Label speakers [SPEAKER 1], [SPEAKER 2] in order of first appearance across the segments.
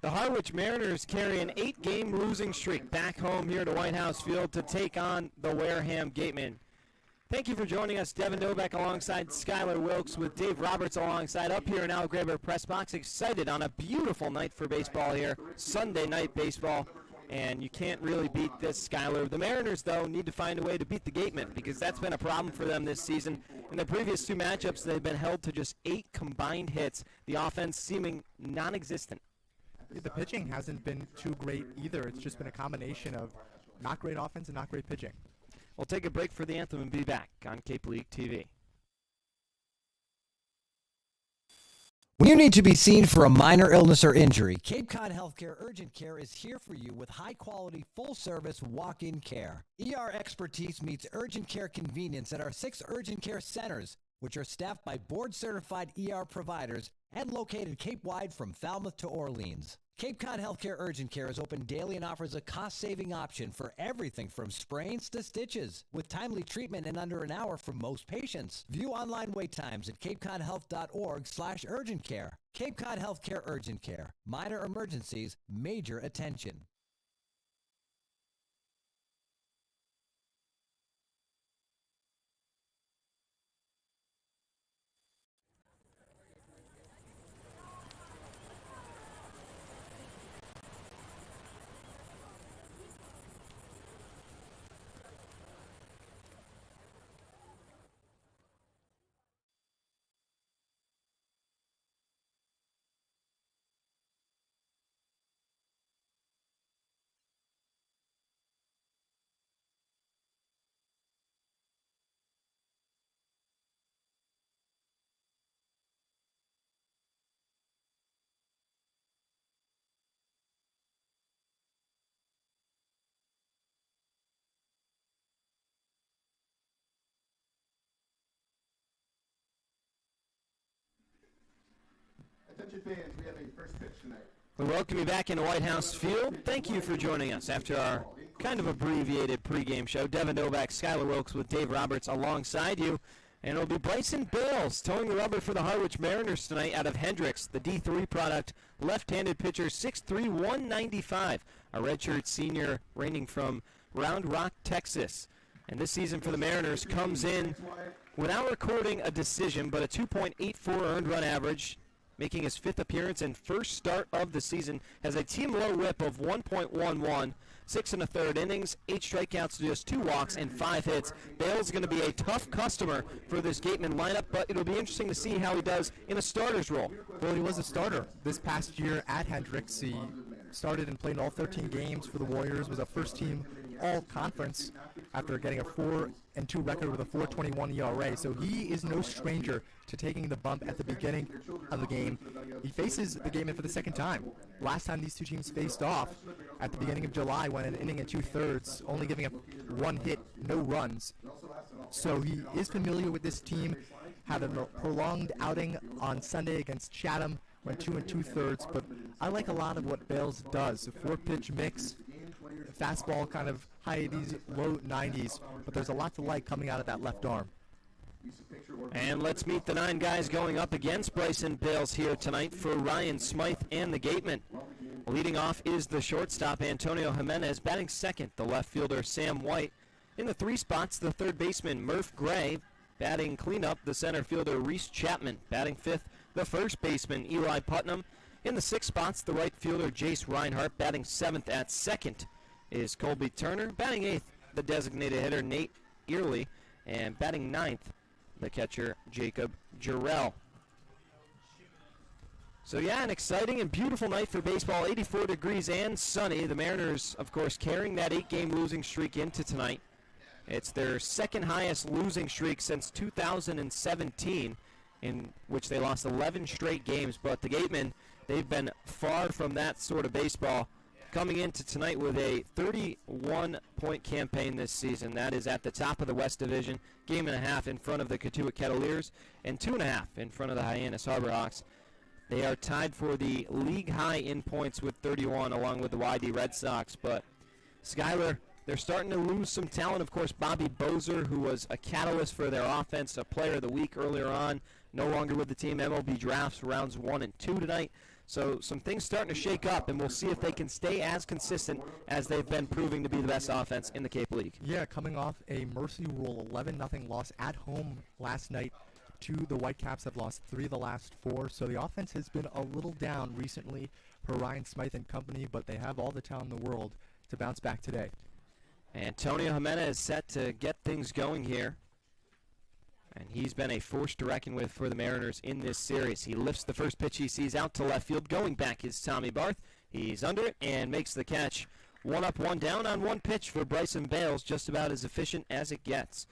[SPEAKER 1] The Harwich Mariners carry an 8-game losing streak back home here to White House Field to take on the Wareham Gatemen. Thank you for joining us. Devin Novak alongside Skylar Wilkes with Dave Roberts alongside up here in Al Graber Press Box. Excited on a beautiful night for baseball here, Sunday night baseball, and you can't really beat this, Skylar. The Mariners, though, need to find a way to beat the Gatemen because that's been a problem for them this season. In the previous two matchups, they've been held to just 8 combined hits, the offense seeming non-existent.
[SPEAKER 2] The pitching hasn't been too great either. It's just been a combination of not great offense and not great pitching.
[SPEAKER 1] We'll take a break for the anthem and be back on Cape League TV.
[SPEAKER 3] When you need to be seen for a minor illness or injury, Cape Cod Healthcare Urgent Care is here for you with high-quality, full-service walk-in care. ER expertise meets urgent care convenience at our 6 urgent care centers, which are staffed by board-certified ER providers and located Cape-wide from Falmouth to Orleans. Cape Cod Healthcare Urgent Care is open daily and offers a cost-saving option for everything from sprains to stitches, with timely treatment in under an hour for most patients. View online wait times at capecodhealth.org/urgent care. Cape Cod Healthcare Urgent Care. Minor emergencies, major attention.
[SPEAKER 4] Attention fans, we have a first pitch tonight.
[SPEAKER 1] We welcome you back into White House Field. Thank you for joining us after our kind of abbreviated pregame show. Devin Novak, Skylar Wilkes with Dave Roberts alongside you. And it'll be Bryson Bales towing the rubber for the Harwich Mariners tonight out of Hendricks, the D3 product, left-handed pitcher, 6'3", 195, a redshirt senior reigning from Round Rock, Texas. And this season for the Mariners comes in without recording a decision, but a 2.84 earned run average, making his 5th appearance and first start of the season, has a team low whip of 1.11, 6 1/3 innings, 8 strikeouts, just 2 walks, and 5 hits. Bale's is going to be a tough customer for this Gateman lineup, but it'll be interesting to see how he does in a starter's role.
[SPEAKER 2] Well, he was a starter this past year at Hendricks. He started and played in all 13 games for the Warriors, was a first-team all-conference after getting a 4-2 record with a 4.21 ERA. So he is no stranger to taking the bump at the beginning of the game. He faces the Gatemen for the second time. Last time these two teams faced off at the beginning of July, went an inning and 2/3, only giving up 1 hit, no runs. So he is familiar with this team. Had a prolonged outing on Sunday against Chatham, went 2 2/3. But I like a lot of what Bales does. A 4-pitch mix, fastball kind of high 80s, low 90s, but there's a lot to like coming out of that left arm.
[SPEAKER 1] And let's meet the 9 guys going up against Bryson Bales here tonight for Ryan Smythe and the Gatemen. Leading off is the shortstop, Antonio Jimenez. Batting second, the left fielder, Sam White. In the 3 spots, the third baseman, Murph Gray. Batting cleanup, the center fielder, Reese Chapman. Batting 5th, the first baseman, Eli Putnam. In the 6 spots, the right fielder, Jace Reinhart. Batting 7th at second is Colby Turner. Batting 8th, the designated hitter, Nate Early. And batting 9th, the catcher, Jacob Jarrell. So yeah, an exciting and beautiful night for baseball, 84 degrees and sunny. The Mariners, of course, carrying that 8-game losing streak into tonight. It's their second highest losing streak since 2017, in which they lost 11 straight games. But the Gatemen, they've been far from that sort of baseball, coming into tonight with a 31-point campaign this season. That is at the top of the West Division, 1.5 in front of the Katuitt Kettleers, and 2.5 in front of the Hyannis Harbor Hawks. They are tied for the league high in points with 31, along with the YD Red Sox. But, Skyler, they're starting to lose some talent. Of course, Bobby Bozer, who was a catalyst for their offense, a player of the week earlier on, no longer with the team. MLB drafts rounds 1 and 2 tonight. So some things starting to shake up, and we'll see if they can stay as consistent as they've been proving to be the best offense in the Cape League.
[SPEAKER 2] Yeah, coming off a Mercy Rule 11-0 loss at home last night to the Whitecaps, have lost 3 of the last 4. So the offense has been a little down recently for Ryan Smythe and company, but they have all the talent in the world to bounce back today.
[SPEAKER 1] Antonio Jimenez is set to get things going here. And he's been a force to reckon with for the Mariners in this series. He lifts the first pitch he sees out to left field. Going back is Tommy Barth. He's under it and makes the catch. 1 up, 1 down on 1 pitch for Bryson Bales. Just about as efficient as it gets.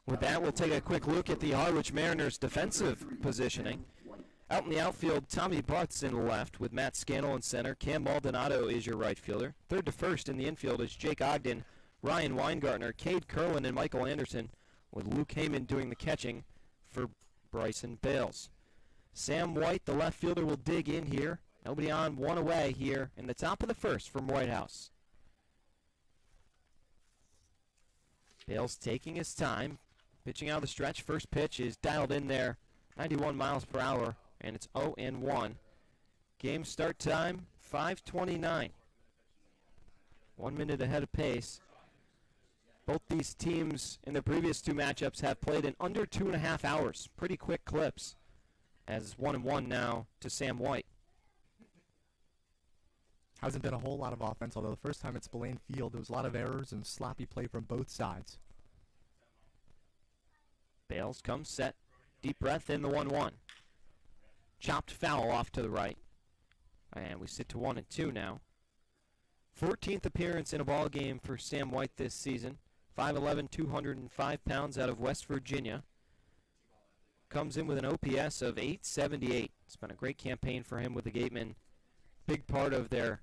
[SPEAKER 1] With that, we'll take a quick look at the Harwich Mariners' defensive positioning. Out in the outfield, Tommy Barth's in left with Matt Scannell in center. Cam Maldonado is your right fielder. Third to first in the infield is Jake Ogden, Ryan Weingartner, Cade Kerwin, and Michael Anderson, with Luke Heyman doing the catching for Bryson Bales. Sam White, the left fielder, will dig in here. Nobody on, 1 away here in the top of the first from White House. Bales taking his time, pitching out of the stretch. First pitch is dialed in there, 91 miles per hour, and it's 0-1. Game start time, 5:29. 1 minute ahead of pace. Both these teams in their previous 2 matchups have played in under 2.5 hours. Pretty quick clips, as 1-1 now to Sam White.
[SPEAKER 2] Hasn't been a whole lot of offense, although the first time at Spillane Field, there was a lot of errors and sloppy play from both sides.
[SPEAKER 1] Bales comes set. Deep breath in the 1-1. Chopped foul off to the right. And we sit to 1-2 now. 14th appearance in a ball game for Sam White this season. 5'11", 205 pounds out of West Virginia. Comes in with an OPS of 878. It's been a great campaign for him with the Gatemen. Big part of their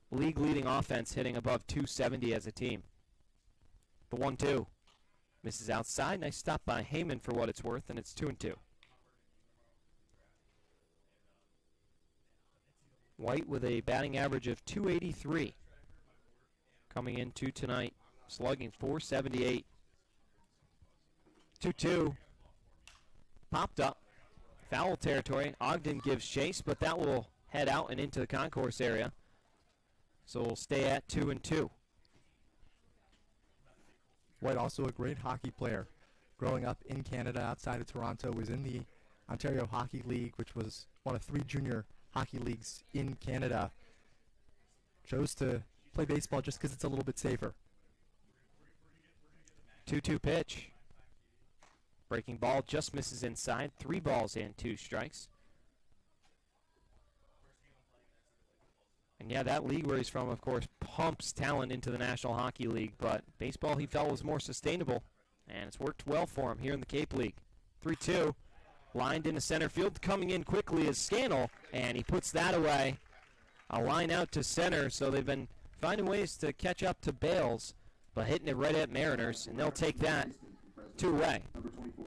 [SPEAKER 1] league-leading offense, hitting above 270 as a team. The 1-2. Misses outside. Nice stop by Heyman for what it's worth, and it's 2-2. White with a batting average of 283. Coming into tonight, slugging 478. 2-2. Popped up. Foul territory. Ogden gives chase, but that will head out and into the concourse area. So we'll stay at 2-2.
[SPEAKER 2] White, also a great hockey player. Growing up in Canada outside of Toronto, was in the Ontario Hockey League, which was one of 3 junior hockey leagues in Canada. Chose to play baseball just because it's a little bit safer.
[SPEAKER 1] 2-2 pitch. Breaking ball just misses inside. 3 balls and 2 strikes. And yeah, that league where he's from, of course, pumps talent into the National Hockey League, but baseball he felt was more sustainable, and it's worked well for him here in the Cape League. 3-2, lined into center field. Coming in quickly is Scannell, and he puts that away. A line out to center, so they've been finding ways to catch up to Bales, but hitting it right at Mariners, and they'll take that 2 away.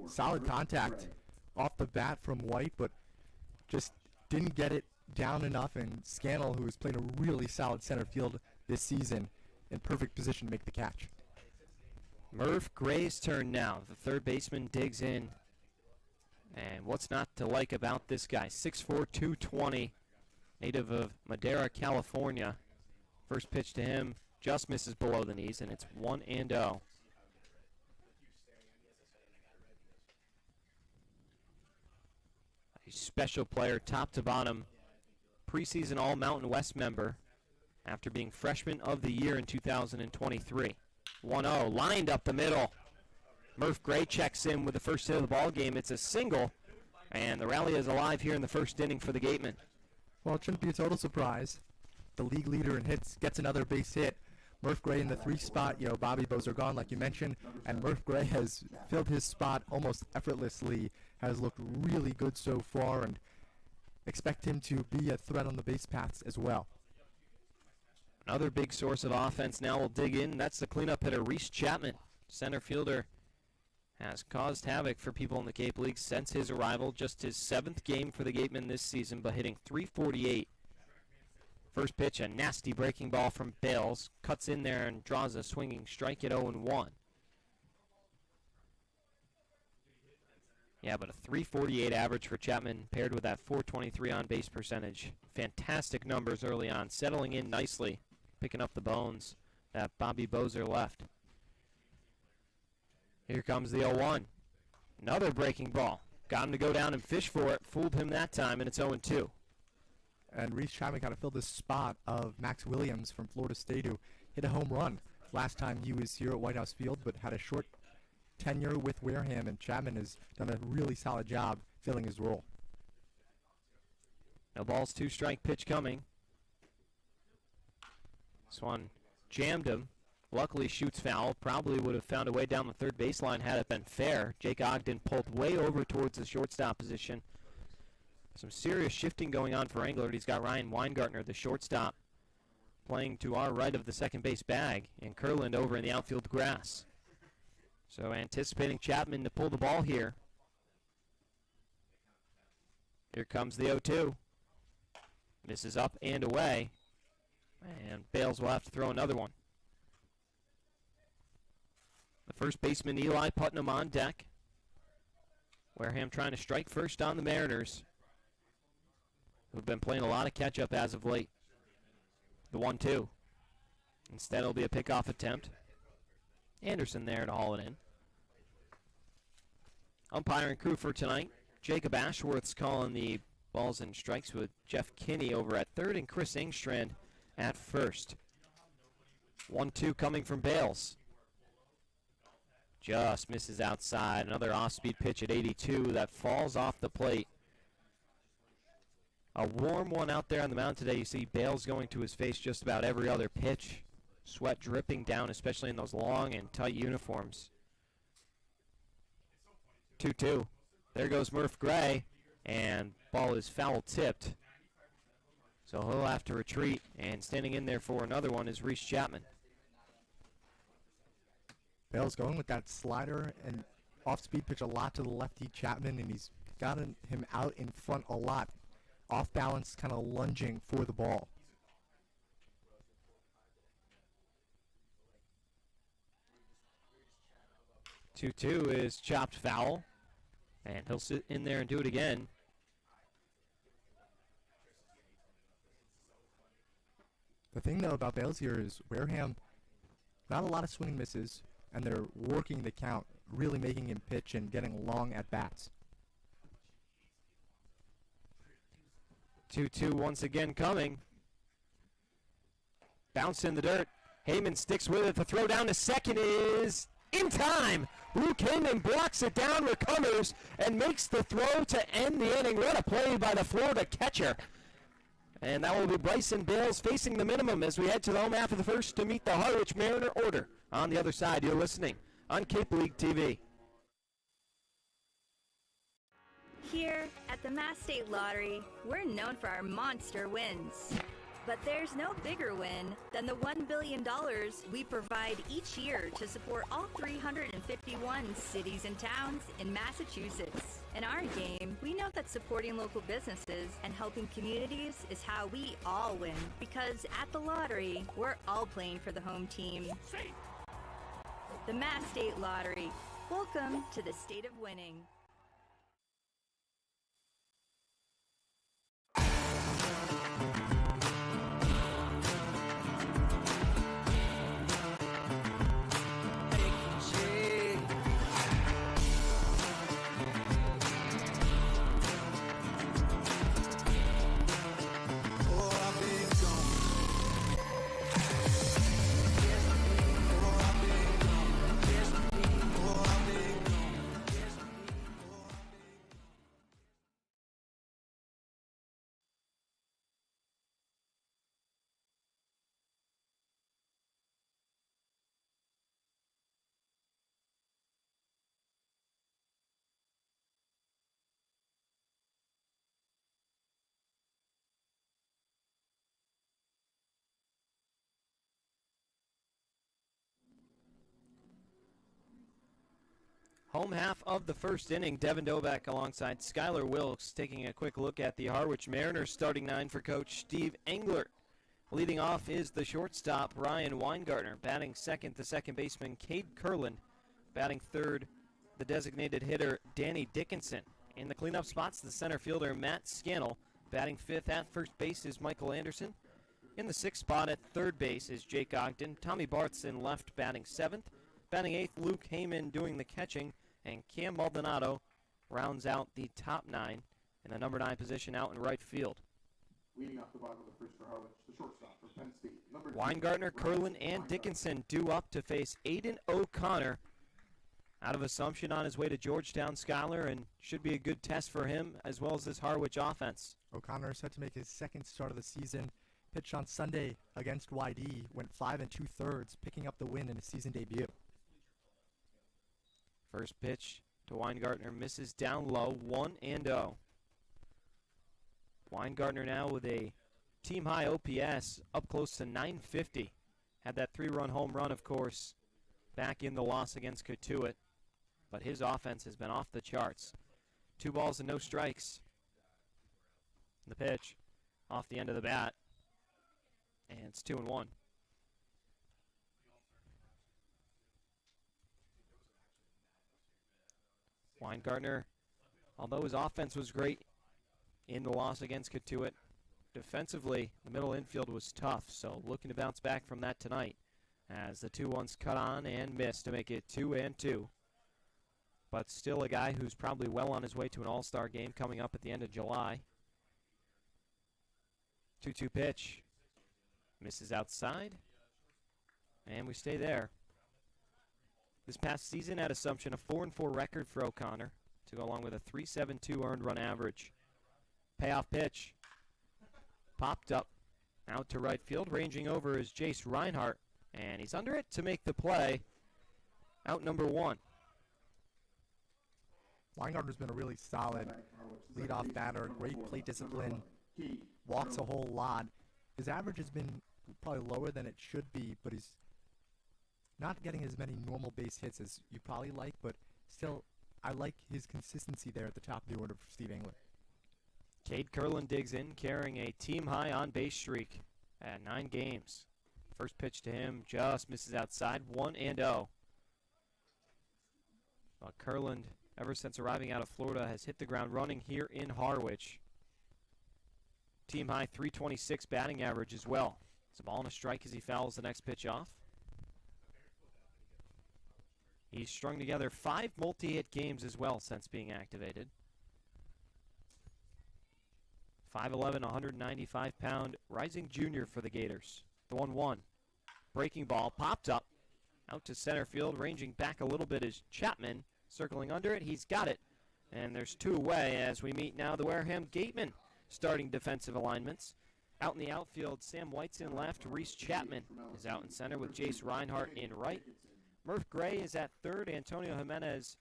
[SPEAKER 2] Solid contact off the bat from White, but just didn't get it down enough, and Scannell, who has played a really solid center field this season, in perfect position to make the catch.
[SPEAKER 1] Merv Gray's turn now. The third baseman digs in. And what's not to like about this guy? 6'4", 220, native of Madera, California. First pitch to him just misses below the knees, and it's 1-0. A special player, top to bottom. Preseason All-Mountain West member after being Freshman of the Year in 2023. 1-0, lined up the middle. Murph Gray checks in with the first hit of the ball game. It's a single, and the rally is alive here in the first inning for the Gatemen.
[SPEAKER 2] Well, it shouldn't be a total surprise. The league leader in hits gets another base hit. Murph Gray in the 3 spot. Bobby Bozer gone, like you mentioned, and Murph Gray has filled his spot almost effortlessly. Has looked really good so far, and expect him to be a threat on the base paths as well.
[SPEAKER 1] Another big source of offense now will dig in. That's the cleanup hitter, Reese Chapman. Center fielder has caused havoc for people in the Cape League since his arrival. Just his 7th game for the Gatemen this season, but hitting .348 First pitch, a nasty breaking ball from Bales. Cuts in there and draws a swinging strike at 0-1. Yeah, but a 348 average for Chapman paired with that 423 on-base percentage. Fantastic numbers early on, settling in nicely, picking up the bones that Bobby Bozer left. Here comes the 0-1. Another breaking ball. Got him to go down and fish for it. Fooled him that time, and it's 0-2.
[SPEAKER 2] And Reese Chapman kind of filled the spot of Max Williams from Florida State, who hit a home run last time he was here at White House Field, but had a short tenure with Wareham, and Chapman has done a really solid job filling his role.
[SPEAKER 1] No balls, 2-strike pitch coming. This one jammed him. Luckily shoots foul. Probably would have found a way down the third baseline had it been fair. Jake Ogden pulled way over towards the shortstop position. Some serious shifting going on for Englert. He's got Ryan Weingartner, the shortstop, playing to our right of the second base bag, and Kurland over in the outfield grass. So anticipating Chapman to pull the ball here. Here comes the 0-2. Misses up and away. And Bales will have to throw another one. The first baseman, Eli Putnam, on deck. Wareham trying to strike first on the Mariners, who've been playing a lot of catch-up as of late. The 1-2. Instead, it'll be a pickoff attempt. Anderson there to haul it in. Umpiring crew for tonight, Jacob Ashworth's calling the balls and strikes with Jeff Kinney over at third and Chris Engstrand at first. 1-2 coming from Bales. Just misses outside. Another off-speed pitch at 82 that falls off the plate. A warm one out there on the mound today. You see Bales going to his face just about every other pitch. Sweat dripping down, especially in those long and tight uniforms. 2-2. There goes Murph Gray, and ball is foul tipped. So he'll have to retreat, and standing in there for another one is Reese Chapman.
[SPEAKER 2] Bale's going with that slider and off-speed pitch a lot to the lefty Chapman, and he's gotten him out in front a lot. Off balance, kind of lunging for the ball.
[SPEAKER 1] Two is chopped foul, and he'll sit in there and do it again.
[SPEAKER 2] The thing, though, about Bales here is Wareham, not a lot of swing and misses, and they're working the count, really making him pitch and getting long at-bats.
[SPEAKER 1] 2-2 once again coming. Bounce in the dirt. Heyman sticks with it. The throw down to second is in time. Luke Heyman blocks it down, recovers, and makes the throw to end the inning. What a play by the Florida catcher. And that will be Bryson Bales facing the minimum as we head to the home half of the first to meet the Harwich Mariner order. On the other side, you're listening on Cape League TV.
[SPEAKER 5] Here at the Mass State Lottery, we're known for our monster wins. But there's no bigger win than the $1 billion we provide each year to support all 351 cities and towns in Massachusetts. In our game, we know that supporting local businesses and helping communities is how we all win. Because at the lottery, we're all playing for the home team. The Mass State Lottery. Welcome to the state of winning.
[SPEAKER 1] Home half of the first inning, Devin Doback alongside Skylar Wilkes taking a quick look at the Harwich Mariners starting nine for Coach Steve Englert. Leading off is the shortstop, Ryan Weingartner. Batting second, the second baseman, Cade Kurland. Batting third, the designated hitter, Danny Dickinson. In the cleanup spots, the center fielder, Matt Scannell. Batting fifth at first base is Michael Anderson. In the sixth spot at third base is Jake Ogden. Tommy Bart's in left, batting seventh. Batting eighth, Luke Heyman doing the catching. And Cam Maldonado rounds out the top nine in the number 9 position out in right field.
[SPEAKER 4] Leading off the bottom of the first for Harwich, the shortstop for Penn State.
[SPEAKER 1] Weingartner, Kurland, and Dickinson due up to face Aiden O'Connor. Out of Assumption on his way to Georgetown, Schuyler, and should be a good test for him as well as this Harwich offense.
[SPEAKER 2] O'Connor is set to make his second start of the season. Pitched on Sunday against YD, went 5 2/3, picking up the win in his season debut.
[SPEAKER 1] First pitch to Weingartner misses down low, 1-0. Weingartner now with a team-high OPS up close to 950. Had that 3-run home run, of course, back in the loss against Cotuit. But his offense has been off the charts. 2 balls and no strikes. The pitch off the end of the bat. And it's 2-1. Weingartner, although his offense was great in the loss against Cotuit, defensively, the middle infield was tough, so looking to bounce back from that tonight as the 2-1s cut on and missed to make it 2-2. But still a guy who's probably well on his way to an all-star game coming up at the end of July. 2-2 pitch. Misses outside. And we stay there. This past season at Assumption, a 4-4 record for O'Connor to go along with a 3.72 earned run average. Payoff pitch. Popped up. Out to right field. Ranging over is Jace Reinhart. And he's under it to make the play. Out number 1.
[SPEAKER 2] Weingartner's been a really solid leadoff batter, great plate discipline, walks a whole lot. His average has been probably lower than it should be, but he's not getting as many normal base hits as you probably like, but still, I like his consistency there at the top of the order for Steve Engler.
[SPEAKER 1] Cade Kurland digs in, carrying a team-high on-base streak at 9 games. First pitch to him just misses outside, 1-0. But Kurland, ever since arriving out of Florida, has hit the ground running here in Harwich. Team-high 326 batting average as well. It's a ball and a strike as he fouls the next pitch off. He's strung together 5 multi-hit games as well since being activated. 5'11", 195-pound rising junior for the Gators. The 1-1. Breaking ball popped up. Out to center field, ranging back a little bit is Chapman. Circling under it, he's got it. And there's 2 away as we meet now the Wareham Gatemen starting defensive alignments. Out in the outfield, Sam White's in left. Reese Chapman is out in center with Jace Reinhart in right. Murph Gray is at third. Antonio Jimenez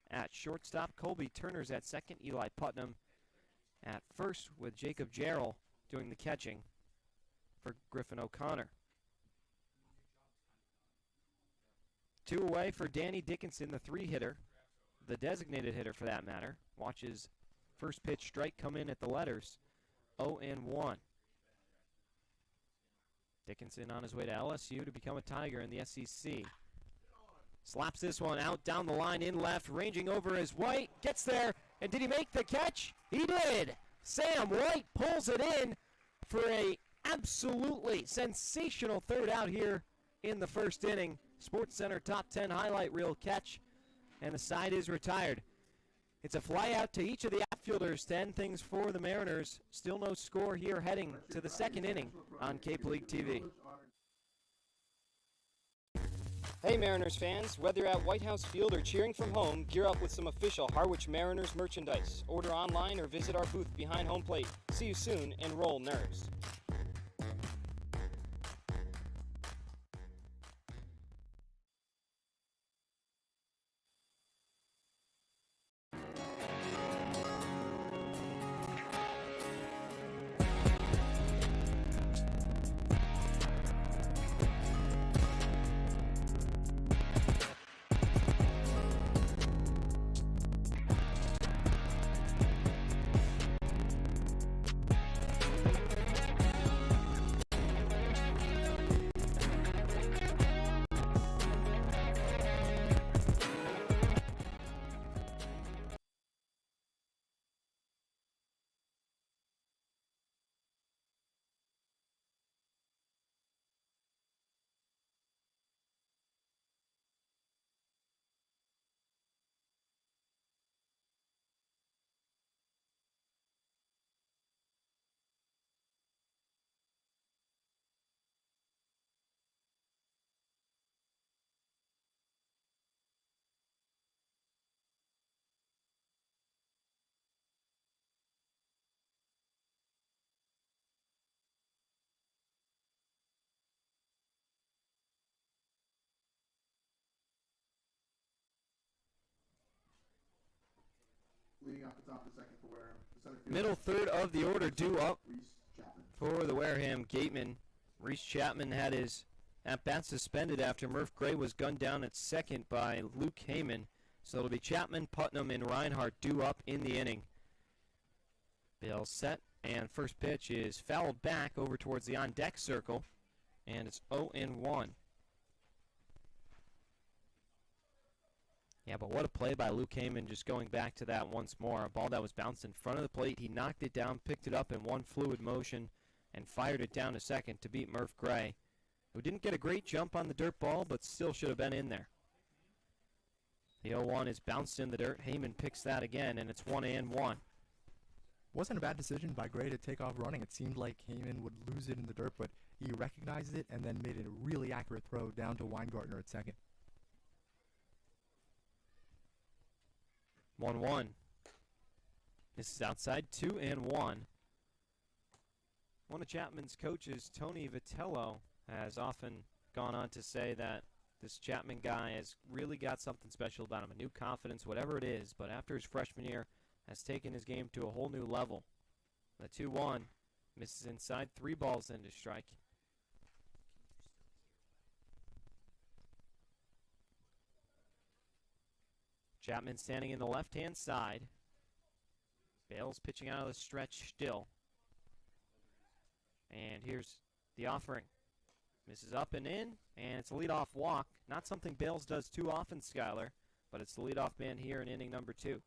[SPEAKER 1] at shortstop. Colby Turner's at second. Eli Putnam at first with Jacob Jarrell doing the catching for Griffin O'Connor. 2 away for Danny Dickinson, the 3-hitter, the designated hitter for that matter. Watches first pitch strike come in at the letters, 0-1. Dickinson on his way to LSU to become a Tiger in the SEC. Slaps this one out down the line in left, ranging over is White, gets there, and did he make the catch? He did! Sam White pulls it in for a absolutely sensational third out here in the first inning. SportsCenter Top 10 highlight reel catch, and the side is retired. It's a fly out to each of the outfielders to end things for the Mariners. Still no score here heading to the second inning on Cape League TV. Hey Mariners fans, whether at White House Field or cheering from home, gear up with some official Harwich Mariners merchandise. Order online or visit our booth behind home plate. See you soon, and roll NERS.
[SPEAKER 4] Stop the second for Wareham. The center field.
[SPEAKER 1] Middle third of the order due up
[SPEAKER 4] Reese Chapman.
[SPEAKER 1] for the Wareham Gatemen. Reese Chapman had his at-bat suspended after Murph Gray was gunned down at second by Luke Heyman. So it'll be Chapman, Putnam, and Reinhardt due up in the inning. Bale set, and first pitch is fouled back over towards the on-deck circle, and it's 0-1. Yeah, but what a play by Luke Heyman, just going back to that once more. A ball that was bounced in front of the plate. He knocked it down, picked it up in one fluid motion, and fired it down to second to beat Murph Gray, who didn't get a great jump on the dirt ball, but still should have been in there. The 0-1 is bounced in the dirt. Heyman picks that again, and it's 1-1.
[SPEAKER 2] Wasn't a bad decision by Gray to take off running. It seemed like Heyman would lose it in the dirt, but he recognized it and then made it a really accurate throw down to Weingartner at second.
[SPEAKER 1] 1-1. This is outside, 2-1. One of Chapman's coaches, Tony Vitello, has often gone on to say that this Chapman guy has really got something special about him, a new confidence, whatever it is, but after his freshman year has taken his game to a whole new level. The 2-1 misses inside, 3 balls into strike. Chapman standing in the left-hand side. Bale's pitching out of the stretch still. And here's the offering. Misses up and in, and it's a leadoff walk. Not something Bales does too often, Skyler, but it's the leadoff man here in inning number 2.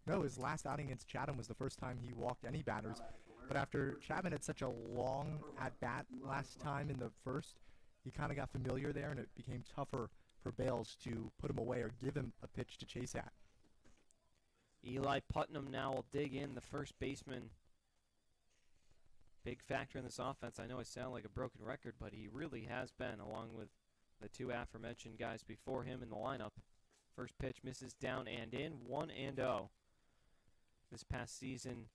[SPEAKER 2] No, his last outing against Chatham was the first time he walked any batters. But after Chapman had such a long at-bat last time in the first, he kind of got familiar there, and it became tougher for Bales to put him away or give him a pitch to chase at.
[SPEAKER 1] Eli Putnam now will dig in, the first baseman. Big factor in this offense. I know I sound like a broken record, but he really has been, along with the two aforementioned guys before him in the lineup. First pitch misses down and in, 1-0. This past season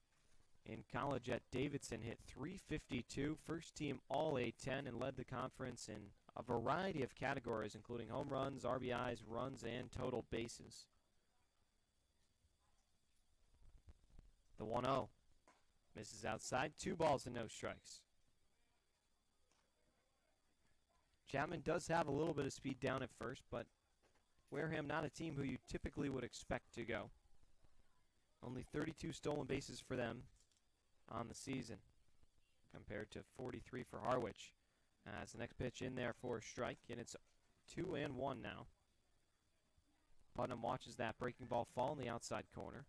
[SPEAKER 1] in college at Davidson hit .352, first team All A-10, and led the conference in a variety of categories, including home runs, RBIs, runs, and total bases. The 1-0 misses outside, 2 balls and no strikes. Chapman does have a little bit of speed down at first, but Wareham not a team who you typically would expect to go. Only 32 stolen bases for them on the season, compared to 43 for Harwich. As the next pitch in there for a strike, and it's 2-1 now. Putnam watches that breaking ball fall in the outside corner.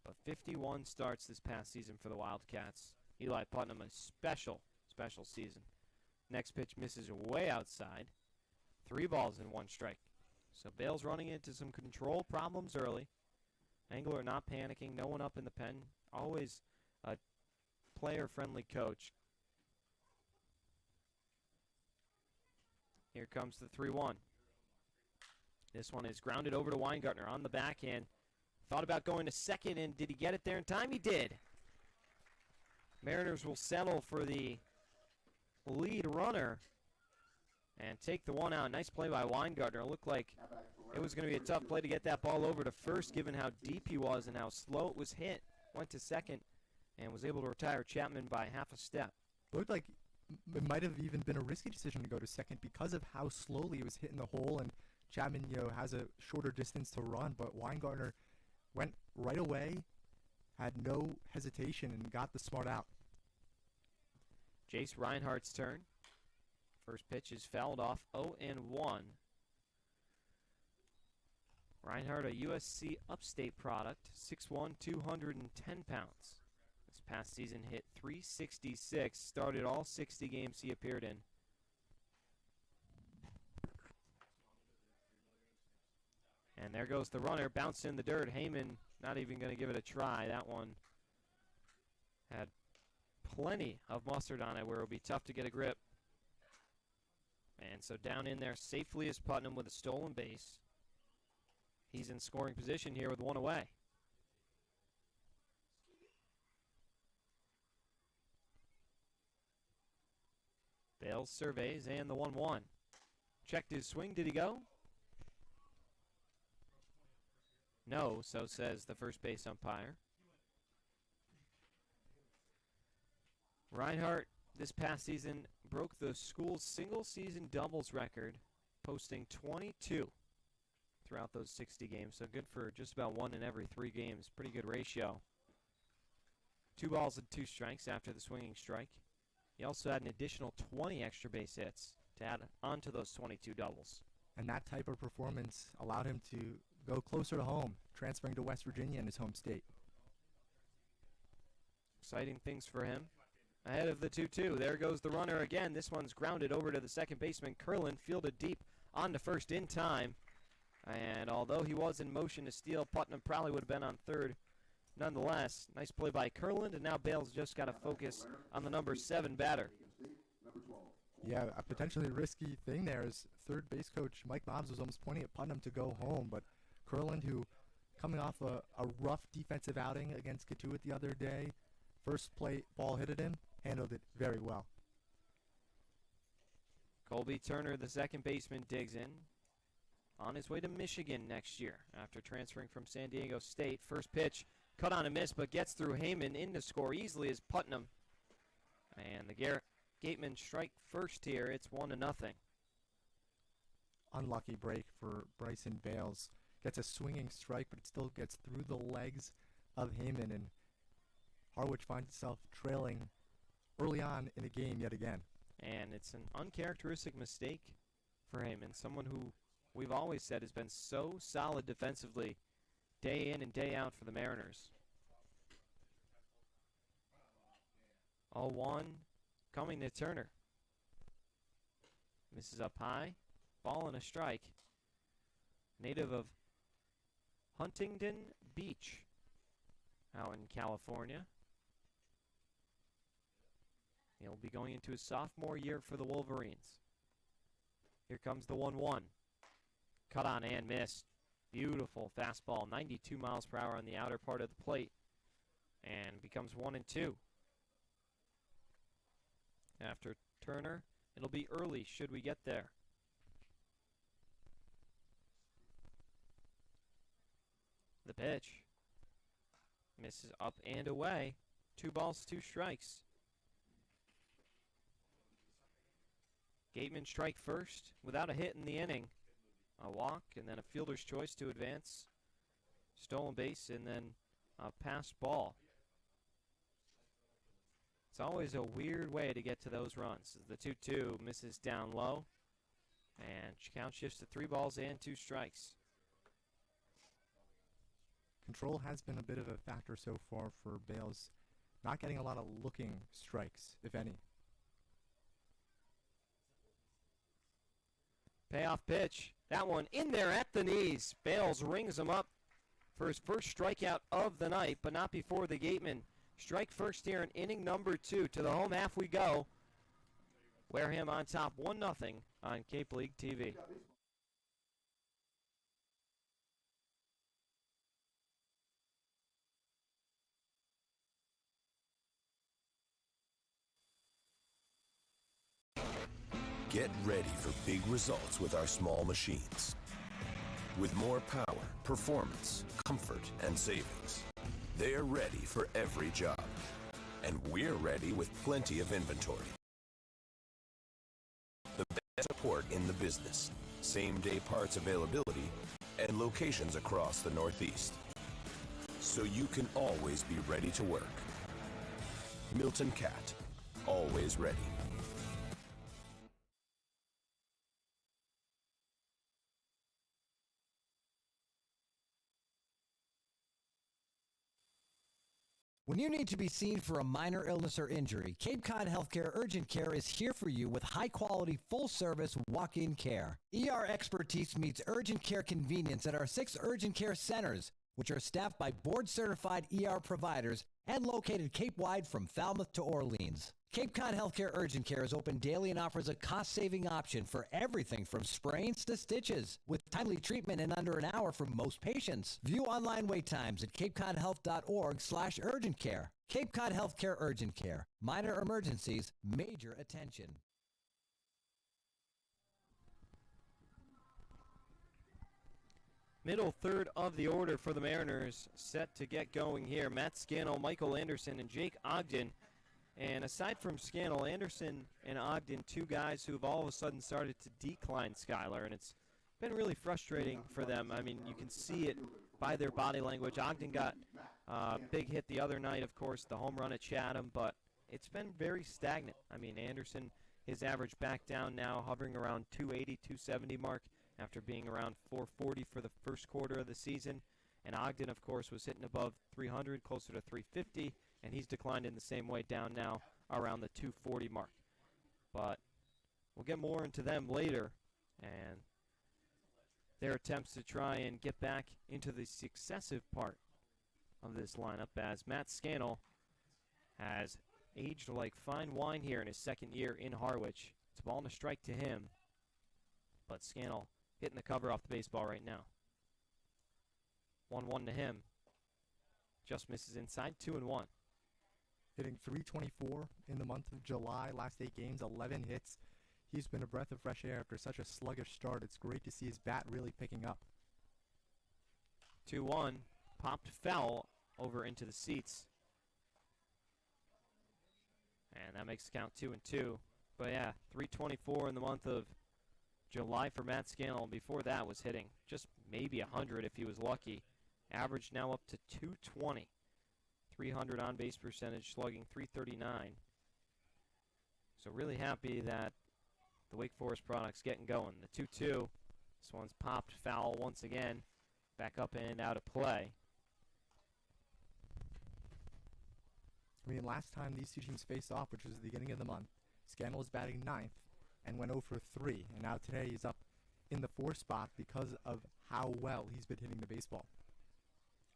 [SPEAKER 1] But 51 starts this past season for the Wildcats. Eli Putnam, a special season. Next pitch misses way outside. 3 balls and 1 strike. So Bale's running into some control problems early. Engler not panicking, no one up in the pen. Always a player-friendly coach. Here comes the 3-1. This one is grounded over to Weingartner on the backhand. Thought about going to second, and did he get it there in time? He did. Mariners will settle for the lead runner and take the one out. Nice play by Weingartner. It looked like it was going to be a tough play to get that ball over to first, given how deep he was and how slow it was hit. Went to second and was able to retire Chapman by half a step.
[SPEAKER 2] Looked like it might have even been a risky decision to go to second because of how slowly it was hitting the hole, and Chapman, has a shorter distance to run, but Weingartner went right away, had no hesitation, and got the smart out.
[SPEAKER 1] Jace Reinhardt's turn. First pitch is fouled off, 0-1. Reinhardt, a USC Upstate product, 6'1", 210 pounds. This past season hit .366, started all 60 games he appeared in. And there goes the runner, bounced in the dirt. Heyman not even going to give it a try. That one had plenty of mustard on it where it would be tough to get a grip. And so down in there safely is Putnam with a stolen base. He's in scoring position here with one away. Bales surveys, and the 1-1. Checked his swing. Did he go? No, so says the first base umpire. Reinhardt, this past season, broke the school's single-season doubles record, posting 22 throughout those 60 games. So good for just about 1 in every 3 games. Pretty good ratio. 2 balls and 2 strikes after the swinging strike. He also had an additional 20 extra base hits to add onto those 22 doubles.
[SPEAKER 2] And that type of performance allowed him to go closer to home, transferring to West Virginia in his home state.
[SPEAKER 1] Exciting things for him. Ahead of the 2-2, there goes the runner again. This one's grounded over to the second baseman. Curlin fielded deep onto first in time. And although he was in motion to steal, Putnam probably would have been on third. Nonetheless, nice play by Curlin, and now Bales just got to focus on the number 7 batter.
[SPEAKER 2] Yeah, a potentially risky thing there is third base coach Mike Mobbs was almost pointing at Putnam to go home, but Curlin, who coming off a rough defensive outing against Katuitt the other day, first play ball hit it in, handled it very well.
[SPEAKER 1] Colby Turner, the second baseman, digs in. On his way to Michigan next year after transferring from San Diego State. First pitch, cut on a miss, but gets through Heyman in to score easily as Putnam. And the Gatemen strike first here. It's 1-0.
[SPEAKER 2] Unlucky break for Bryson Bales. Gets a swinging strike, but it still gets through the legs of Heyman, and Harwich finds itself trailing early on in the game yet again.
[SPEAKER 1] And it's an uncharacteristic mistake for Heyman, someone who we've always said has been so solid defensively day in and day out for the Mariners. 0-1 coming to Turner. Misses up high. Ball and a strike. Native of Huntington Beach out in California. He'll be going into his sophomore year for the Wolverines. Here comes the 1-1. Cut on and missed. Beautiful fastball, 92 miles per hour on the outer part of the plate. And becomes 1-2. After Turner, it'll be early should we get there. The pitch. Misses up and away. 2 balls, 2 strikes. Gatemen strike first without a hit in the inning. A walk and then a fielder's choice to advance. Stolen base and then a passed ball. It's always a weird way to get to those runs. The 2-2 misses down low. And count shifts to 3 balls and 2 strikes.
[SPEAKER 2] Control has been a bit of a factor so far for Bales. Not getting a lot of looking strikes, if any.
[SPEAKER 1] Payoff pitch. That one in there at the knees. Bales rings him up for his first strikeout of the night, but not before the Gatemen strike first here in inning number 2. To the home half we go. Wareham on top 1-0 on Cape League TV.
[SPEAKER 6] Get ready for big results with our small machines. With more power, performance, comfort, and savings. They're ready for every job. And we're ready with plenty of inventory. The best support in the business. Same-day parts availability and locations across the Northeast. So you can always be ready to work. Milton Cat. Always ready.
[SPEAKER 3] When you need to be seen for a minor illness or injury, Cape Cod Healthcare Urgent Care is here for you with high-quality, full-service walk-in care. ER expertise meets urgent care convenience at our 6 urgent care centers, which are staffed by board-certified ER providers and located Cape-wide from Falmouth to Orleans. Cape Cod Healthcare Urgent Care is open daily and offers a cost-saving option for everything from sprains to stitches, with timely treatment in under an hour for most patients. View online wait times at capecodhealth.org/urgent care. Cape Cod Healthcare Urgent Care. Minor emergencies, major attention.
[SPEAKER 1] Middle third of the order for the Mariners set to get going here. Matt Scannell, Michael Anderson, and Jake Ogden. And aside from Scannell, Anderson and Ogden, two guys who have all of a sudden started to decline, Skylar, and it's been really frustrating for them. I mean, you can see it by their body language. Ogden got a big hit the other night, of course, the home run at Chatham, but it's been very stagnant. I mean, Anderson, his average back down now, hovering around 280, 270 mark after being around 440 for the first quarter of the season. And Ogden, of course, was hitting above 300, closer to 350, and he's declined in the same way, down now around the 240 mark. But we'll get more into them later, and their attempts to try and get back into the successive part of this lineup, as Matt Scannell has aged like fine wine here in his second year in Harwich. It's a ball and a strike to him, but Scannell hitting the cover off the baseball right now. 1-1 to him. Just misses inside, 2-1.
[SPEAKER 2] Hitting .324 in the month of July. Last 8 games, 11 hits. He's been a breath of fresh air after such a sluggish start. It's great to see his bat really picking up.
[SPEAKER 1] 2-1. Popped foul over into the seats. And that makes the count 2-2. But yeah, .324 in the month of July for Matt Scannell. Before that was hitting just maybe 100 if he was lucky. Average now up to 220. 300 on base percentage, slugging .339. So really happy that the Wake Forest product's getting going. The 2-2. This one's popped foul once again. Back up and out of play.
[SPEAKER 2] I mean, last time these two teams faced off, which was the beginning of the month, Scannell was batting 9th and went 0 for 3. And now today he's up in the 4th spot because of how well he's been hitting the baseball.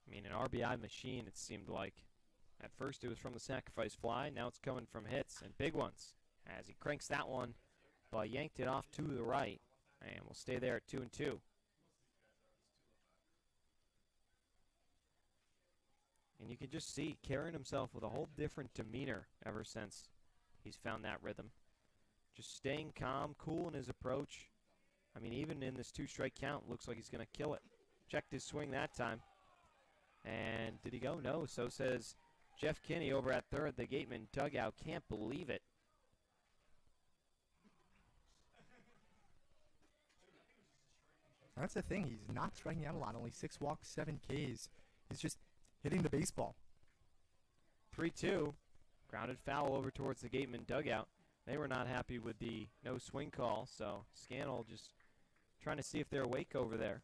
[SPEAKER 1] I mean, an RBI machine, it seemed like. At first it was from the sacrifice fly. Now it's coming from hits, and big ones. As he cranks that one, but yanked it off to the right. And we'll stay there at 2-2. And you can just see carrying himself with a whole different demeanor ever since he's found that rhythm. Just staying calm, cool in his approach. I mean, even in this 2-strike count, looks like he's going to kill it. Checked his swing that time. And did he go? No. So says Jeff Kinney over at third. The Gatemen dugout can't believe it.
[SPEAKER 2] That's the thing. He's not striking out a lot. Only 6 walks, 7 Ks. He's just hitting the baseball.
[SPEAKER 1] 3-2. Grounded foul over towards the Gatemen dugout. They were not happy with the no swing call, so Scannell just trying to see if they're awake over there.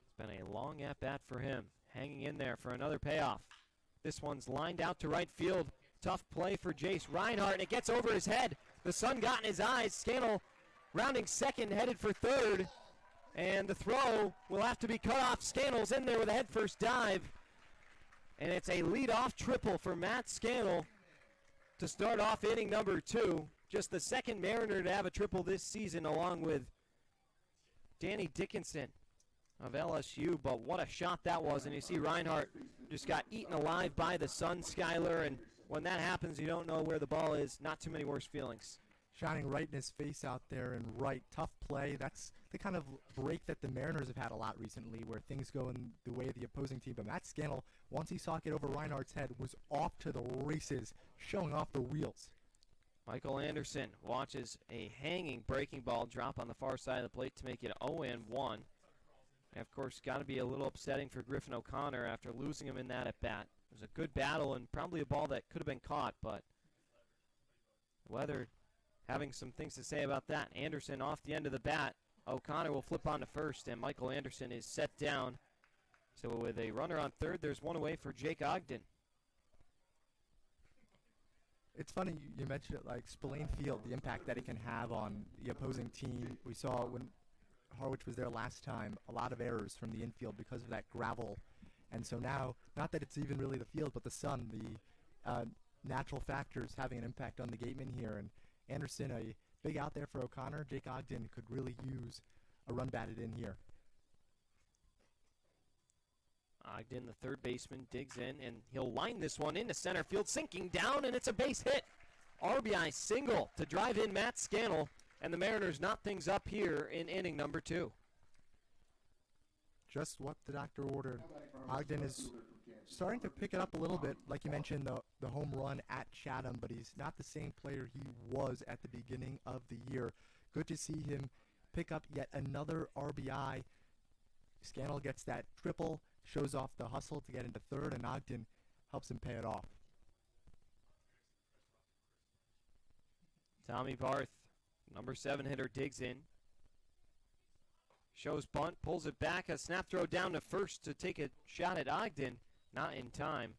[SPEAKER 1] It's been a long at-bat for him, hanging in there for another payoff. This one's lined out to right field. Tough play for Jace Reinhardt, and it gets over his head. The sun got in his eyes. Scannell rounding second, headed for third. And the throw will have to be cut off. Scannell's in there with a head-first dive. And it's a lead-off triple for Matt Scannell to start off inning number 2. Just the second Mariner to have a triple this season, along with Danny Dickinson of LSU. But what a shot that was. And you see Reinhardt just got eaten alive by the sun, Skyler. And when that happens, you don't know where the ball is. Not too many worse feelings.
[SPEAKER 2] Shining right in his face out there and right. Tough play. That's the kind of break that the Mariners have had a lot recently, where things go in the way of the opposing team. But Matt Scannell, once he saw it get over Reinhardt's head, was off to the races, showing off the wheels.
[SPEAKER 1] Michael Anderson watches a hanging breaking ball drop on the far side of the plate to make it 0-1. And of course, got to be a little upsetting for Griffin O'Connor after losing him in that at-bat. It was a good battle and probably a ball that could have been caught, but Weather having some things to say about that. Anderson off the end of the bat. O'Connor will flip on to first, and Michael Anderson is set down. So with a runner on third, there's one away for Jake Ogden.
[SPEAKER 2] It's funny you mentioned it, like Spillane Field, the impact that it can have on the opposing team. We saw when Harwich was there last time, a lot of errors from the infield because of that gravel. And so now, not that it's even really the field, but the sun, the natural factors having an impact on the Gatemen here. And Anderson, a big out there for O'Connor. Jake Ogden could really use a run batted in here.
[SPEAKER 1] Ogden, the third baseman, digs in, and he'll line this one into center field, sinking down, and it's a base hit. RBI single to drive in Matt Scannell And the Mariners knot things up here in inning number 2.
[SPEAKER 2] Just what the doctor ordered. Ogden is starting to pick it up a little bit. Like you mentioned, the home run at Chatham, but he's not the same player he was at the beginning of the year. Good to see him pick up yet another RBI. Scannell gets that triple, shows off the hustle to get into third, and Ogden helps him pay it off.
[SPEAKER 1] Tommy Barth, number 7 hitter, digs in. Shows bunt, pulls it back, a snap throw down to first to take a shot at Ogden. Not in time.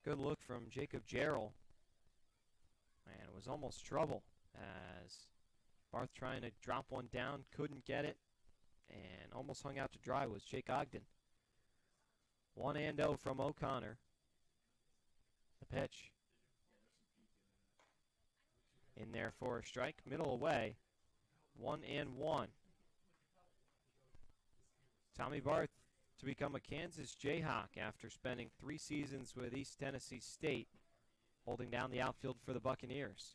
[SPEAKER 1] Good look from Jacob Jarrell. And it was almost trouble as Barth trying to drop one down, couldn't get it, and almost hung out to dry was Jake Ogden. 1-0 from O'Connor. The pitch. In there for a strike, middle away. 1-1. Tommy Barth to become a Kansas Jayhawk after spending 3 seasons with East Tennessee State, holding down the outfield for the Buccaneers.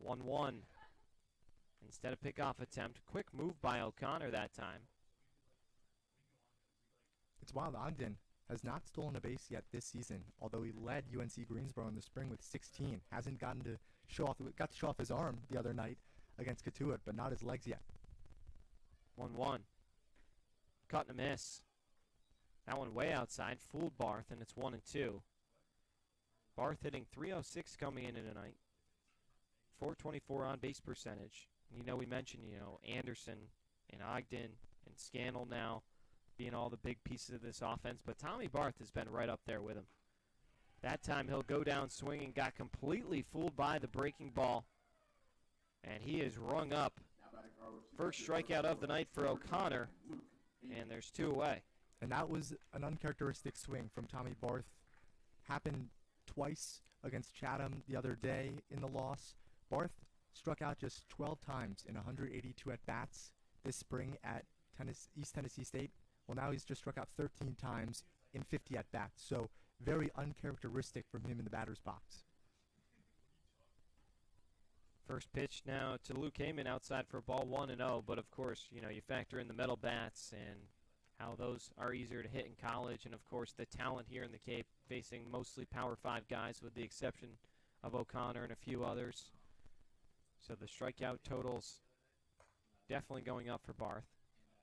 [SPEAKER 1] 1-1. Instead of pickoff attempt, quick move by O'Connor that time.
[SPEAKER 2] It's wild. Ogden has not stolen a base yet this season, although he led UNC Greensboro in the spring with 16. Hasn't got to show off his arm the other night against Katuitt, but not his legs yet.
[SPEAKER 1] 1-1. Cut and a miss. That one way outside, fooled Barth, and it's 1-2. Barth hitting .306 coming into tonight. .424 on base percentage. You know, we mentioned, Anderson and Ogden and Scannell now being all the big pieces of this offense, but Tommy Barth has been right up there with him. That time he'll go down swinging, got completely fooled by the breaking ball, and he is rung up. First strikeout of the night for O'Connor, and there's 2 away.
[SPEAKER 2] And that was an uncharacteristic swing from Tommy Barth. Happened twice against Chatham the other day in the loss. Barth struck out just 12 times in 182 at-bats this spring at East Tennessee State. Well, now he's just struck out 13 times in 50 at-bats, so very uncharacteristic from him in the batter's box.
[SPEAKER 1] First pitch now to Luke Heyman outside for ball 1-0, but of course, you factor in the metal bats and how those are easier to hit in college, and of course the talent here in the Cape, facing mostly Power 5 guys with the exception of O'Connor and a few others. So the strikeout totals definitely going up for Barth.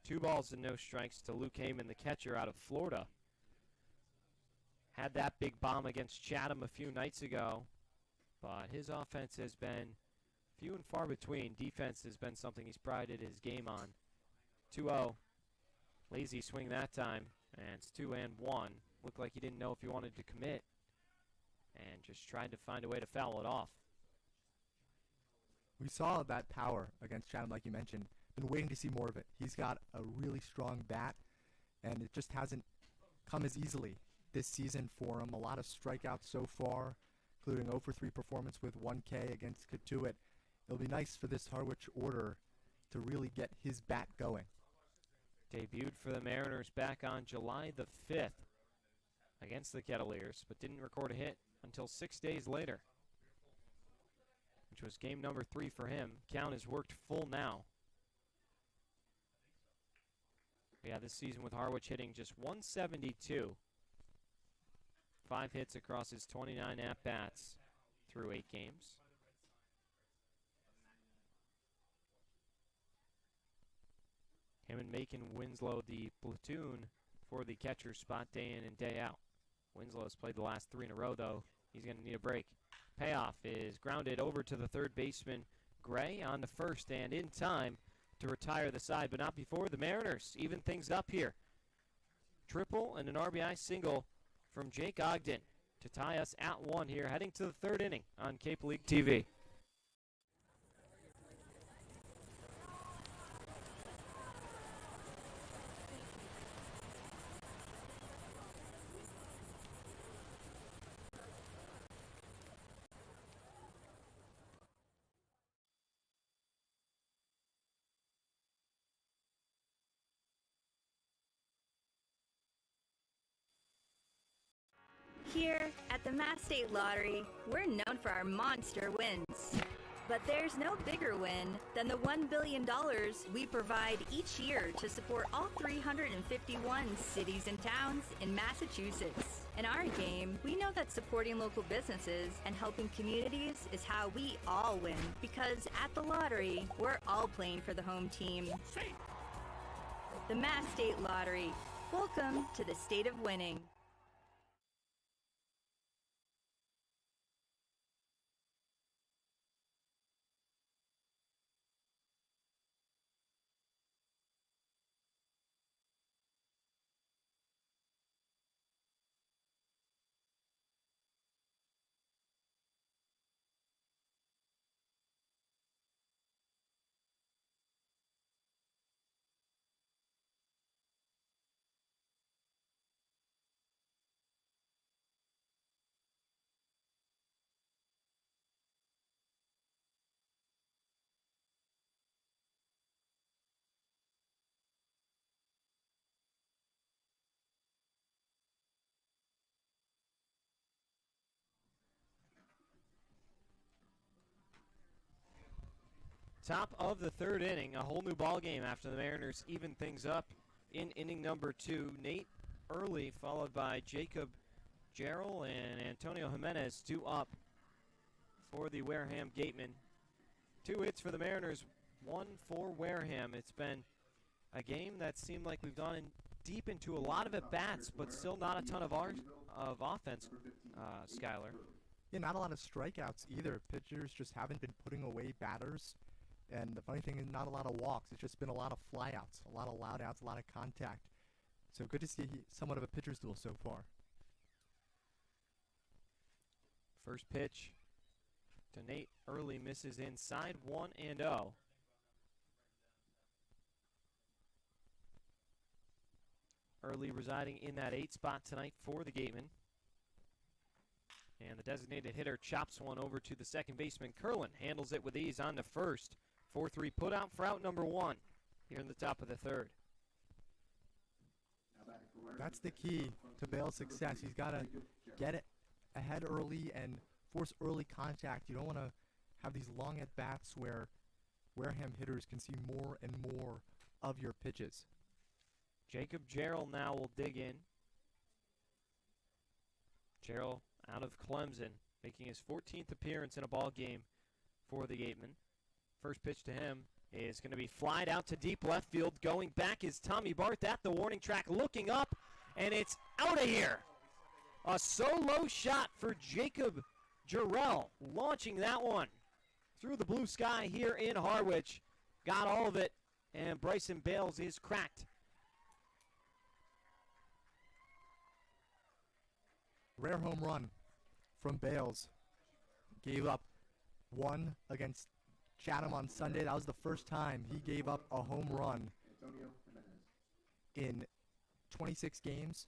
[SPEAKER 1] 2 balls and no strikes to Luke Heyman, the catcher out of Florida. Had that big bomb against Chatham a few nights ago, but his offense has been few and far between. Defense has been something he's prided his game on. 2-0. Lazy swing that time, and it's 2-1. Looked like he didn't know if he wanted to commit, and just tried to find a way to foul it off.
[SPEAKER 2] We saw that power against Chatham, like you mentioned. Been waiting to see more of it. He's got a really strong bat, and it just hasn't come as easily this season for him. A lot of strikeouts so far, including 0-for-3 performance with 1 K against Katuitt. It'll be nice for this Harwich order to really get his bat going.
[SPEAKER 1] Debuted for the Mariners back on July the 5th against the Kettleers, but didn't record a hit until 6 days later, which was game number 3 for him. Count has worked full now. Yeah, this season with Harwich hitting just 172. 5 hits across his 29 at-bats through 8 games. Him and Macon Winslow, the platoon for the catcher spot day in and day out. Winslow has played the last 3 in a row, though. He's going to need a break. Payoff is grounded over to the third baseman, Gray, on the first, and in time to retire the side, but not before the Mariners even things up here. Triple and an RBI single from Jake Ogden to tie us at 1 here, heading to the 3rd inning on Cape League TV.
[SPEAKER 5] Here at the Mass State Lottery, we're known for our monster wins. But there's no bigger win than the $1 billion we provide each year to support all 351 cities and towns in Massachusetts. In our game, we know that supporting local businesses and helping communities is how we all win. Because at the lottery, we're all playing for the home team. The Mass State Lottery. Welcome to the state of winning.
[SPEAKER 1] Top of the third inning, a whole new ball game after the Mariners even things up in inning number 2. Nate Early followed by Jacob Jarrell and Antonio Jimenez, 2 up for the Wareham Gatemen. 2 hits for the Mariners, 1 for Wareham. It's been a game that seemed like we've gone in deep into a lot of at-bats, but still not a ton of offense, Skyler.
[SPEAKER 2] Yeah, not a lot of strikeouts either. Pitchers just haven't been putting away batters. And the funny thing is, not a lot of walks. It's just been a lot of flyouts, a lot of loud outs, a lot of contact. So good to see somewhat of a pitcher's duel so far.
[SPEAKER 1] First pitch to Nate Early, misses inside, 1-0. Early residing in that 8 spot tonight for the Gatemen. And the designated hitter chops one over to the second baseman. Curlin handles it with ease on to first. 4-3 put out for out number 1 here in the top of the third.
[SPEAKER 2] That's the key to Bale's success. He's got to get it ahead early and force early contact. You don't want to have these long at-bats where Wareham hitters can see more and more of your pitches.
[SPEAKER 1] Jacob Jarrell now will dig in. Jarrell out of Clemson, making his 14th appearance in a ball game for the Gatemen. First pitch to him is going to be flied out to deep left field. Going back is Tommy Barth at the warning track, looking up, and it's out of here. A solo shot for Jacob Jarrell, launching that one through the blue sky here in Harwich. Got all of it, and Bryson Bales is cracked.
[SPEAKER 2] Rare home run from Bales. Gave up one against Chatham on Sunday. That was the first time he gave up a home run in 26 games.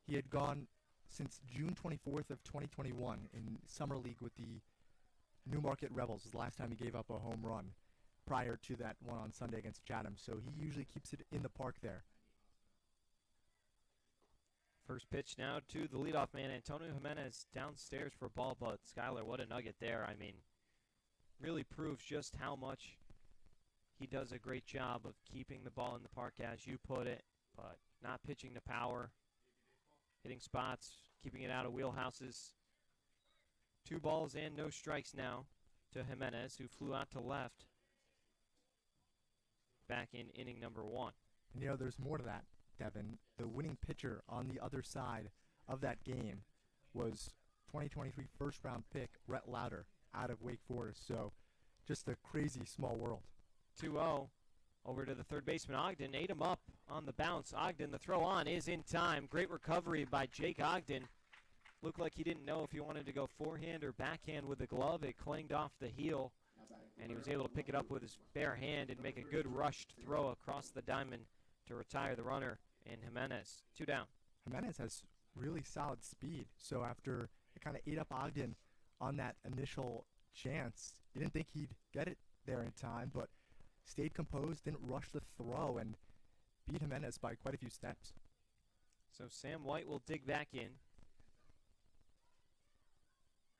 [SPEAKER 2] He had gone since June 24th of 2021 in Summer League with the Newmarket Rebels. Was the last time he gave up a home run prior to that one on Sunday against Chatham. So he usually keeps it in the park there.
[SPEAKER 1] First pitch now to the leadoff man, Antonio Jimenez, downstairs for a ball, but Skyler, what a nugget there. I mean, really proves just how much he does a great job of keeping the ball in the park, as you put it, but not pitching to power, hitting spots, keeping it out of wheelhouses. 2 balls and no strikes now to Jimenez, who flew out to left back in inning number 1.
[SPEAKER 2] And you know, there's more to that, Devin. The winning pitcher on the other side of that game was 2023 first-round pick Rhett Lauder out of Wake Forest. So just a crazy small world.
[SPEAKER 1] 2-0 over to the third baseman, Ogden. Ate him up on the bounce. Ogden, the throw on is in time. Great recovery by Jake Ogden. Looked like he didn't know if he wanted to go forehand or backhand with the glove. It clanged off the heel, and he was able to pick it up with his bare hand and make a good rushed throw across the diamond to retire the runner in Jimenez. 2 down.
[SPEAKER 2] Jimenez has really solid speed. So after it kind of ate up Ogden on that initial chance, you didn't think he'd get it there in time, but stayed composed, didn't rush the throw, and beat Jimenez by quite a few steps.
[SPEAKER 1] So Sam White will dig back in.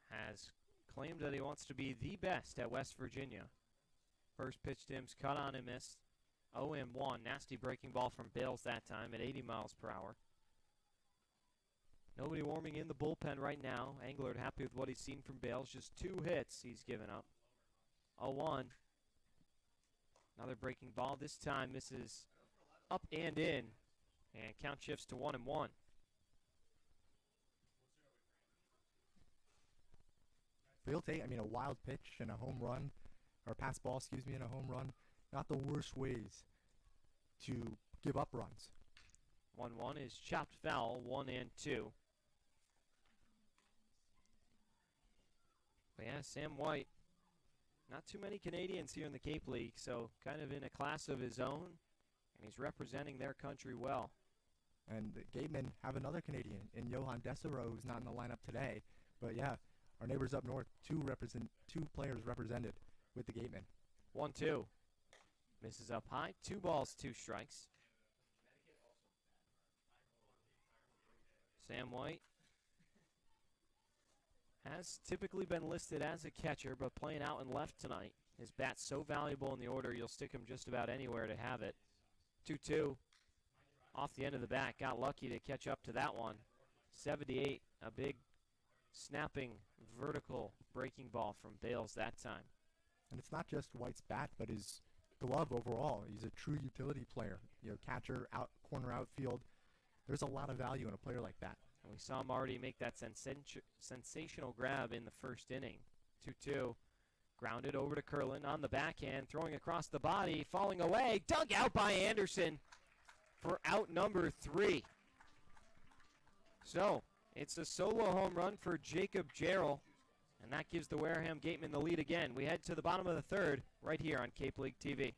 [SPEAKER 1] Has claimed that he wants to be the best at West Virginia. First pitch to him's cut on and missed. 0-1. Nasty breaking ball from Bales that time at 80 miles per hour. Nobody warming in the bullpen right now. Englert happy with what he's seen from Bales. Just 2 hits he's given up. 0-1. Another breaking ball. This time misses up and in. And count shifts to 1-1.
[SPEAKER 2] He'll take, a wild pitch and a home run, or pass ball, and a home run. Not the worst ways to give up runs.
[SPEAKER 1] 1-1 is chopped foul, 1-2. But yeah, Sam White, not too many Canadians here in the Cape League, so kind of in a class of his own, and he's representing their country well.
[SPEAKER 2] And the Gatemen have another Canadian in Johan Desereau, who's not in the lineup today. But yeah, our neighbors up north, two players represented with the Gatemen.
[SPEAKER 1] 1-2. Misses up high. 2 balls, 2 strikes. Sam White has typically been listed as a catcher, but playing out and left tonight. His bat's so valuable in the order, you'll stick him just about anywhere to have it. 2-2. Off the end of the bat. Got lucky to catch up to that one. 78. A big snapping vertical breaking ball from Bales that time.
[SPEAKER 2] And it's not just White's bat, but his glove overall. He's a true utility player. Catcher, corner outfield. There's a lot of value in a player like that.
[SPEAKER 1] And we saw him already make that sensational grab in the first inning. 2-2. Grounded over to Curlin on the backhand, throwing across the body, falling away, dug out by Anderson for out number 3. So, it's a solo home run for Jacob Jarrell, and that gives the Wareham Gatemen the lead again. We head to the bottom of the third right here on Cape League TV.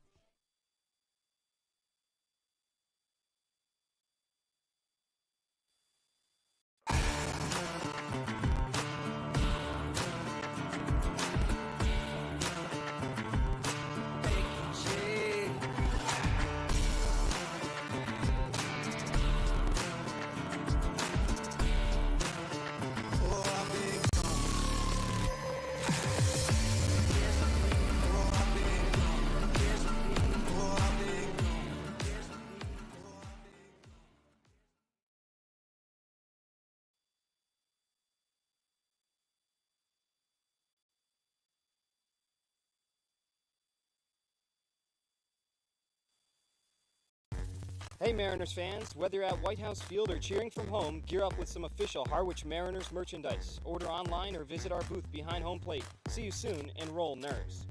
[SPEAKER 1] Hey Mariners fans, whether you're at White House Field or cheering from home, gear up with some official Harwich Mariners merchandise. Order online or visit our booth behind home plate. See you soon, and roll NERS.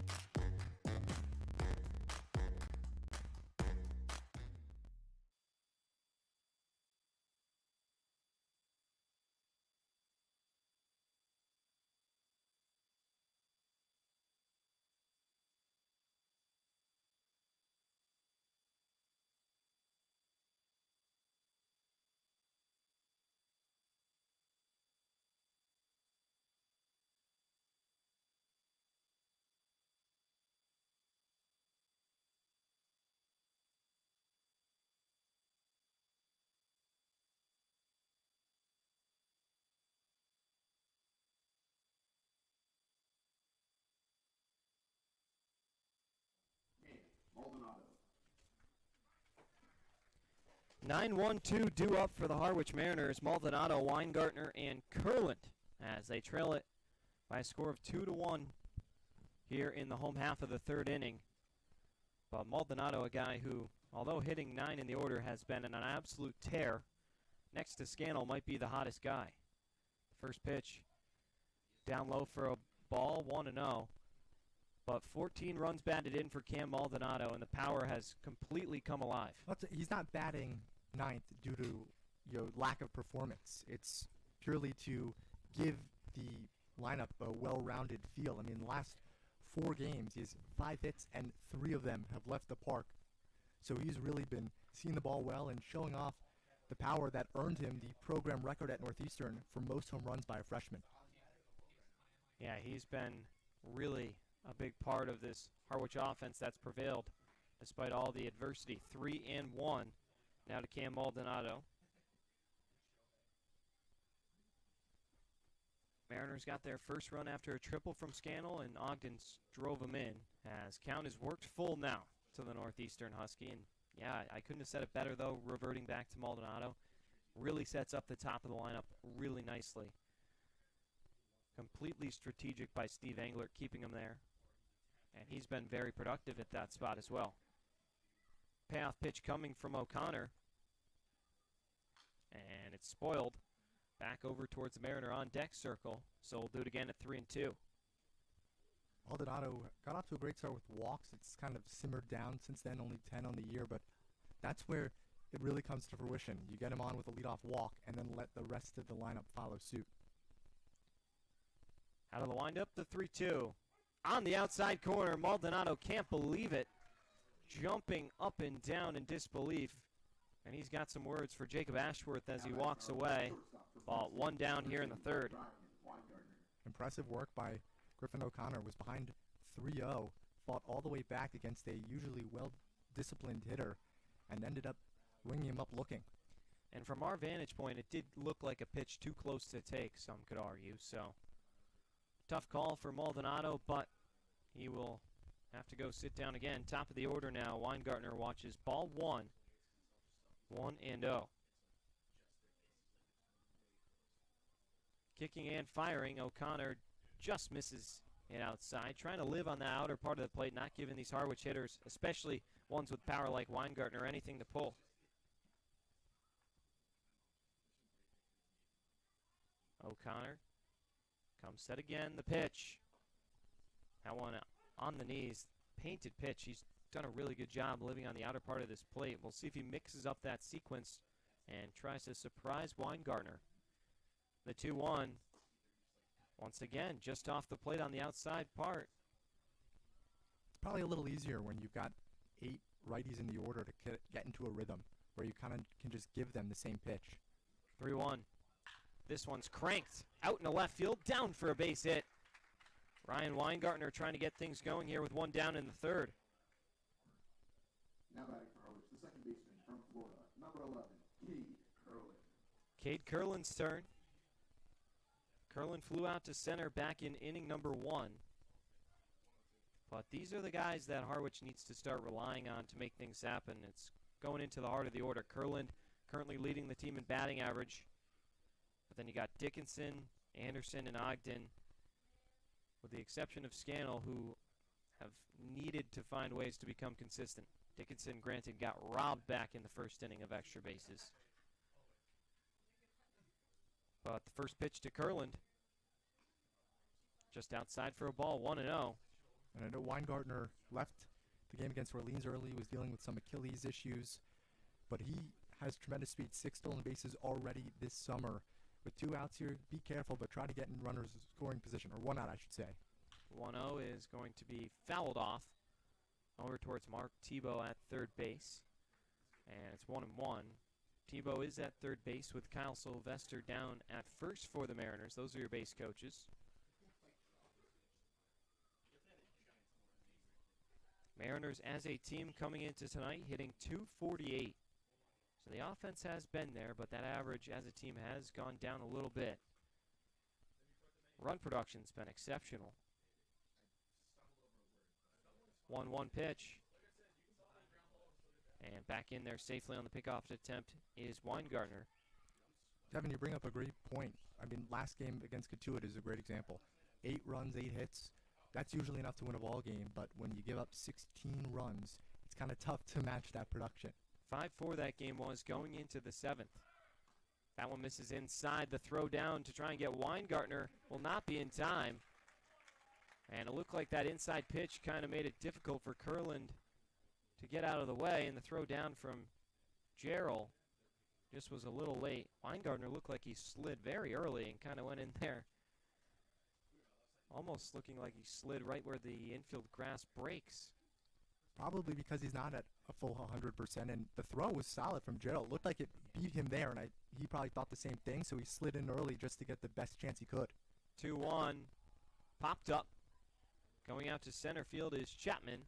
[SPEAKER 4] Maldonado.
[SPEAKER 1] 9-1-2 due up for the Harwich Mariners. Maldonado, Weingartner, and Curland as they trail it by a score of 2-1 here in the home half of the third inning. But Maldonado, a guy who, although hitting 9 in the order, has been an absolute tear. Next to Scannell might be the hottest guy. First pitch down low for a ball, 1-0. But 14 runs batted in for Cam Maldonado, and the power has completely come alive.
[SPEAKER 2] He's not batting ninth due to lack of performance. It's purely to give the lineup a well-rounded feel. The last 4 games, he has 5 hits, and 3 of them have left the park. So he's really been seeing the ball well and showing off the power that earned him the program record at Northeastern for most home runs by a freshman.
[SPEAKER 1] Yeah, he's been really a big part of this Harwich offense that's prevailed despite all the adversity. 3-1 now to Cam Maldonado. Mariners got their first run after a triple from Scannell, and Ogden drove them in, as count is worked full now to the Northeastern Husky. And yeah, I couldn't have said it better, though, reverting back to Maldonado. Really sets up the top of the lineup really nicely. Completely strategic by Steve Englert, keeping him there. And he's been very productive at that spot as well. Payoff pitch coming from O'Connor. And it's spoiled. Back over towards the Mariner on deck circle. So we'll do it again at 3-2.
[SPEAKER 2] Maldonado got off to a great start with walks. It's kind of simmered down since then, only 10 on the year, but that's where it really comes to fruition. You get him on with a leadoff walk and then let the rest of the lineup follow suit.
[SPEAKER 1] Out of the windup, the 3-2. On the outside corner, Maldonado can't believe it. Jumping up and down in disbelief. And he's got some words for Jacob Ashworth as he walks away. Ball one down here in the third.
[SPEAKER 2] Impressive work by Griffin O'Connor. Was behind 3-0. Fought all the way back against a usually well-disciplined hitter and ended up ringing him up looking.
[SPEAKER 1] And from our vantage point, it did look like a pitch too close to take, some could argue. So, tough call for Maldonado, but he will have to go sit down again. Top of the order now. Weingartner watches ball one. 1-0. Kicking and firing. O'Connor just misses it outside. Trying to live on the outer part of the plate, not giving these Harwich hitters, especially ones with power like Weingartner, anything to pull. O'Connor comes set again. The pitch. That one on the knees. Painted pitch. He's done a really good job living on the outer part of this plate. We'll see if he mixes up that sequence and tries to surprise Weingartner. The 2-1. Once again, just off the plate on the outside part.
[SPEAKER 2] It's probably a little easier when you've got 8 righties in the order to get into a rhythm where you kind of can just give them the same pitch.
[SPEAKER 1] 3-1. This one's cranked out in the left field, down for a base hit. Ryan Weingartner trying to get things going here with one down in the third.
[SPEAKER 4] Now batting for Harwich, the second baseman from Florida, number 11, Cade Curlin.
[SPEAKER 1] Cade Curlin's turn. Curlin flew out to center back in inning number 1. But these are the guys that Harwich needs to start relying on to make things happen. It's going into the heart of the order. Curlin currently leading the team in batting average. But then you got Dickinson, Anderson, and Ogden, with the exception of Scannell, who have needed to find ways to become consistent. Dickinson, granted, got robbed back in the first inning of extra bases. But the first pitch to Curlin, just outside for a ball, 1-0.
[SPEAKER 2] And I know Weingartner left the game against Orleans early, was dealing with some Achilles issues, but he has tremendous speed, 6 stolen bases already this summer. With 2 outs here, be careful, but try to get in runners' scoring position, or 1 out, I should say.
[SPEAKER 1] 1-0 is going to be fouled off over towards Mark Tebow at third base. And it's 1-1. Tebow is at third base with Kyle Sylvester down at first for the Mariners. Those are your base coaches. Mariners as a team coming into tonight hitting .248. So the offense has been there, but that average as a team has gone down a little bit. Run production's been exceptional. 1-1 pitch. And back in there safely on the pickoff attempt is Weingartner.
[SPEAKER 2] Devin, you bring up a great point. I mean, last game against Katuitt is a great example. 8 runs, 8 hits. That's usually enough to win a ball game, but when you give up 16 runs, it's kind of tough to match that production.
[SPEAKER 1] 5-4 that game was going into the 7th. That one misses inside. The throw down to try and get Weingartner will not be in time. And it looked like that inside pitch kind of made it difficult for Curlin to get out of the way, and the throw down from Jarrell just was a little late. Weingartner looked like he slid very early and kind of went in there, almost looking like he slid right where the infield grass breaks.
[SPEAKER 2] Probably because he's not at a full 100%, and the throw was solid from Jarrell. It looked like it beat him there, and he probably thought the same thing, so he slid in early just to get the best chance he could.
[SPEAKER 1] 2-1, popped up. Going out to center field is Chapman,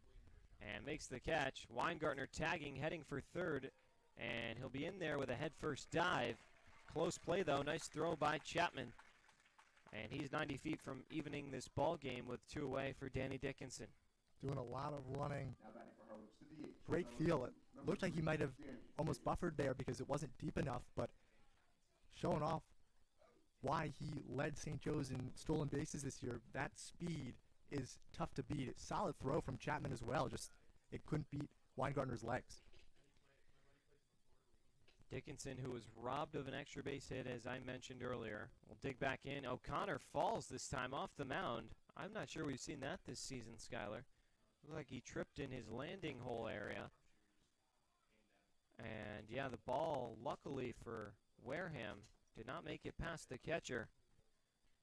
[SPEAKER 1] and makes the catch. Weingartner tagging, heading for third, and he'll be in there with a head-first dive. Close play, though. Nice throw by Chapman. And he's 90 feet from evening this ball game with 2 away for Danny Dickinson.
[SPEAKER 2] Doing a lot of running.
[SPEAKER 4] Now batting for Harwich to the DH.
[SPEAKER 2] Great feel. It looked like he might have almost buffered there because it wasn't deep enough, but showing off why he led St. Joe's in stolen bases this year. That speed is tough to beat. It's solid throw from Chapman as well. Just it couldn't beat Weingartner's legs.
[SPEAKER 1] Dickinson, who was robbed of an extra base hit, as I mentioned earlier, will dig back in. O'Connor falls this time off the mound. I'm not sure we've seen that this season, Skyler. Looked like he tripped in his landing hole area. And yeah, the ball, luckily for Wareham, did not make it past the catcher.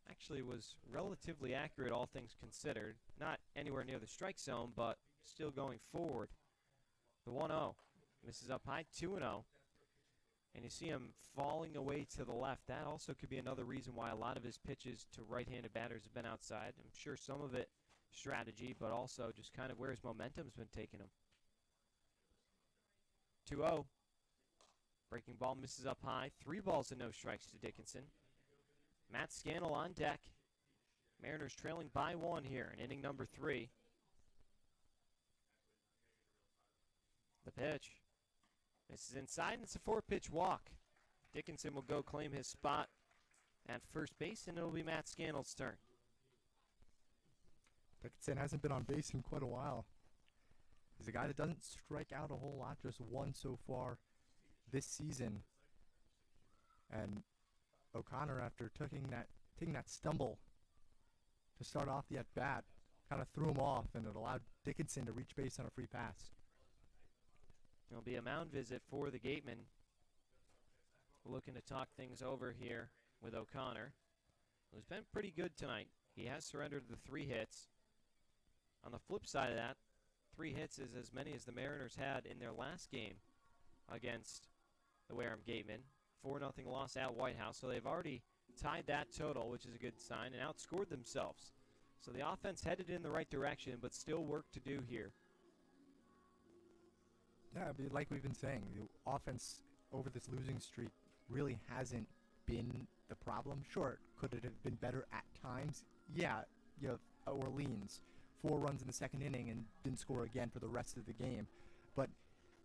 [SPEAKER 1] Actually was relatively accurate, all things considered. Not anywhere near the strike zone, but still going forward. The 1-0. Misses up high, 2-0. And you see him falling away to the left. That also could be another reason why a lot of his pitches to right-handed batters have been outside. I'm sure some of it strategy, but also just kind of where his momentum's been taking him. 2-0. Breaking ball misses up high. 3 balls and no strikes to Dickinson. Matt Scannell on deck. Mariners trailing by 1 here in inning number 3. The pitch. This is inside, and it's a 4-pitch walk. Dickinson will go claim his spot at first base, and it'll be Matt Scannell's turn.
[SPEAKER 2] Dickinson hasn't been on base in quite a while. He's a guy that doesn't strike out a whole lot, just 1 so far this season. And O'Connor, after taking that stumble to start off the at-bat, kind of threw him off, and it allowed Dickinson to reach base on a free pass.
[SPEAKER 1] It'll be a mound visit for the Gatemen. Looking to talk things over here with O'Connor, who's been pretty good tonight. He has surrendered the 3 hits. On the flip side of that, 3 hits is as many as the Mariners had in their last game against the Wareham Gatemen. 4-0 loss at White House, so they've already tied that total, which is a good sign, and outscored themselves. So the offense headed in the right direction, but still work to do here.
[SPEAKER 2] Yeah, but like we've been saying, the offense over this losing streak really hasn't been the problem. Sure, could it have been better at times? Yeah, you know, Orleans, 4 runs in the second inning and didn't score again for the rest of the game. But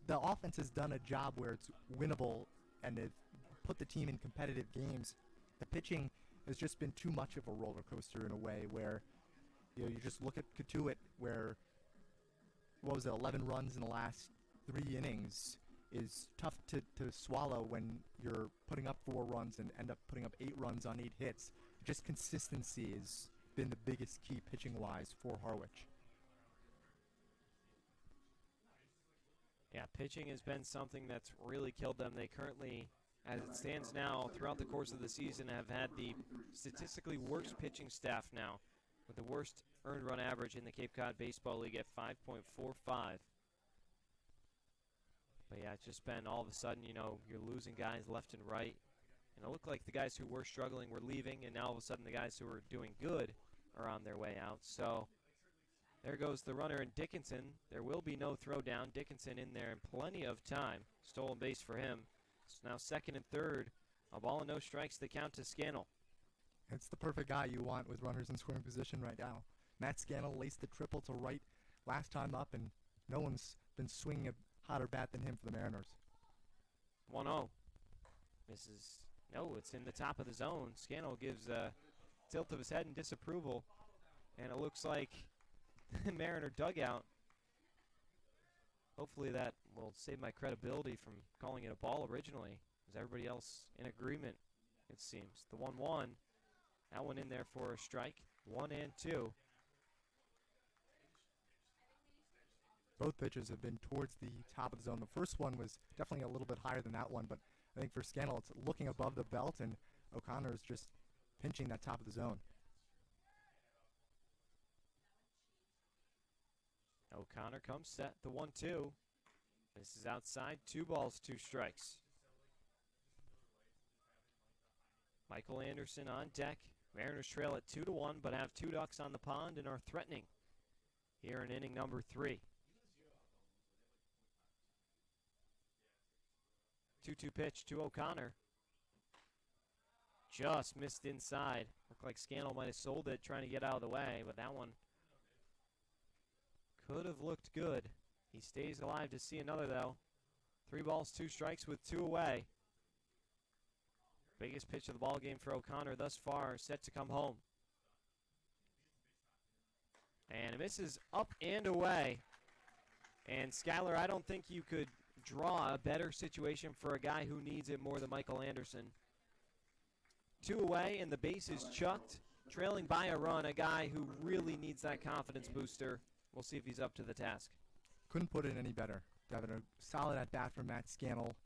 [SPEAKER 2] the offense has done a job where it's winnable and they've put the team in competitive games. The pitching has just been too much of a roller coaster in a way where, you know, you just look at Katuitt where, 11 runs in the last 3 innings is tough to swallow when you're putting up 4 runs and end up putting up 8 runs on 8 hits. Just consistency has been the biggest key pitching-wise for Harwich.
[SPEAKER 1] Yeah, pitching has been something that's really killed them. They currently, as it stands now, throughout the course of the season, have had the statistically worst pitching staff now, with the worst earned run average in the Cape Cod Baseball League at 5.45. But yeah, it's just been all of a sudden, you know, you're losing guys left and right. And it looked like the guys who were struggling were leaving, and now all of a sudden the guys who were doing good are on their way out. So there goes the runner in Dickinson. There will be no throwdown. Dickinson in there in plenty of time. Stolen base for him. It's now 2nd and 3rd. A ball and no strikes to count to Scannell.
[SPEAKER 2] It's the perfect guy you want with runners in scoring position right now. Matt Scannell laced the triple to right last time up, and no one's been swinging a hotter bat than him for the Mariners.
[SPEAKER 1] 1-0. Misses. No, it's in the top of the zone. Scannell gives a tilt of his head in disapproval, and it looks like the Mariner dugout. Hopefully that will save my credibility from calling it a ball originally. Is everybody else in agreement, it seems. The 1-1. That one in there for a strike. 1 and 2.
[SPEAKER 2] Both pitches have been towards the top of the zone. The first one was definitely a little bit higher than that one, but I think for Scannell, it's looking above the belt, and O'Connor is just pinching that top of the zone.
[SPEAKER 1] O'Connor comes set. The 1-2. This is outside. 2 balls, 2 strikes. Michael Anderson on deck. Mariners trail at 2-1, but have 2 ducks on the pond and are threatening here in inning number 3. 2-2 pitch to O'Connor. just missed inside. Looked like Scannell might have sold it trying to get out of the way, but that one could have looked good. He stays alive to see another, though. 3 balls, 2 strikes with 2 away. Biggest pitch of the ball game for O'Connor thus far, set to come home. And it misses up and away. And Schuyler, I don't think you could draw a better situation for a guy who needs it more than Michael Anderson. 2 away, and the base is chucked, trailing by a run, a guy who really needs that confidence booster. We'll see if he's up to the task.
[SPEAKER 2] Couldn't put it any better. Devin, a solid at-bat from Matt Scannell,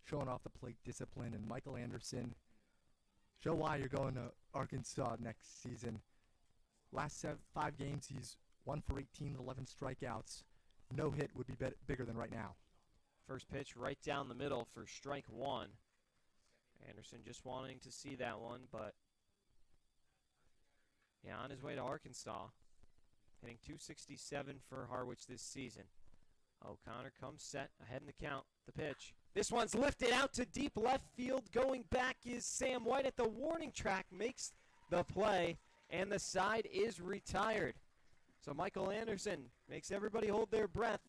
[SPEAKER 2] showing off the plate discipline, and Michael Anderson, show why you're going to Arkansas next season. Last 5 games, he's 1 for 18, 11 strikeouts. No hit would be bigger than right now.
[SPEAKER 1] First pitch right down the middle for strike 1. Anderson just wanting to see that one, but yeah, on his way to Arkansas. Hitting .267 for Harwich this season. O'Connor comes set, ahead in the count. The pitch. This one's lifted out to deep left field. Going back is Sam White at the warning track. Makes the play, and the side is retired. So Michael Anderson makes everybody hold their breath,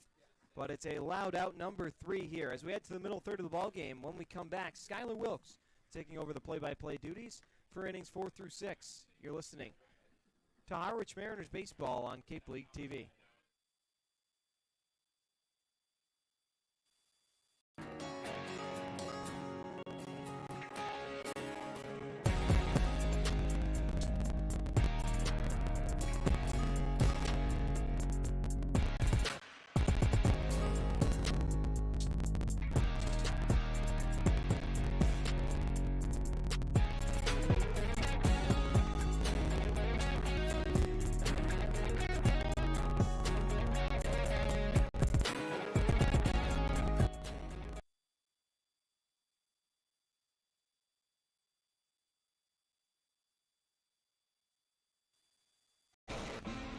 [SPEAKER 1] but it's a loud out number 3 here. As we head to the middle third of the ball game, when we come back, Schuyler Wilkes taking over the play-by-play duties for innings 4 through 6. You're listening to Harwich Mariners baseball on Cape League TV.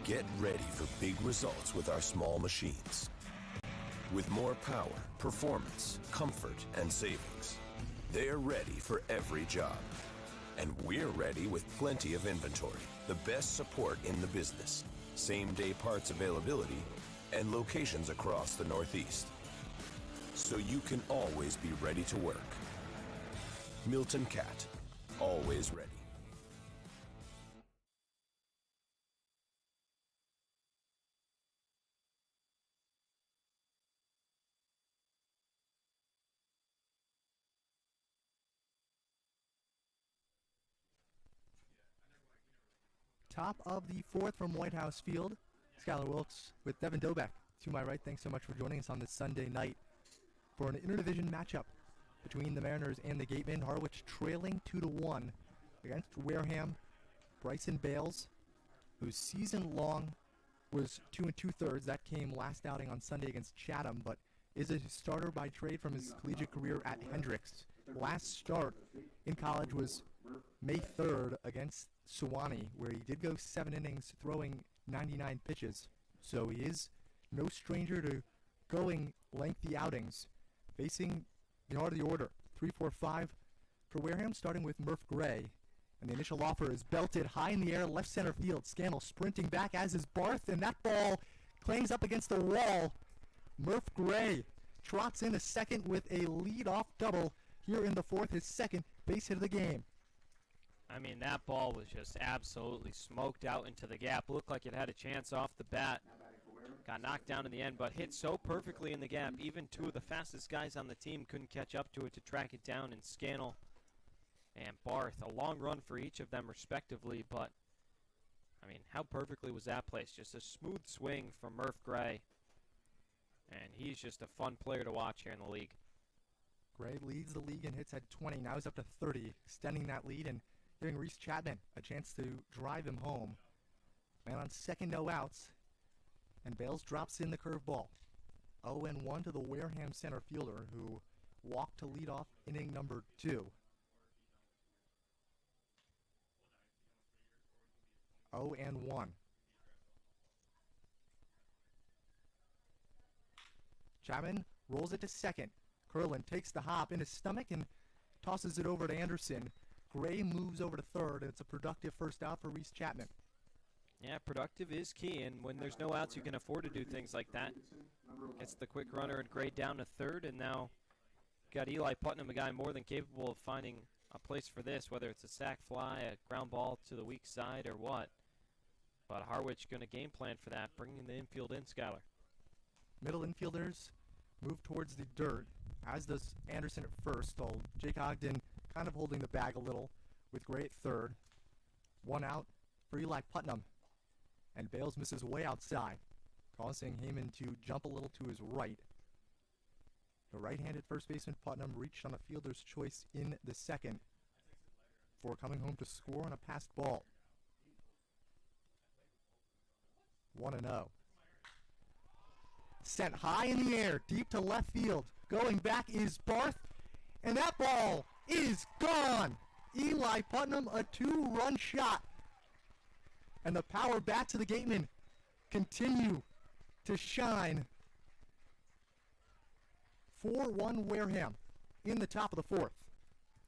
[SPEAKER 6] Get ready for big results with our small machines. With more power, performance, comfort, and savings. They're ready for every job. And we're ready with plenty of inventory, the best support in the business, same-day parts availability, and locations across the Northeast. So you can always be ready to work. Milton Cat, always ready.
[SPEAKER 2] Top of the 4th from White House Field, Schuyler Wilkes with Devin Dobeck to my right. Thanks so much for joining us on this Sunday night for an interdivision matchup between the Mariners and the Gatemen. Harwich trailing 2-1 against Wareham. Bryson Bales, whose season long was 2 2/3. That came last outing on Sunday against Chatham, but is a starter by trade from his collegiate career at Hendricks. Last start in college was May 3rd against Sewanee, where he did go 7 innings, throwing 99 pitches. So he is no stranger to going lengthy outings. Facing the heart of the order, 3-4-5 for Wareham, starting with Murph Gray. And the initial offer is belted high in the air, left center field. Scannell sprinting back, as is Barth, and that ball claims up against the wall. Murph Gray trots in a second with a lead-off double here in the 4th, his second base hit of the game.
[SPEAKER 1] I mean, that ball was just absolutely smoked out into the gap. Looked like it had a chance off the bat. Got knocked down in the end, but hit so perfectly in the gap. Even 2 of the fastest guys on the team couldn't catch up to it to track it down. And Scannell and Barth, a long run for each of them respectively. But, I mean, how perfectly was that placed? Just a smooth swing from Murph Gray. And he's just a fun player to watch here in the league.
[SPEAKER 2] Gray leads the league in hits at 20. Now he's up to 30, extending that lead and giving Reese Chapman a chance to drive him home. Man on second, no outs. And Bales drops in the curveball. 0-1 to the Wareham center fielder, who walked to lead off inning number 2. 0-1. Chapman rolls it to second. Curlin takes the hop in his stomach and tosses it over to Anderson, Gray moves over to third, and it's a productive first out for Reese Chapman.
[SPEAKER 1] Yeah, productive is key, and when there's no outs, you can afford to do things like that. Gets the quick runner and Gray down to third, and now got Eli Putnam, a guy more than capable of finding a place for this, whether it's a sac fly, a ground ball to the weak side, or what. But Harwich going to game plan for that, bringing the infield in, Skyler.
[SPEAKER 2] Middle infielders move towards the dirt, as does Anderson at first, while Jake Ogden kind of holding the bag a little with Gray at third. One out for Eli Putnam, and Bales misses way outside, causing Heyman to jump a little to his right. The right-handed first baseman Putnam reached on a fielder's choice in the second before coming home to score on a passed ball. 1-0. Sent high in the air, deep to left field. Going back is Barth, and that ball is gone. Eli Putnam, a 2-run shot. And the power bats of the Gatemen continue to shine. 4-1 Wareham in the top of the fourth.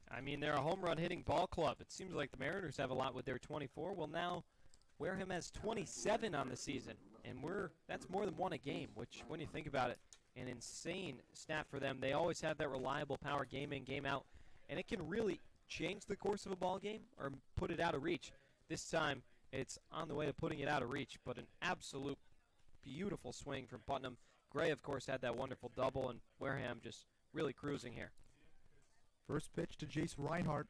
[SPEAKER 1] I mean, they're a home run hitting ball club. It seems like the Mariners have a lot with their 24. Well, now Wareham has 27 on the season, and that's more than one a game, which, when you think about it, an insane stat for them. They always have that reliable power game in, game out, and it can really change the course of a ball game or put it out of reach. This time, it's on the way to putting it out of reach, but an absolute beautiful swing from Putnam. Gray, of course, had that wonderful double, and Wareham just really cruising here.
[SPEAKER 2] First pitch to Jace Reinhardt,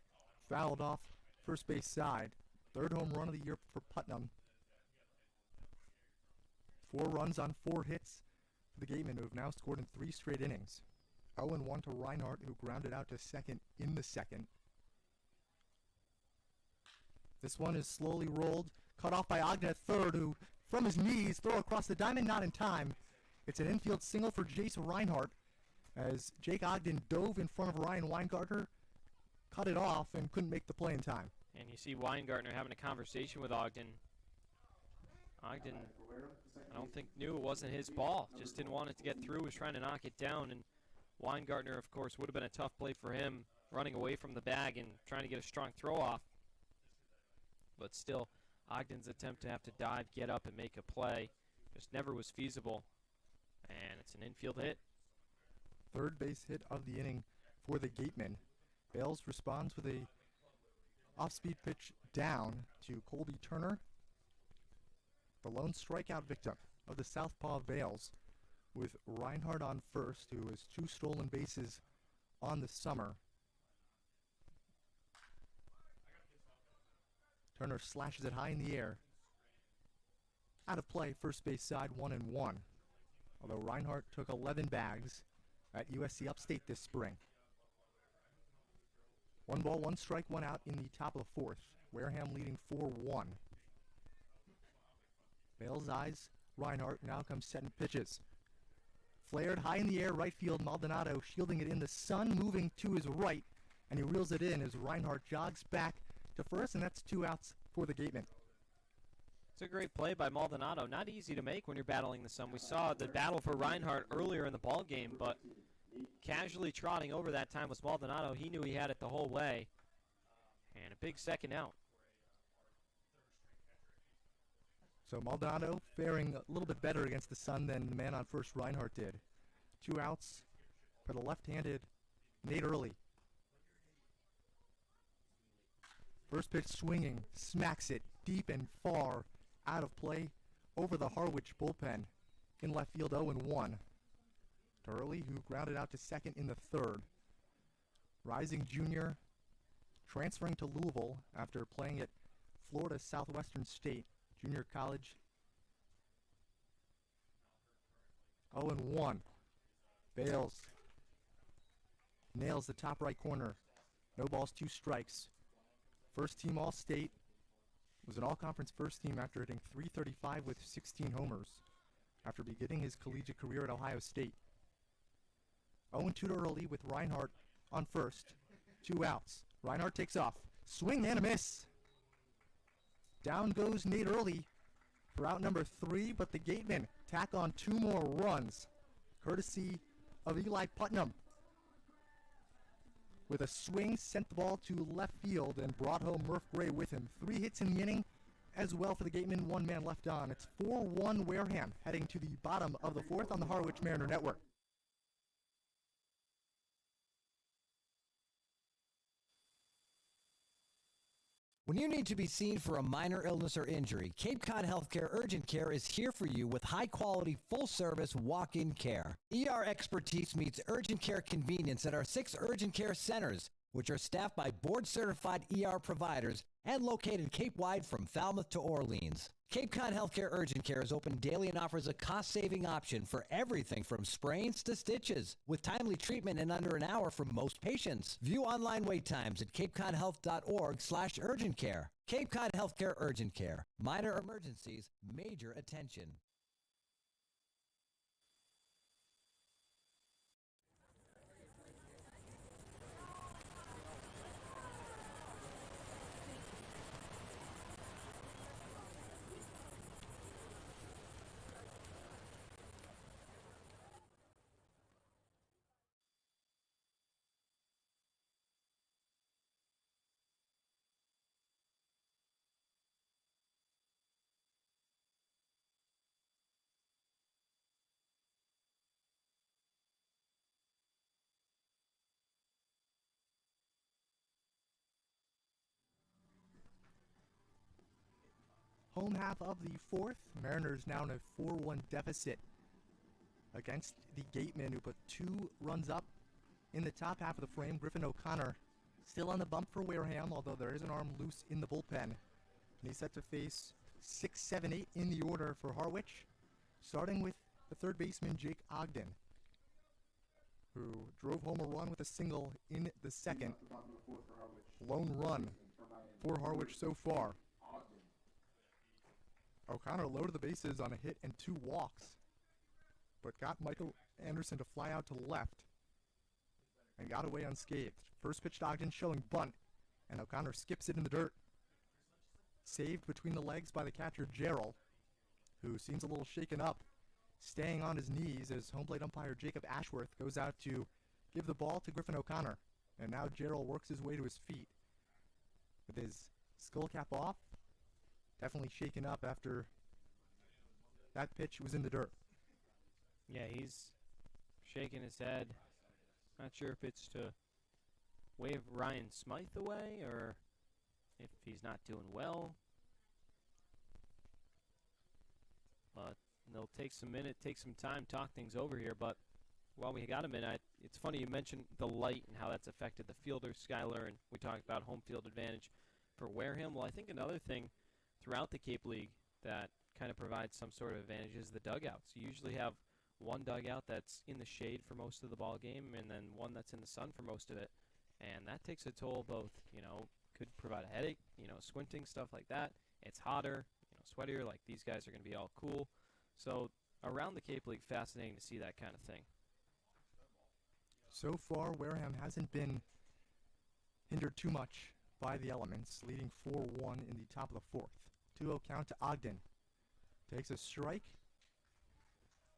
[SPEAKER 2] fouled off first base side. Third home run of the year for Putnam. 4 runs on 4 hits for the Gatemen, who have now scored in 3 straight innings. 0-1 to Reinhardt, who grounded out to second in the second. This one is slowly rolled, cut off by Ogden at third, who, from his knees, throw across the diamond, not in time. It's an infield single for Jace Reinhardt, as Jake Ogden dove in front of Ryan Weingartner, cut it off, and couldn't make the play in time.
[SPEAKER 1] And you see Weingartner having a conversation with Ogden. Ogden, I don't think, knew it wasn't his ball. Just didn't want it to get through, was trying to knock it down. And Weingartner, of course, would have been a tough play for him, running away from the bag and trying to get a strong throw off. But still, Ogden's attempt to have to dive, get up, and make a play just never was feasible. And it's an infield hit.
[SPEAKER 2] Third base hit of the inning for the Gatemen. Bales responds with a off-speed pitch down to Colby Turner, the lone strikeout victim of the southpaw Bales, with Reinhardt on first, who has 2 stolen bases on the summer. Turner slashes it high in the air. Out of play, first base side, 1-1. Although Reinhardt took 11 bags at USC Upstate this spring. 1 ball, 1 strike, 1 out in the top of the fourth. Wareham leading 4-1. Bales eyes Reinhardt, now comes setting pitches. Flared high in the air, right field, Maldonado shielding it in the sun, moving to his right, and he reels it in as Reinhardt jogs back to first, and that's 2 outs for the Gatemen.
[SPEAKER 1] It's a great play by Maldonado. Not easy to make when you're battling the sun. We saw the battle for Reinhardt earlier in the ball game, but casually trotting over that time was Maldonado. He knew he had it the whole way. And a big second out.
[SPEAKER 2] So Maldonado faring a little bit better against the sun than the man on first, Reinhardt, did. 2 outs for the left-handed Nate Early. First pitch swinging, smacks it deep and far, out of play, over the Harwich bullpen. In left field, 0-1. To Early, who grounded out to second in the third. Rising junior, transferring to Louisville after playing at Florida Southwestern State Junior College. 0-1. Bales nails the top right corner. No balls, 2 strikes. First team All-State. Was an all-conference first team after hitting .335 with 16 homers after beginning his collegiate career at Ohio State. 0-2 to Early with Reinhardt on first. 2 outs. Reinhardt takes off. Swing and a miss. Down goes Nate Early for out number 3, but the Gatemen tack on 2 more runs, courtesy of Eli Putnam. with a swing, sent the ball to left field and brought home Murph Gray with him. 3 hits in the inning as well for the Gatemen, 1 man left on. It's 4-1 Wareham, heading to the bottom of the 4th on the Harwich Mariner Network.
[SPEAKER 3] When you need to be seen for a minor illness or injury, Cape Cod Healthcare Urgent Care is here for you with high-quality, full-service walk-in care. ER expertise meets urgent care convenience at our 6 urgent care centers, which are staffed by board-certified ER providers and located Cape-wide from Falmouth to Orleans. Cape Cod Healthcare Urgent Care is open daily and offers a cost-saving option for everything from sprains to stitches, with timely treatment in under an hour for most patients. View online wait times at capecodhealth.org/urgent care. Cape Cod Healthcare Urgent Care. Minor emergencies, major attention.
[SPEAKER 2] Home half of the 4th, Mariners now in a 4-1 deficit against the Gatemen, who put 2 runs up in the top half of the frame. Griffin O'Connor still on the bump for Wareham, although there is an arm loose in the bullpen. And he's set to face 6, 7, 8 in the order for Harwich, starting with the third baseman Jake Ogden, who drove home a run with a single in the 2nd. Lone run for Harwich so far. O'Connor loaded the bases on a hit and 2 walks, but got Michael Anderson to fly out to the left and got away unscathed. First pitch to Ogden showing bunt, and O'Connor skips it in the dirt. Saved between the legs by the catcher Gerald, who seems a little shaken up, staying on his knees as home plate umpire Jacob Ashworth goes out to give the ball to Griffin O'Connor. And now Gerald works his way to his feet with his skull cap off. Definitely shaken up after that pitch was in the dirt.
[SPEAKER 1] Yeah, he's shaking his head. Not sure if it's to wave Ryan Smythe away or if he's not doing well. But they'll take some time, talk things over here. But while we got a minute, it's funny you mentioned the light and how that's affected the fielders, Skylar, and we talked about home field advantage for Wareham. Well, I think another thing throughout the Cape League that kind of provides some sort of advantage is the dugouts. You usually have one dugout that's in the shade for most of the ball game and then one that's in the sun for most of it. And that takes a toll both, could provide a headache, squinting, stuff like that. It's hotter, sweatier, like these guys are going to be all cool. So around the Cape League, fascinating to see that kind of thing.
[SPEAKER 2] So far, Wareham hasn't been hindered too much by the elements, leading 4-1 in the top of the 4th. 2-0 count to Ogden. Takes a strike.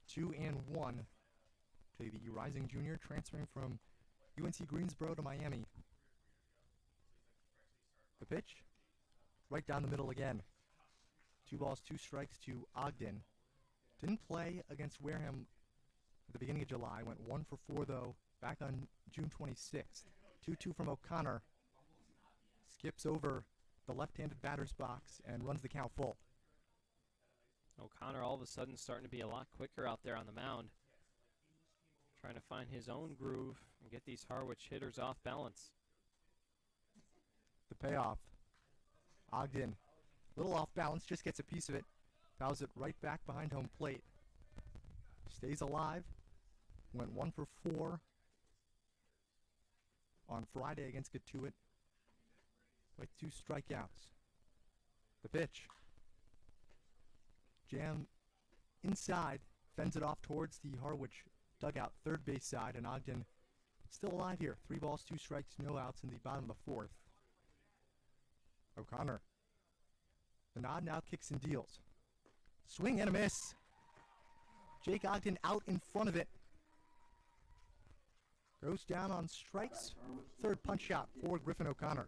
[SPEAKER 2] 2-1 to the rising junior, transferring from UNC Greensboro to Miami. The pitch, right down the middle again. 2 balls, 2 strikes to Ogden. Didn't play against Wareham at the beginning of July. Went 1 for 4 though, back on June 26th. 2-2 from O'Connor. Skips over the left-handed batter's box and runs the count full.
[SPEAKER 1] O'Connor all of a sudden starting to be a lot quicker out there on the mound. Trying to find his own groove and get these Harwich hitters off balance.
[SPEAKER 2] The payoff. Ogden, little off balance, just gets a piece of it. Fouls it right back behind home plate. Stays alive. Went 1 for 4 on Friday against Gatuit with 2 strikeouts. The pitch. Jam inside, fends it off towards the Harwich dugout, third base side, and Ogden still alive here. 3 balls, 2 strikes, no outs in the bottom of the 4th. O'Connor. The nod now kicks and deals. Swing and a miss. Jake Ogden out in front of it. goes down on strikes. Third punch shot for Griffin O'Connor.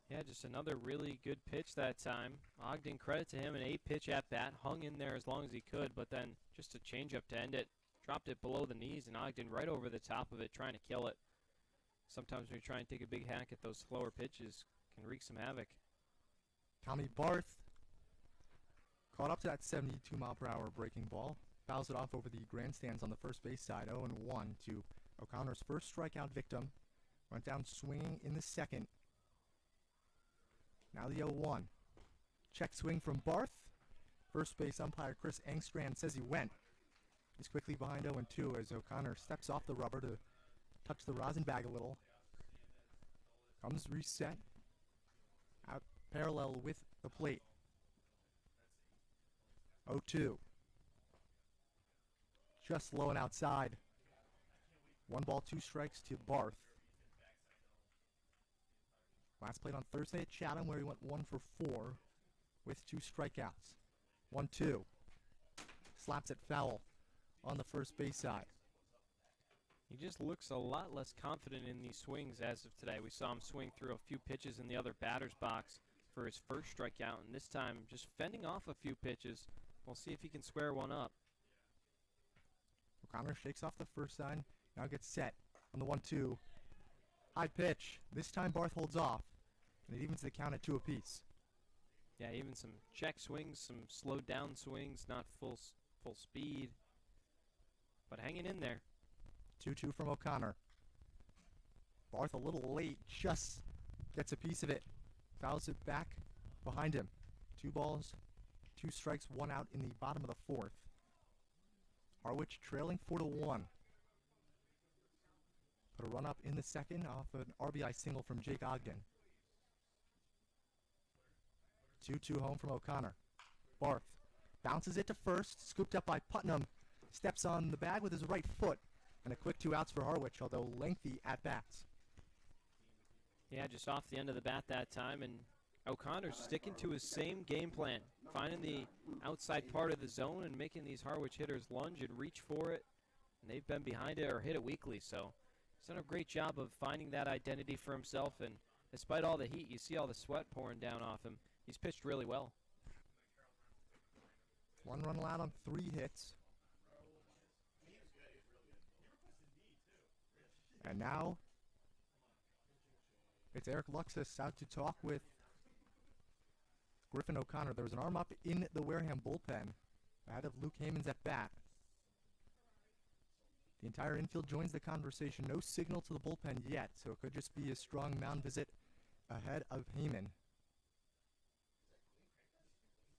[SPEAKER 1] Yeah, just another really good pitch that time. Ogden, credit to him, an 8-pitch at bat, hung in there as long as he could, but then just a changeup to end it. Dropped it below the knees, and Ogden right over the top of it, trying to kill it. Sometimes when you try and take a big hack at those slower pitches, can wreak some havoc.
[SPEAKER 2] Tommy Barth caught up to that 72-mile-per-hour breaking ball. Fouls it off over the grandstands on the first base side, 0-1 to O'Connor's first strikeout victim. Went down swinging in the second. Now the 0-1. Check swing from Barth. First base umpire Chris Engstrand says he went. He's quickly behind 0-2 as O'Connor steps off the rubber to touch the rosin bag a little. Comes reset. Out parallel with the plate. 0-2. Just low and outside. 1 ball, 2 strikes to Barth. Last played on Thursday at Chatham where he went 1 for 4 with 2 strikeouts. 1-2. Slaps it foul on the first base side.
[SPEAKER 1] He just looks a lot less confident in these swings as of today. We saw him swing through a few pitches in the other batter's box for his first strikeout, and this time just fending off a few pitches. We'll see if he can square one up.
[SPEAKER 2] O'Connor shakes off the first sign, now gets set on the 1-2. High pitch. This time Barth holds off, and it evens the count at 2 apiece.
[SPEAKER 1] Yeah, even some check swings, some slowed down swings, not full speed, but hanging in there.
[SPEAKER 2] 2-2 from O'Connor. Barth a little late, just gets a piece of it. Fouls it back behind him. 2 balls, 2 strikes, 1 out in the bottom of the 4th. Harwich trailing 4-1. Put a run up in the second off an RBI single from Jake Ogden. 2-2 home from O'Connor. Barth bounces it to first, scooped up by Putnam. Steps on the bag with his right foot. And a quick 2 outs for Harwich, although lengthy at-bats.
[SPEAKER 1] Yeah, just off the end of the bat that time, and O'Connor's sticking to his same game plan, finding the outside part of the zone and making these Harwich hitters lunge and reach for it. And they've been behind it or hit it weakly, so he's done a great job of finding that identity for himself, and despite all the heat, you see all the sweat pouring down off him. He's pitched really well.
[SPEAKER 2] 1 run allowed on 3 hits. And now it's Eric Luxus out to talk with Griffin O'Connor. There was an arm up in the Wareham bullpen ahead of Luke Heyman's at bat. The entire infield joins the conversation. No signal to the bullpen yet, so it could just be a strong mound visit ahead of Heyman.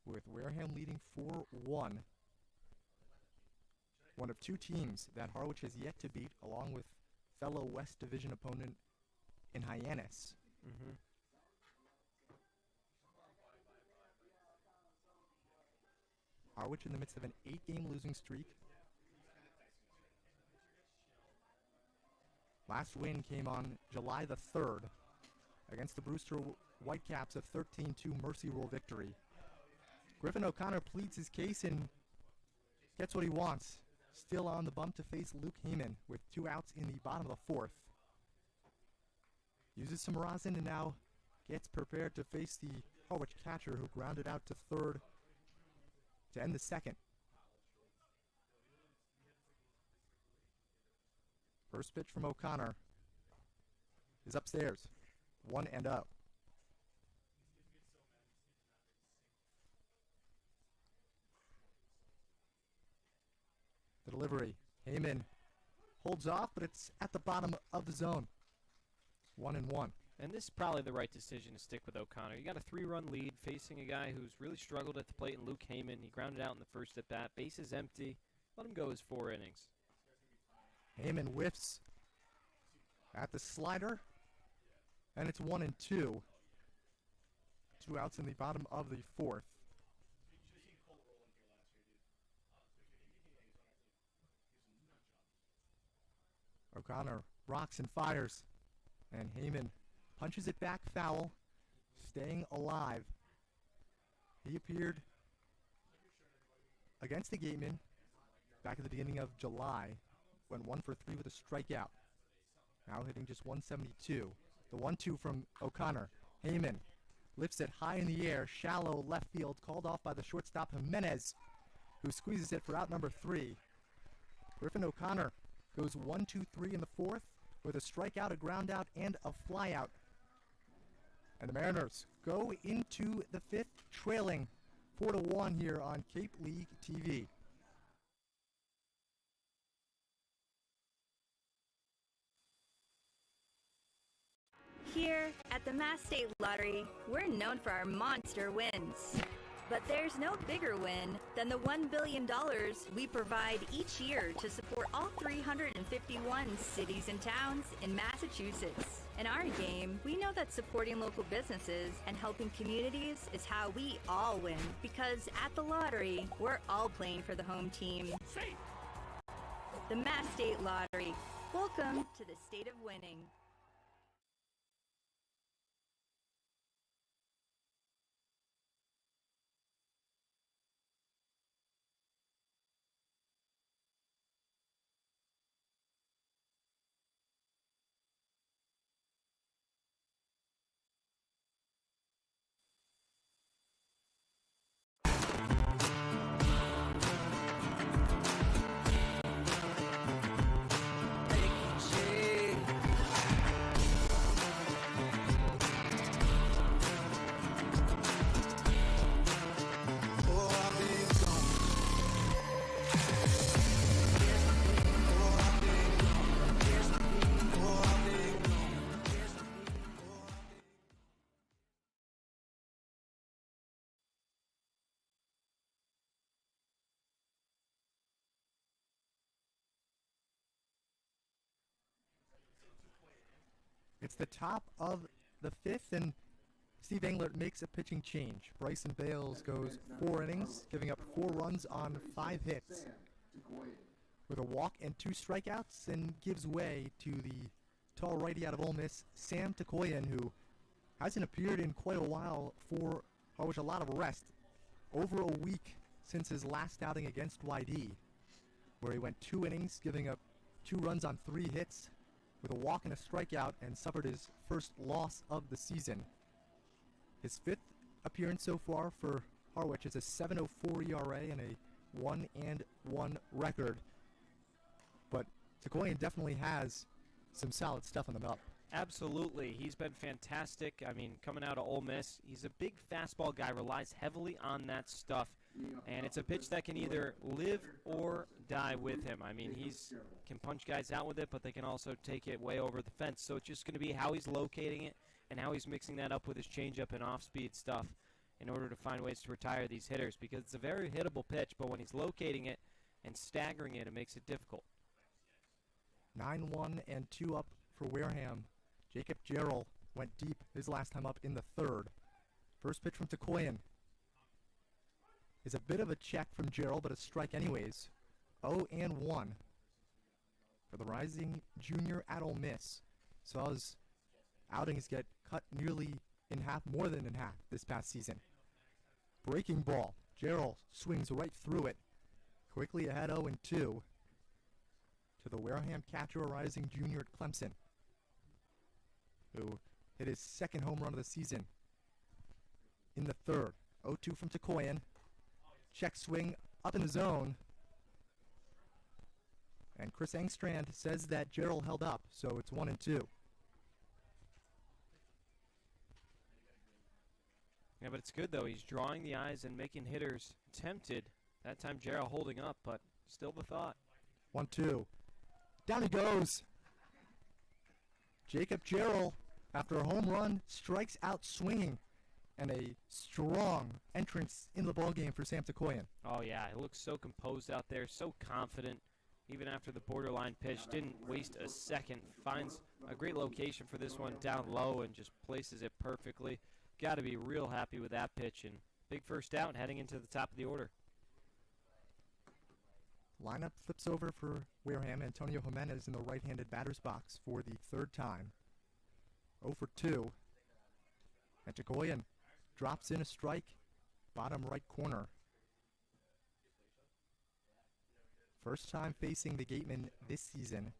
[SPEAKER 2] With Wareham leading 4-1. One of 2 teams that Harwich has yet to beat, along with fellow West Division opponent in Hyannis. Harwich in the midst of an 8-game losing streak. Last win came on July the 3rd against the Brewster Whitecaps, a 13-2 Mercy Rule victory. Griffin O'Connor pleads his case and gets what he wants. Still on the bump to face Luke Heyman with 2 outs in the bottom of the 4th. Uses some rosin and now gets prepared to face the Harwich catcher who grounded out to third to end the second. First pitch from O'Connor is upstairs. 1-0. The delivery. Heyman holds off, but it's at the bottom of the zone. 1-1.
[SPEAKER 1] And this is probably the right decision to stick with O'Connor. You got a 3-run lead facing a guy who's really struggled at the plate in Luke Heyman. He grounded out in the first at bat. Base is empty. Let him go his 4 innings.
[SPEAKER 2] Heyman whiffs at the slider, and it's 1-2. 2 outs in the bottom of the 4th. O'Connor rocks and fires, and Heyman punches it back foul, staying alive. He appeared against the Gatemen back at the beginning of July went 1 for 3 with a strikeout. Now hitting just 172. The 1-2 from O'Connor. Heyman lifts it high in the air, shallow left field, called off by the shortstop Jimenez, who squeezes it for out number 3. Griffin O'Connor goes 1-2-3 in the 4th with a strikeout, a ground out, and a flyout. And the Mariners go into the 5th, trailing 4-1 here on Cape League TV.
[SPEAKER 5] Here at the Mass State Lottery, we're known for our monster wins. But there's no bigger win than the $1 billion we provide each year to support all 351 cities and towns in Massachusetts. In our game, we know that supporting local businesses and helping communities is how we all win. Because at the lottery, we're all playing for the home team. The Mass State Lottery. Welcome to the state of winning.
[SPEAKER 2] It's the top of the 5th, and Steve Englert makes a pitching change. Bryson Bales goes 4 innings, giving up 4 runs on 5 hits, with a walk and 2 strikeouts, and gives way to the tall righty out of Ole Miss, Sam Tikoyan, who hasn't appeared in quite a while for Harwich. A lot of rest. Over a week since his last outing against YD, where he went 2 innings, giving up 2 runs on 3 hits, with a walk and a strikeout, and suffered his first loss of the season. His 5th appearance so far for Harwich is a 7.04 ERA and a 1-1 record. But Tikoyan definitely has some solid stuff on the up.
[SPEAKER 1] Absolutely. He's been fantastic. I mean, coming out of Ole Miss, he's a big fastball guy, relies heavily on that stuff, and it's a pitch that can either live or die with him. I mean, he's can punch guys out with it, but they can also take it way over the fence. So it's just going to be how he's locating it and how he's mixing that up with his changeup and off-speed stuff in order to find ways to retire these hitters, because it's a very hittable pitch, but when he's locating it and staggering it, it makes it difficult.
[SPEAKER 2] 9-1 and 2 up for Wareham. Jacob Jarrell went deep his last time up in the 3rd. First pitch from Tikoyan is a bit of a check from Jarrell, but a strike anyways. 0-1 for the rising junior at Ole Miss. Saw his outings get cut nearly in half, more than in half this past season. Breaking ball. Jarrell swings right through it. Quickly ahead 0-2 to the Wareham catcher, a rising junior at Clemson, who hit his 2nd home run of the season in the 3rd. 0-2 from Tikoyan. Check swing up in the zone. And Chris Engstrand says that Jarrell held up, so it's 1-2.
[SPEAKER 1] Yeah, but it's good, though. He's drawing the eyes and making hitters tempted. That time Jarrell holding up, but still the thought.
[SPEAKER 2] 1-2. Down he goes. Jacob Jarrell, after a home run, strikes out swinging. And a strong entrance in the ballgame for Sam Tikoyan.
[SPEAKER 1] Oh, yeah. He looks so composed out there, so confident. Even after the borderline pitch, didn't waste a second. Finds a great location for this one down low and just places it perfectly. Got to be real happy with that pitch. And big first out heading into the top of the order.
[SPEAKER 2] Lineup flips over for Wareham. Antonio Jimenez in the right-handed batter's box for the 3rd time. 0-2. And Tikoyan drops in a strike, bottom right corner. First time facing the Gatemen this season.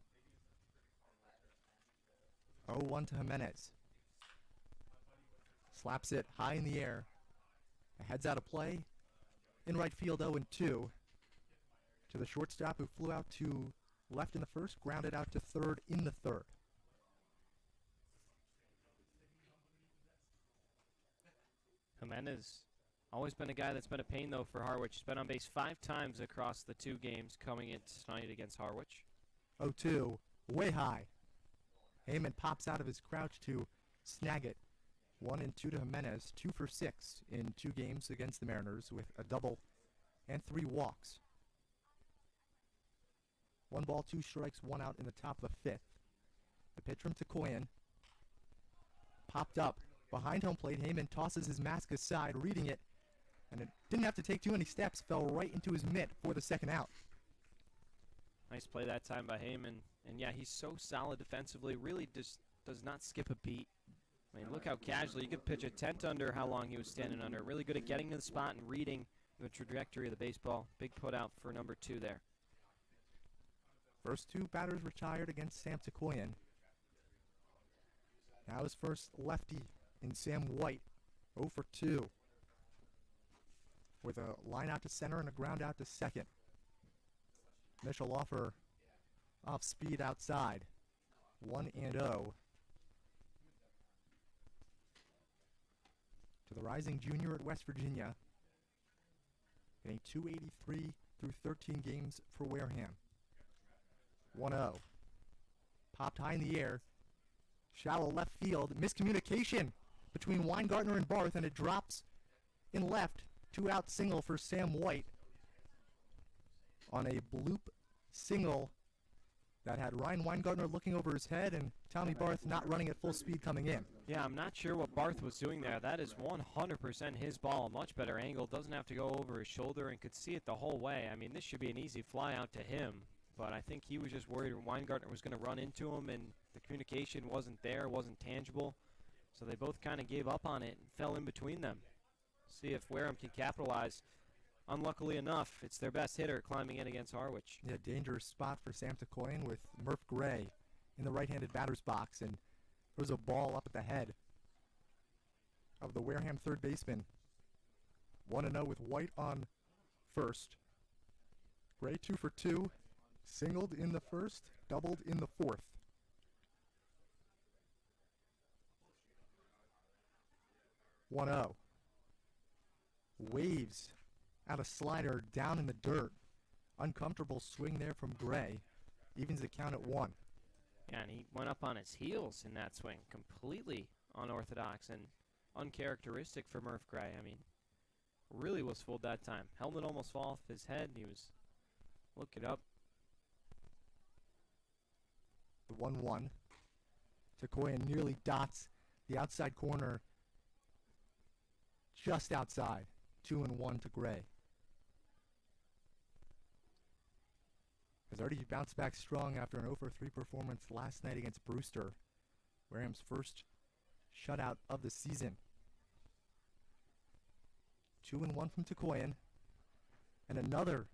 [SPEAKER 2] 0-1 to Jimenez. Slaps it high in the air. Heads out of play. In right field, 0-2. To the shortstop who flew out to left in the first, grounded out to third in the third.
[SPEAKER 1] Jimenez, always been a guy that's been a pain, though, for Harwich. He's been on base 5 times across the 2 games coming in tonight against Harwich.
[SPEAKER 2] 0-2, way high. Heyman pops out of his crouch to snag it. 1-2 to Jimenez, 2 for 6 in 2 games against the Mariners with a double and 3 walks. 1 ball, 2 strikes, 1 out in the top of the 5th. The pitch from Tekoyan. Popped up behind home plate. Heyman tosses his mask aside, reading it, and it didn't have to take too many steps. Fell right into his mitt for the second out.
[SPEAKER 1] Nice play that time by Heyman. And yeah, he's so solid defensively. Really just does not skip a beat. I mean, look how casually you could pitch a tent under how long he was standing under. Really good at getting to the spot and reading the trajectory of the baseball. Big put out for number 2 there.
[SPEAKER 2] First 2 batters retired against Sam Tekoyan. Now his first lefty in Sam White, 0 for 2. With a line out to center and a ground out to second. Initial offer off speed outside. 1-0. To the rising junior at West Virginia. Getting 283 through 13 games for Wareham. 1-0. Popped high in the air. Shallow left field. Miscommunication between Weingartner and Barth, and it drops in left. 2 out single for Sam White on a bloop single that had Ryan Weingartner looking over his head and Tommy Barth not running at full speed coming in.
[SPEAKER 1] Yeah, I'm not sure what Barth was doing there. That is 100% his ball. Much better angle. Doesn't have to go over his shoulder and could see it the whole way. I mean, this should be an easy fly out to him. But I think he was just worried Weingartner was going to run into him, and the communication wasn't there, wasn't tangible. So they both kind of gave up on it and fell in between them. See if Wareham can capitalize. Unluckily enough, it's their best hitter climbing in against Harwich.
[SPEAKER 2] Yeah, dangerous spot for Sam Tekoyan with Murph Gray in the right-handed batter's box, and there was a ball up at the head of the Wareham third baseman. 1-0 with White on first. Gray 2 for 2. Singled in the first, doubled in the fourth. One 0. Waves out a slider down in the dirt. Uncomfortable swing there from Gray. Evens the count at 1.
[SPEAKER 1] Yeah, and he went up on his heels in that swing. Completely unorthodox and uncharacteristic for Murph Gray. I mean, really was fooled that time. Helmet almost fell off his head, and he was looking up.
[SPEAKER 2] The 1-1. Tekoyan nearly dots the outside corner just outside. 2-1 to Gray. Has already bounced back strong after an 0-for-3 performance last night against Brewster. Wareham's first shutout of the season. 2-1 from Tekoyan. And another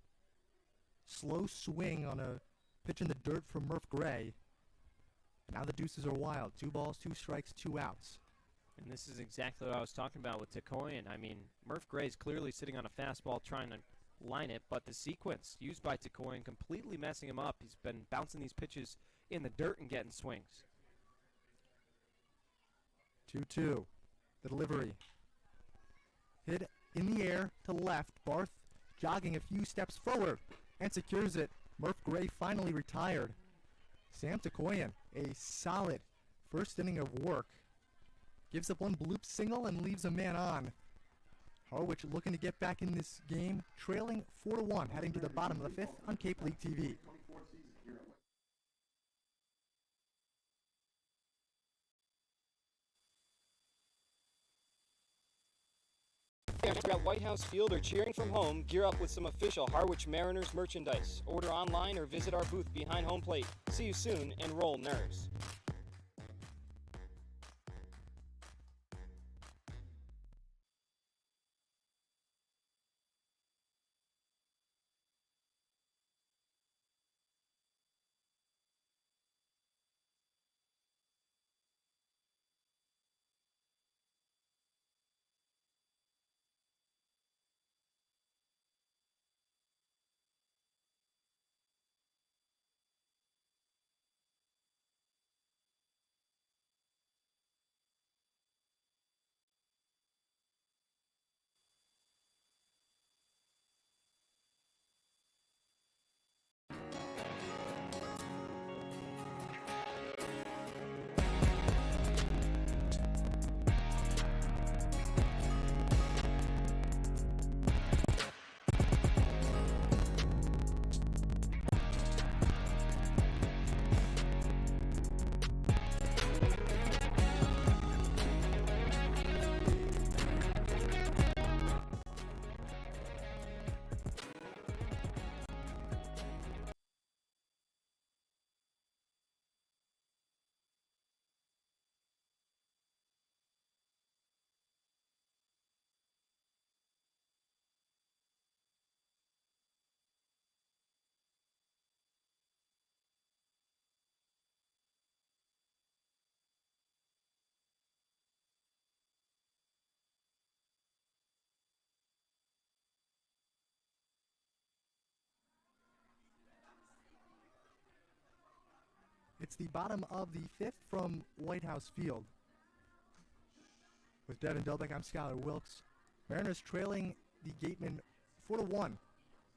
[SPEAKER 2] slow swing on a pitch in the dirt from Murph Gray. Now the deuces are wild. 2 balls, 2 strikes, 2 outs.
[SPEAKER 1] And this is exactly what I was talking about with Tekoyan. I mean, Murph Gray's clearly sitting on a fastball trying to line it, but the sequence used by Tekoyan completely messing him up. He's been bouncing these pitches in the dirt and getting swings.
[SPEAKER 2] 2-2. The delivery. Hit in the air to left. Barth jogging a few steps forward and secures it. Murph Gray finally retired. Sam Tekoyan, a solid first inning of work. Gives up 1 bloop single and leaves a man on. Harwich looking to get back in this game, trailing 4-1, heading to the bottom of the 5th on Cape League TV.
[SPEAKER 1] At White House Field or cheering from home, gear up with some official Harwich Mariners merchandise. Order online or visit our booth behind home plate. See you soon, and roll NERS.
[SPEAKER 2] It's the bottom of the fifth from White House Field. With Devin Delbeck, I'm Skylar Wilkes. Mariners trailing the Gatemen 4-1.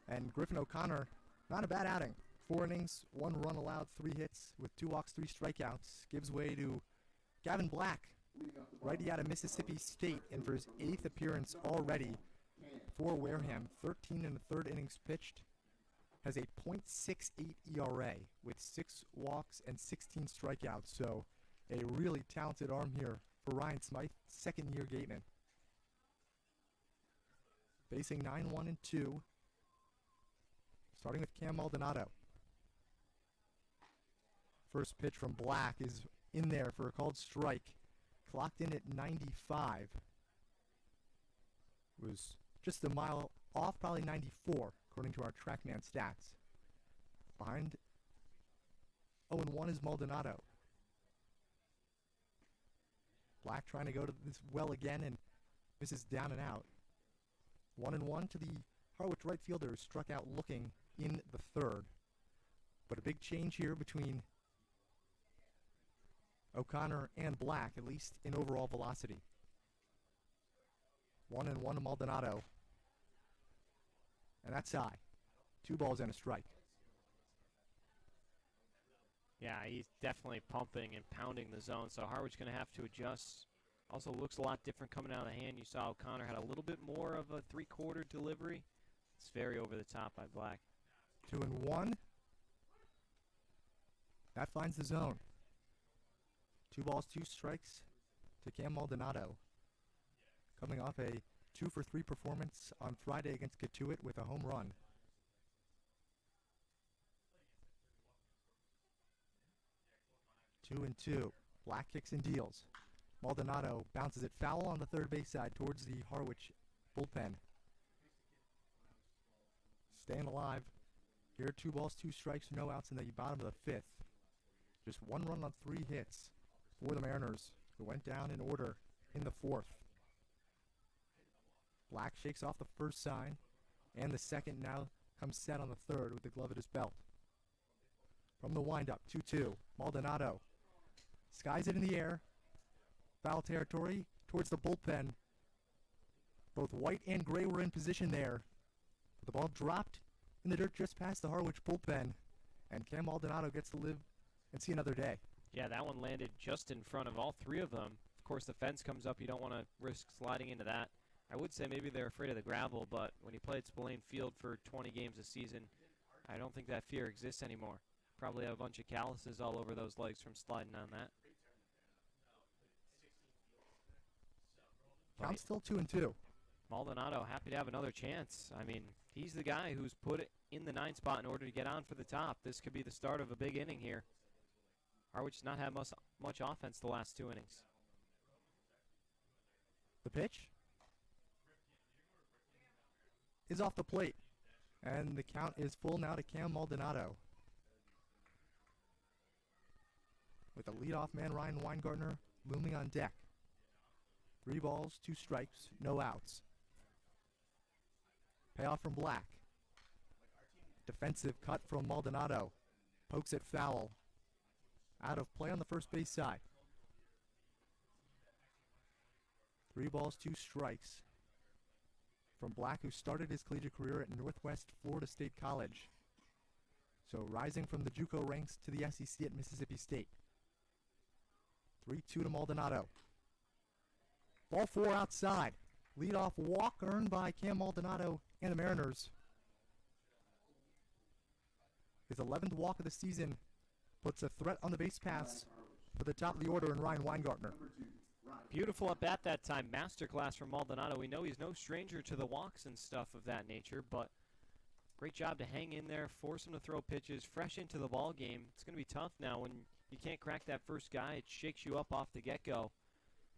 [SPEAKER 2] And Griffin O'Connor, not a bad outing. 4 innings, 1 run allowed, 3 hits with 2 walks, 3 strikeouts. Gives way to Gavin Black, righty out of Mississippi State, and for his 8th appearance already for Wareham, 13 in the 3rd innings pitched, has a .68 ERA with 6 walks and 16 strikeouts. So a really talented arm here for Ryan Smythe, second-year Gateman. Facing 9-1-2, starting with Cam Maldonado. First pitch from Black is in there for a called strike. Clocked in at 95. Was just a mile off, probably 94, according to our TrackMan stats. Behind 0-1 is Maldonado. Black trying to go to this well again and misses down and out. 1-1 to the Harwich right fielder, who struck out looking in the 3rd. But a big change here between O'Connor and Black, at least in overall velocity. 1-1 to Maldonado. And that's high. 2 balls and a strike.
[SPEAKER 1] Yeah, he's definitely pumping and pounding the zone, so Harwich going to have to adjust. Also looks a lot different coming out of the hand. You saw O'Connor had a little bit more of a 3/4 delivery. It's very over the top by Black.
[SPEAKER 2] 2-1. That finds the zone. 2 balls, 2 strikes to Cam Maldonado. Coming off a 2-for-3 performance on Friday against Katuitt with a home run. 2-2. Black kicks and deals. Maldonado bounces it foul on the third base side towards the Harwich bullpen. Staying alive. Here, 2 balls, 2 strikes, no outs in the bottom of the 5th. Just 1 run on 3 hits for the Mariners, who went down in order in the 4th. Black shakes off the first sign, and the second now comes set on the 3rd with the glove at his belt. From the windup, 2-2. Maldonado skies it in the air. Foul territory towards the bullpen. Both White and Gray were in position there. But the ball dropped in the dirt just past the Harwich bullpen, and Cam Maldonado gets to live and see another day.
[SPEAKER 1] Yeah, that one landed just in front of all 3 of them. Of course, the fence comes up. You don't want to risk sliding into that. I would say maybe they're afraid of the gravel, but when he played Spillane Field for 20 games a season, I don't think that fear exists anymore. Probably have a bunch of calluses all over those legs from sliding on that.
[SPEAKER 2] Count still 2-2.
[SPEAKER 1] Maldonado happy to have another chance. I mean, he's the guy who's put it in the 9 spot in order to get on for the top. This could be the start of a big inning here. Harwich has not had much offense the last 2 innings.
[SPEAKER 2] The pitch is off the plate, and the count is full now to Cam Maldonado. With the leadoff man Ryan Weingartner looming on deck. 3 balls, 2 strikes, no outs. Payoff from Black. Defensive cut from Maldonado. Pokes it foul. Out of play on the first base side. 3 balls, 2 strikes. From Black, who started his collegiate career at Northwest Florida State College. So rising from the JUCO ranks to the SEC at Mississippi State. 3-2 to Maldonado. Ball 4 outside. Leadoff walk earned by Cam Maldonado and the Mariners. His 11th walk of the season puts a threat on the base paths for the top of the order in Ryan Weingartner.
[SPEAKER 1] Beautiful at bat that time. Masterclass from Maldonado. We know he's no stranger to the walks and stuff of that nature, but great job to hang in there, force him to throw pitches fresh into the ball game. It's going to be tough now when you can't crack that first guy. It shakes you up off the get-go,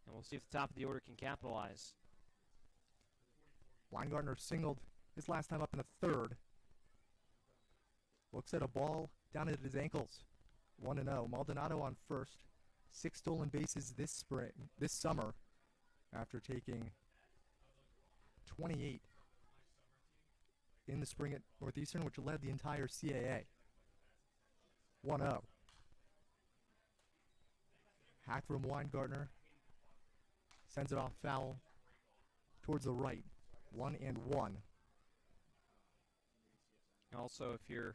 [SPEAKER 1] and we'll see if the top of the order can capitalize.
[SPEAKER 2] Weingartner singled his last time up in the 3rd. Looks at a ball down at his ankles. 1-0. Maldonado on first. 6 stolen bases this summer, after taking 28 in the spring at Northeastern, which led the entire CAA. 1-0. Hack from Weingartner. Sends it off foul towards the right. 1-1.
[SPEAKER 1] Also, if you're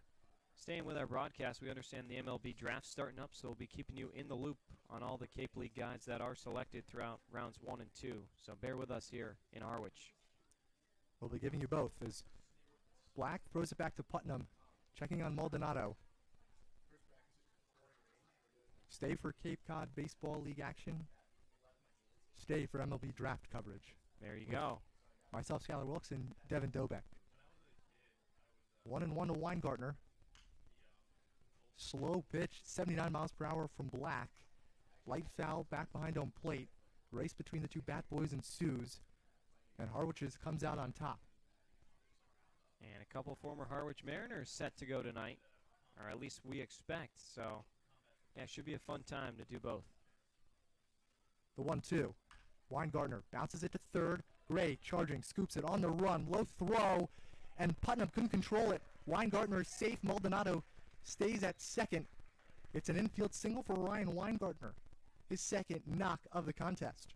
[SPEAKER 1] staying with our broadcast, we understand the MLB draft starting up, so we'll be keeping you in the loop on all the Cape League guys that are selected throughout rounds 1 and 2. So bear with us here in Harwich.
[SPEAKER 2] We'll be giving you both as Black throws it back to Putnam, checking on Maldonado. Stay for Cape Cod Baseball League action. Stay for MLB draft coverage.
[SPEAKER 1] There you go.
[SPEAKER 2] Myself, Skylar Wilkes, and Devin Dobeck. 1-1 to Weingartner. Slow pitch, 79 miles per hour from Black. Light foul back behind home plate. Race between the two bat boys ensues. And Harwich comes out on top.
[SPEAKER 1] And a couple former Harwich Mariners set to go tonight, or at least we expect. So, yeah, it should be a fun time to do both.
[SPEAKER 2] The 1-2. Weingartner bounces it to third. Gray charging, scoops it on the run. Low throw, and Putnam couldn't control it. Weingartner is safe. Maldonado stays at second. It's an infield single for Ryan Weingartner, his second knock of the contest.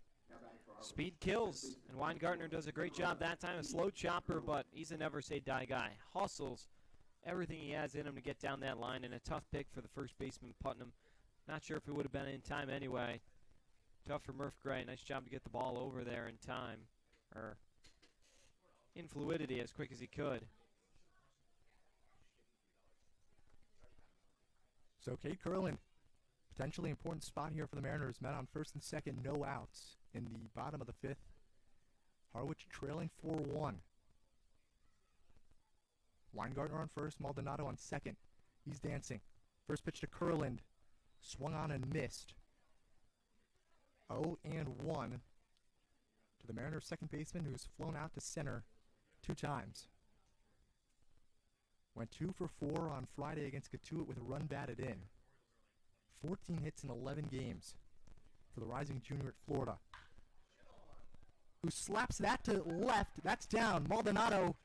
[SPEAKER 1] Speed kills, and Weingartner does a great job that time. A slow chopper, but he's a never-say-die guy. Hustles everything he has in him to get down that line, and a tough pick for the first baseman, Putnam. Not sure if it would have been in time anyway. Tough for Murph Gray. Nice job to get the ball over there in time, or in fluidity as quick as he could.
[SPEAKER 2] So Kate Curlin, potentially important spot here for the Mariners. Men on first and second, no outs in the bottom of the fifth. Harwich trailing 4-1. Weingartner on first, Maldonado on second. He's dancing. First pitch to Curlin. Swung on and missed. 0-1 to the Mariners' second baseman, who's flown out to center 2 times. Went 2 for 4 on Friday against Katuitt with a run batted in. 14 hits in 11 games for the rising junior at Florida, who slaps that to left. That's down. Maldonado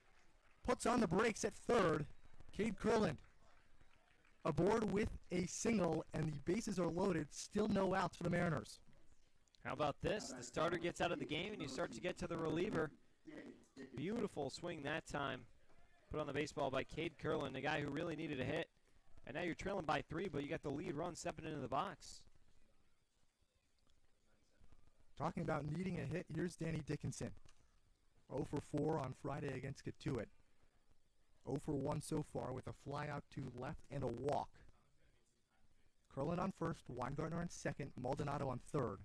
[SPEAKER 2] puts on the brakes at third. Cade Curlin aboard with a single, and the bases are loaded. Still no outs for the Mariners.
[SPEAKER 1] How about this? The starter gets out of the game, and you start to get to the reliever. Beautiful swing that time. Put on the baseball by Cade Curlin, the guy who really needed a hit. And now you're trailing by 3, but you got the lead run stepping into the box.
[SPEAKER 2] Talking about needing a hit, here's Danny Dickinson. 0 for 4 on Friday against Katuitt. 0 for 1 so far with a fly out to left and a walk. Curlin on first, Weingartner on second, Maldonado on third.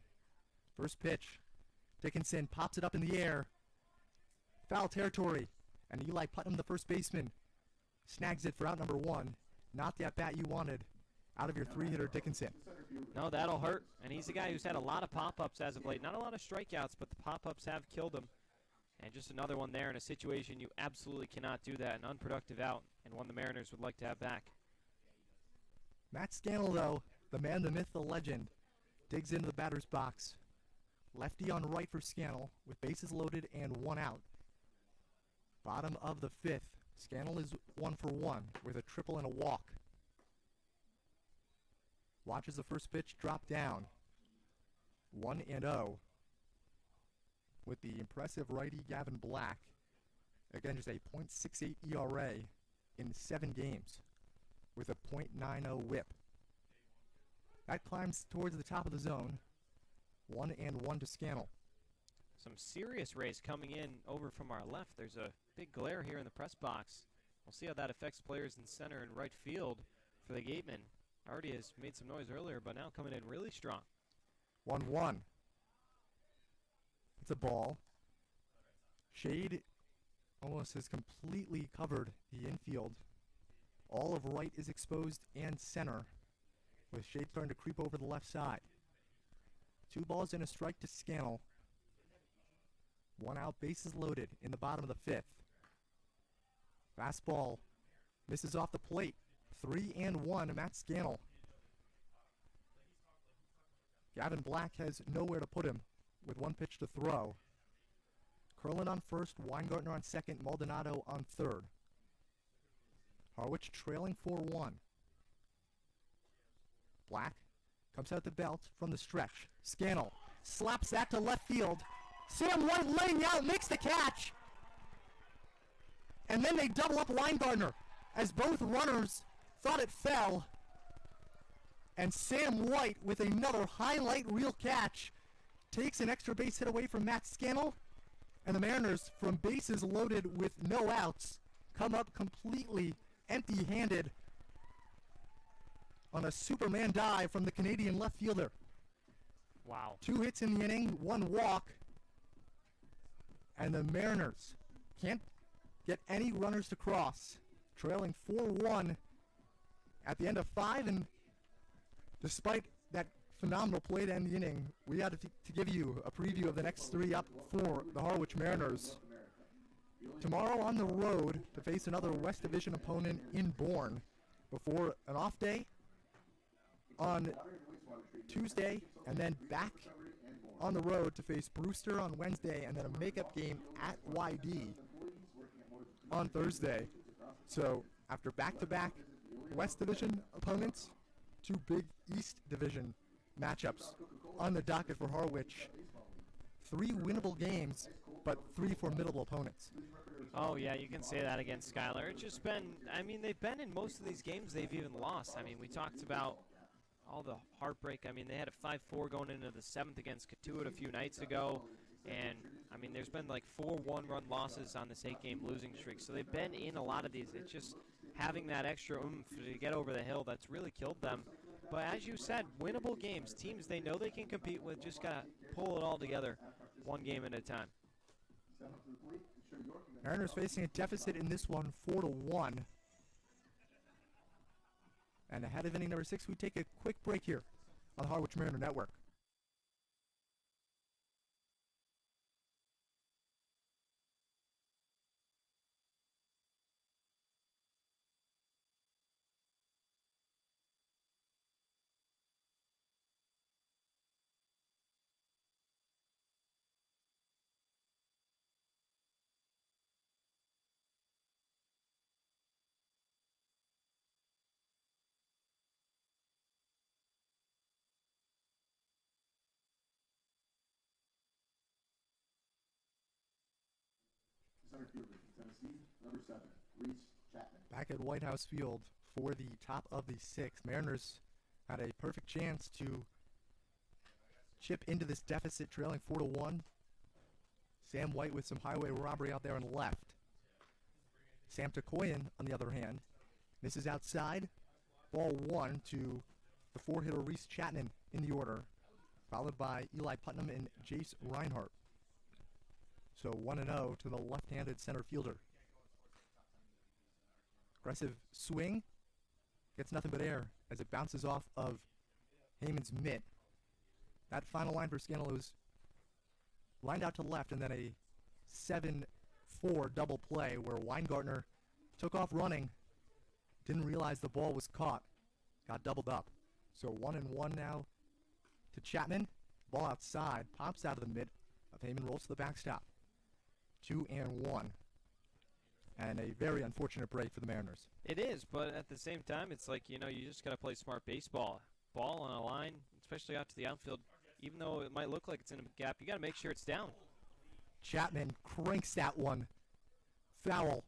[SPEAKER 2] First pitch, Dickinson pops it up in the air. Foul territory, and Eli Putnam, the first baseman, snags it for out number 1. Not the at-bat you wanted out of your 3-hitter Dickinson.
[SPEAKER 1] No, that'll hurt, and he's a guy who's had a lot of pop-ups as of late. Not a lot of strikeouts, but the pop-ups have killed him. And just another one there in a situation you absolutely cannot do that. An unproductive out, and one the Mariners would like to have back.
[SPEAKER 2] Matt Scannell, though, the man, the myth, the legend, digs into the batter's box. Lefty on right for Scannell with bases loaded and 1 out. Bottom of the 5th, Scannell is 1 for 1 with a triple and a walk. Watches the first pitch drop down. 1-0 with the impressive righty Gavin Black. Again, just a .68 ERA in 7 games with a .90 whip. That climbs towards the top of the zone. 1-1 to Scannell.
[SPEAKER 1] Some serious rays coming in over from our left. There's a big glare here in the press box. We'll see how that affects players in center and right field for the Gatemen. Already has made some noise earlier, but now coming in really strong.
[SPEAKER 2] 1-1. It's a ball. Shade almost has completely covered the infield. All of right is exposed and center, with shade starting to creep over the left side. 2 balls and a strike to Scannell. 1 out, bases loaded in the bottom of the 5th. Fastball misses off the plate. 3-1 to Matt Scannell. Gavin Black has nowhere to put him with 1 pitch to throw. Curlin on first, Weingartner on second, Maldonado on third. Harwich trailing 4-1. Black comes out the belt from the stretch. Scannell slaps that to left field. Sam White laying out, makes the catch. And then they double up Weingartner as both runners thought it fell. And Sam White, with another highlight reel catch, takes an extra base hit away from Matt Scannell. And the Mariners, from bases loaded with no outs, come up completely empty-handed on a Superman dive from the Canadian left fielder.
[SPEAKER 1] Wow.
[SPEAKER 2] 2 hits in the inning, 1 walk. And the Mariners can't get any runners to cross, trailing 4-1 at the end of 5. And despite that phenomenal play to end the inning, we got to give you a preview of the next 3 up for the Harwich Mariners. Tomorrow on the road to face another West Division opponent in Bourne before an off day on Tuesday, and then back on the road to face Brewster on Wednesday, and then a makeup game at YD on Thursday. So after back-to-back West Division opponents, 2 big East Division matchups on the docket for Harwich. 3 winnable games, but 3 formidable opponents.
[SPEAKER 1] Oh, yeah, you can say that against Skylar. It's just been, I mean, they've been in most of these games they've even lost. I mean, we talked about all the heartbreak. I mean, they had a 5-4 going into the 7th against Katuitt a few nights ago. And, I mean, there's been like 4 one-run losses on this 8-game losing streak. So they've been in a lot of these. It's just having that extra oomph to get over the hill that's really killed them. But as you said, winnable games. Teams they know they can compete with, just got to pull it all together 1 game at a time.
[SPEAKER 2] Mariners facing a deficit in this one, 4-1. And ahead of inning number 6, we take a quick break here on the Harwich Mariner Network.
[SPEAKER 4] Center fielder from Tennessee, number 7, Reese Chapman.
[SPEAKER 2] Back at White House Field for the top of the 6th. Mariners had a perfect chance to chip into this deficit, trailing 4-1. Sam White with some highway robbery out there on the left. Sam Tokoyan, on the other hand, this is outside. Ball 1 to the 4-hitter Reese Chapman in the order, followed by Eli Putnam and Jace Reinhardt. So 1-0 to the left-handed center fielder. Aggressive swing. Gets nothing but air as it bounces off of Heyman's mitt. That final line for Scannell was lined out to left, and then a 7-4 double play where Weingartner took off running, didn't realize the ball was caught, got doubled up. So 1-1 now to Chapman. Ball outside, pops out of the mid of Heyman, rolls to the backstop. 2-1. And a very unfortunate break for the Mariners.
[SPEAKER 1] It is, but at the same time, it's like, you know, you just got to play smart baseball. Ball on a line, especially out to the outfield, even though it might look like it's in a gap, you got to make sure it's down.
[SPEAKER 2] Chapman cranks that one. Foul.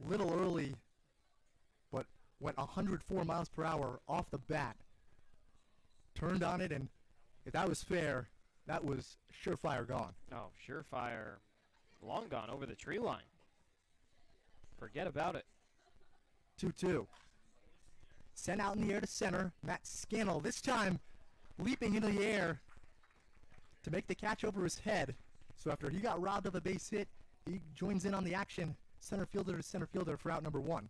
[SPEAKER 2] Little early, but went 104 miles per hour off the bat. Turned on it, and if that was fair, that was surefire gone.
[SPEAKER 1] Oh, surefire. Long gone over the tree line. Forget about it.
[SPEAKER 2] 2-2. Sent out in the air to center. Matt Scannell, this time leaping into the air to make the catch over his head. So after he got robbed of a base hit, he joins in on the action. Center fielder to center fielder for out number 1.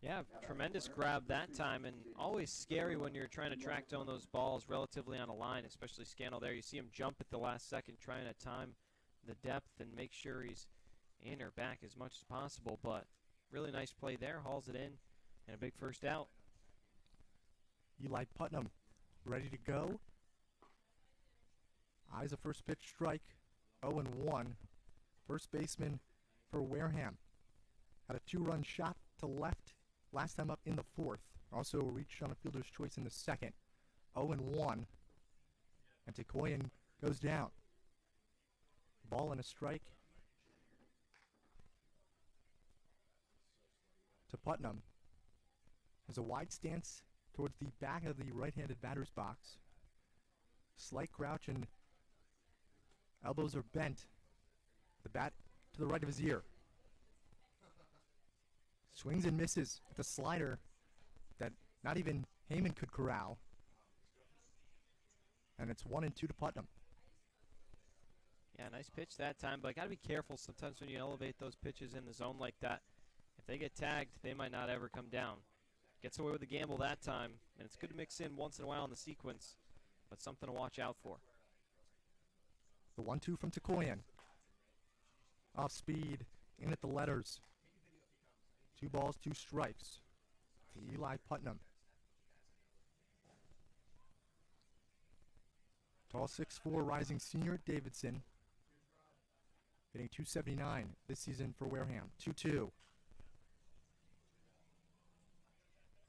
[SPEAKER 1] Yeah, tremendous grab that time, and always scary when you're trying to track down those balls relatively on a line, especially Scannell there. You see him jump at the last second trying to time the depth and make sure he's in or back as much as possible, but really nice play there, hauls it in, and a big first out.
[SPEAKER 2] Eli Putnam ready to go. Eyes a first pitch strike, 0-1. First baseman for Wareham. Had a 2-run shot to left last time up in the 4th. Also reached on a fielder's choice in the 2nd. 0-1. And Tikoyan goes down. Ball and a strike to Putnam. There's a wide stance towards the back of the right-handed batter's box. Slight crouch and elbows are bent. The bat to the right of his ear. Swings and misses at the slider that not even Heyman could corral. And it's 1-2 to Putnam.
[SPEAKER 1] Yeah, nice pitch that time, but got to be careful sometimes when you elevate those pitches in the zone like that. If they get tagged, they might not ever come down. Gets away with the gamble that time, and it's good to mix in once in a while in the sequence, but something to watch out for.
[SPEAKER 2] The 1-2 from Tikoyan. Off speed, in at the letters. 2 balls, 2 strikes to Eli Putnam. Tall 6'4" rising senior Davidson. Hitting .279 this season for Wareham. 2-2.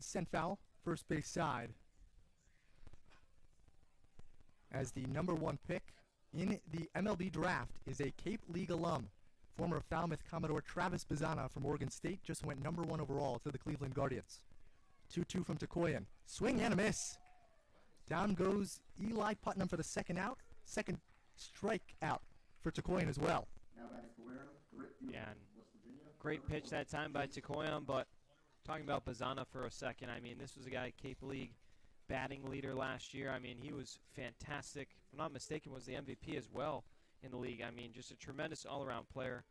[SPEAKER 2] Sent foul, first base side. As the #1 pick in the MLB draft is a Cape League alum. Former Falmouth Commodore Travis Bazzana from Oregon State just went #1 overall to the Cleveland Guardians. 2-2 from Tikoyan. Swing and a miss. Down goes Eli Putnam for the second out. Second strike out for Tikoyan as well.
[SPEAKER 1] Yeah, and great pitch that time by Tikoyan, but talking about Bazzana for a second, I mean, this was a guy, Cape League batting leader last year. I mean, he was fantastic. If I'm not mistaken, was the MVP as well in the league. I mean, just a tremendous all-around player.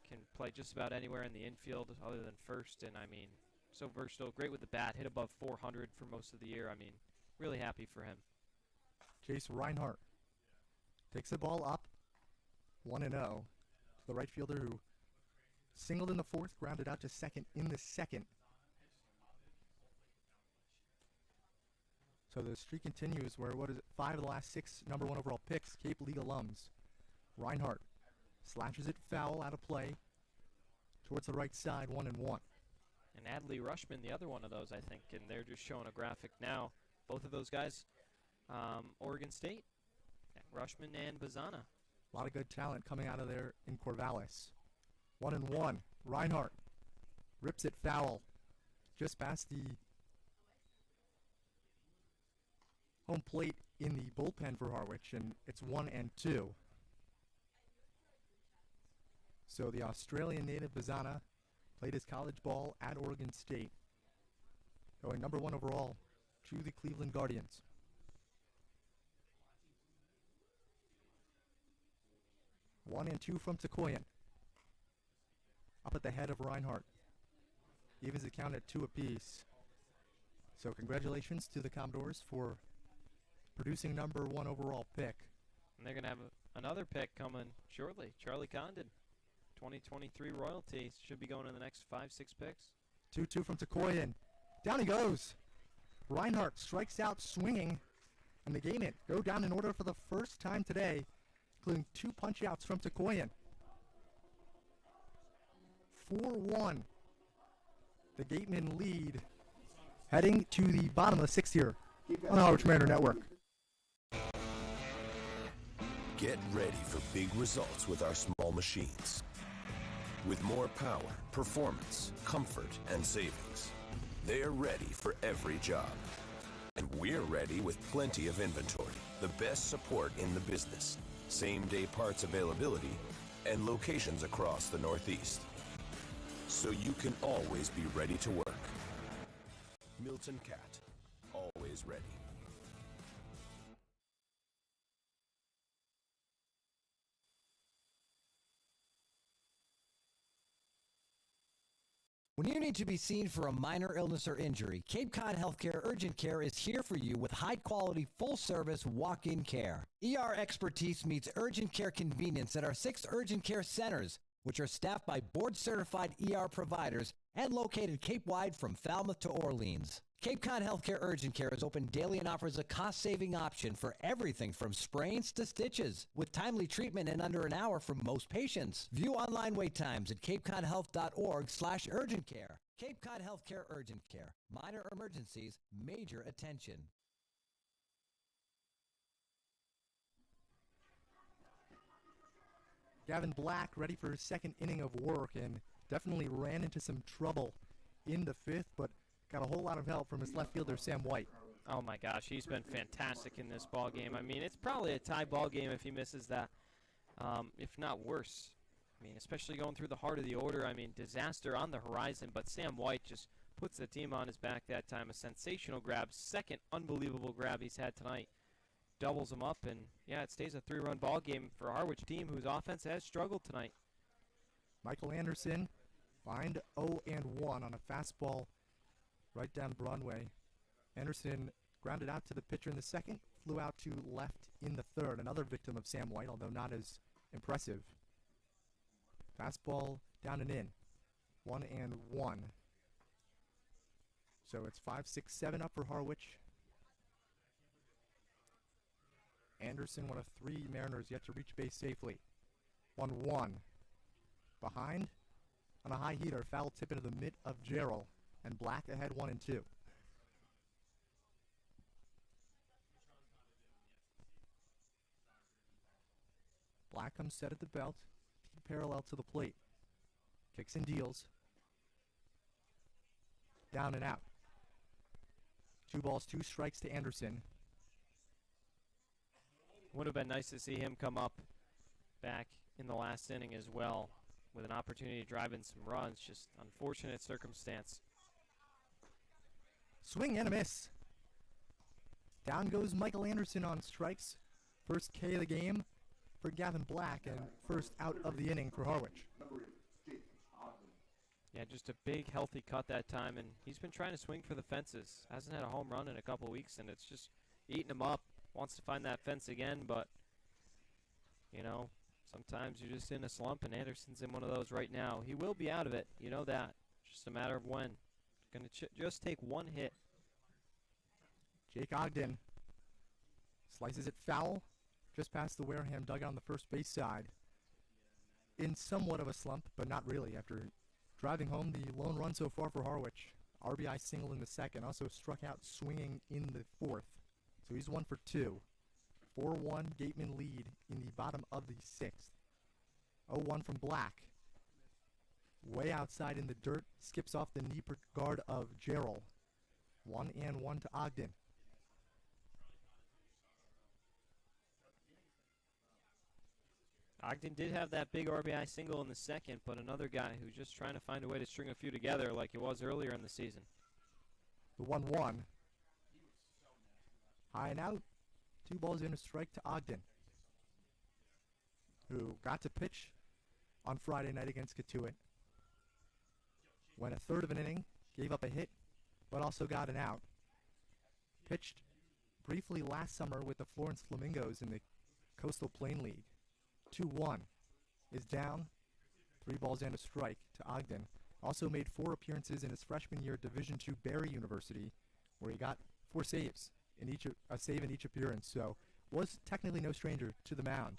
[SPEAKER 1] Can play just about anywhere in the infield other than first, and I mean, so versatile. Great with the bat, hit above 400 for most of the year. I mean, really happy for him.
[SPEAKER 2] Chase Reinhardt takes the ball up 1-0 to the right fielder who singled in the fourth, grounded out to second in the second. So the streak continues where, 5 of the last 6 #1 overall picks, Cape League alums. Reinhardt slashes it foul out of play towards the right side, 1-1.
[SPEAKER 1] And Adley Rushman, the other one of those, I think, and they're just showing a graphic now. Both of those guys, Oregon State, Rushman and Bazzana.
[SPEAKER 2] A lot of good talent coming out of there in Corvallis. 1-1. Reinhardt rips it foul just past the home plate in the bullpen for Harwich, and it's 1-2. So the Australian native Bazzana played his college ball at Oregon State, going #1 overall to the Cleveland Guardians. One and two from Tikoyan. Up at the head of Reinhardt. Evens the count at 2 apiece. So congratulations to the Commodores for producing #1 overall pick.
[SPEAKER 1] And they're going to have another pick coming shortly. Charlie Condon, 2023 royalty. Should be going in the next 5-6 picks.
[SPEAKER 2] 2-2 from Tikoyan. Down he goes. Reinhardt strikes out swinging. And the Gatemen go down in order for the first time today, including 2 punch-outs from Tikoyan. 4-1. The Gatemen lead, heading to the bottom of the 6th here on the Harwich Mariner Network.
[SPEAKER 6] Get ready for big results with our small machines. With more power, performance, comfort, and savings. They're ready for every job. And we're ready with plenty of inventory, the best support in the business, same-day parts availability, and locations across the Northeast. So you can always be ready to work. Milton Cat, always ready.
[SPEAKER 3] When you need to be seen for a minor illness or injury, Cape Cod Healthcare Urgent Care is here for you with high-quality, full-service walk-in care. ER expertise meets urgent care convenience at our 6 urgent care centers, which are staffed by board-certified ER providers and located Cape-wide from Falmouth to Orleans. Cape Cod Healthcare Urgent Care is open daily and offers a cost-saving option for everything from sprains to stitches, with timely treatment in under an hour for most patients. View online wait times at capecodhealth.org/urgent care. Cape Cod Healthcare Urgent Care. Minor emergencies, major attention.
[SPEAKER 2] Gavin Black ready for his second inning of work and definitely ran into some trouble in the fifth, but got a whole lot of help from his left fielder, Sam White.
[SPEAKER 1] Oh my gosh, he's been fantastic in this ball game. I mean, it's probably a tie ball game if he misses that, if not worse. I mean, especially going through the heart of the order. I mean, disaster on the horizon, but Sam White just puts the team on his back that time. A sensational grab, second unbelievable grab he's had tonight. Doubles him up, and yeah, it stays a 3-run ball game for a Harwich team whose offense has struggled tonight.
[SPEAKER 2] Michael Anderson fined 0-1 on a fastball right down Broadway. Anderson grounded out to the pitcher in the second, flew out to left in the third. Another victim of Sam White, although not as impressive. Fastball down and in. 1-1. So it's 5-6-7 up for Harwich. Anderson, one of 3 Mariners yet to reach base safely. 1-1. Behind on a high heater, foul tip into the mitt of Gerald, and Black ahead 1-2. Black comes set at the belt, parallel to the plate. Kicks and deals. Down and out. 2 balls, 2 strikes to Anderson.
[SPEAKER 1] Would have been nice to see him come up back in the last inning as well with an opportunity to drive in some runs. Just unfortunate circumstance.
[SPEAKER 2] Swing and a miss. Down goes Michael Anderson on strikes. First K of the game for Gavin Black and first out of the inning for Harwich.
[SPEAKER 1] Yeah, just a big, healthy cut that time, and he's been trying to swing for the fences. Hasn't had a home run in a couple weeks, and it's just eating him up. Wants to find that fence again, but, you know, sometimes you're just in a slump, and Anderson's in one of those right now. He will be out of it. You know that. Just a matter of when. Going to just take one hit.
[SPEAKER 2] Jake Ogden slices it foul just past the Wareham dugout on the first base side. In somewhat of a slump, but not really, after driving home the lone run so far for Harwich. RBI single in the second, also struck out swinging in the fourth. So he's 1 for 2. 4-1 Gatemen lead in the bottom of the sixth. 0-1 from Black. Way outside in the dirt, skips off the knee guard of Gerald. 1-1 to Ogden.
[SPEAKER 1] Ogden did have that big RBI single in the second, but another guy who's just trying to find a way to string a few together like it was earlier in the season.
[SPEAKER 2] The 1-1. High and out. 2 balls in, a strike to Ogden, who got to pitch on Friday night against Catuit. Went a third of an inning, gave up a hit, but also got an out. Pitched briefly last summer with the Florence Flamingos in the Coastal Plain League. 2-1 is down. 3 balls and a strike to Ogden. Also made 4 appearances in his freshman year at Division II Barry University, where he got 4 saves in a save in each appearance. So was technically no stranger to the mound,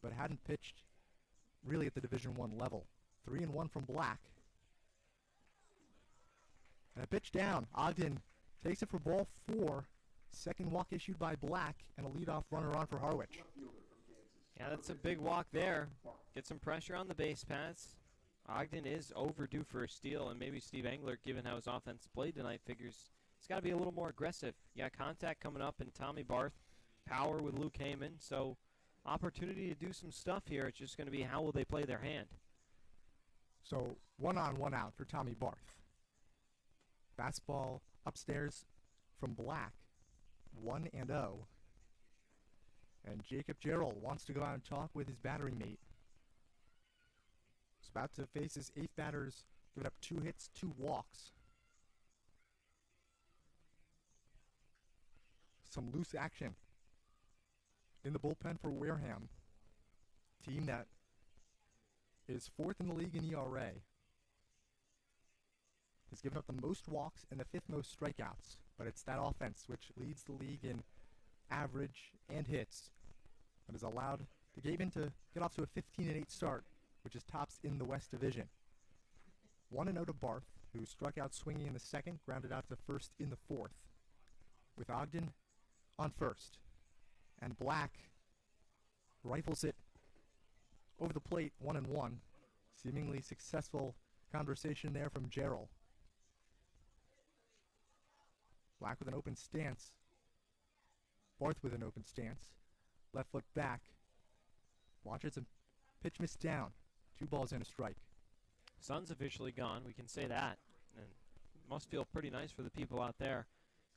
[SPEAKER 2] but hadn't pitched really at the Division I level. 3-1 from Black. And a pitch down. Ogden takes it for ball 4. Second walk issued by Black, and a leadoff runner on for Harwich.
[SPEAKER 1] Yeah, that's a big walk there. Get some pressure on the base paths. Ogden is overdue for a steal, and maybe Steve Engler, given how his offense played tonight, figures he's got to be a little more aggressive. Yeah, contact coming up in Tommy Barth, power with Luke Heyman, so opportunity to do some stuff here. It's just going to be how will they play their hand.
[SPEAKER 2] So 1 on, 1 out for Tommy Barth. Fastball upstairs from Black. 1-0. And Jacob Gerald wants to go out and talk with his battery mate. He's about to face his 8th batters, giving up 2 hits, 2 walks. Some loose action in the bullpen for Wareham. Team that is 4th in the league in ERA. Has given up the most walks and the 5th most strikeouts. But it's that offense which leads the league in average and hits that has allowed the Gatemen to get off to a 15-8 start, which is tops in the West Division. 1-0 to Barth, who struck out swinging in the second, grounded out to first in the fourth, with Ogden on first. And Black rifles it over the plate, 1-1. Seemingly successful conversation there from Gerald. Black with an open stance. Barth with an open stance. Left foot back. Watches a pitch missed down. 2 balls and a strike.
[SPEAKER 1] Sun's officially gone. We can say that. And it must feel pretty nice for the people out there.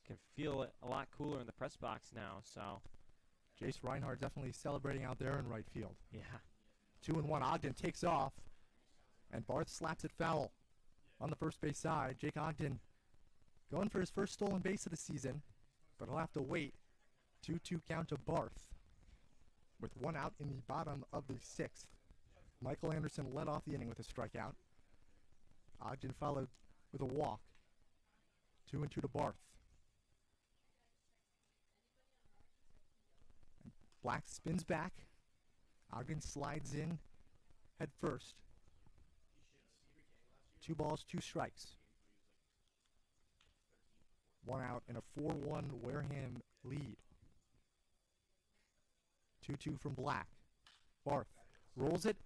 [SPEAKER 1] Can feel it a lot cooler in the press box now. So
[SPEAKER 2] Jace Reinhardt definitely celebrating out there in right field.
[SPEAKER 1] yeah.
[SPEAKER 2] 2-1. Ogden takes off. And Barth slaps it foul. On the first base side, Jake Ogden going for his first stolen base of the season, but he'll have to wait. 2-2 count to Barth. With 1 out in the bottom of the 6th. Michael Anderson led off the inning with a strikeout. Ogden followed with a walk. 2-2 to Barth. Black spins back. Ogden slides in head first. 2 balls, 2 strikes. 1 out and a 4-1 Wareham lead. 2-2 from Black. Barth rolls it.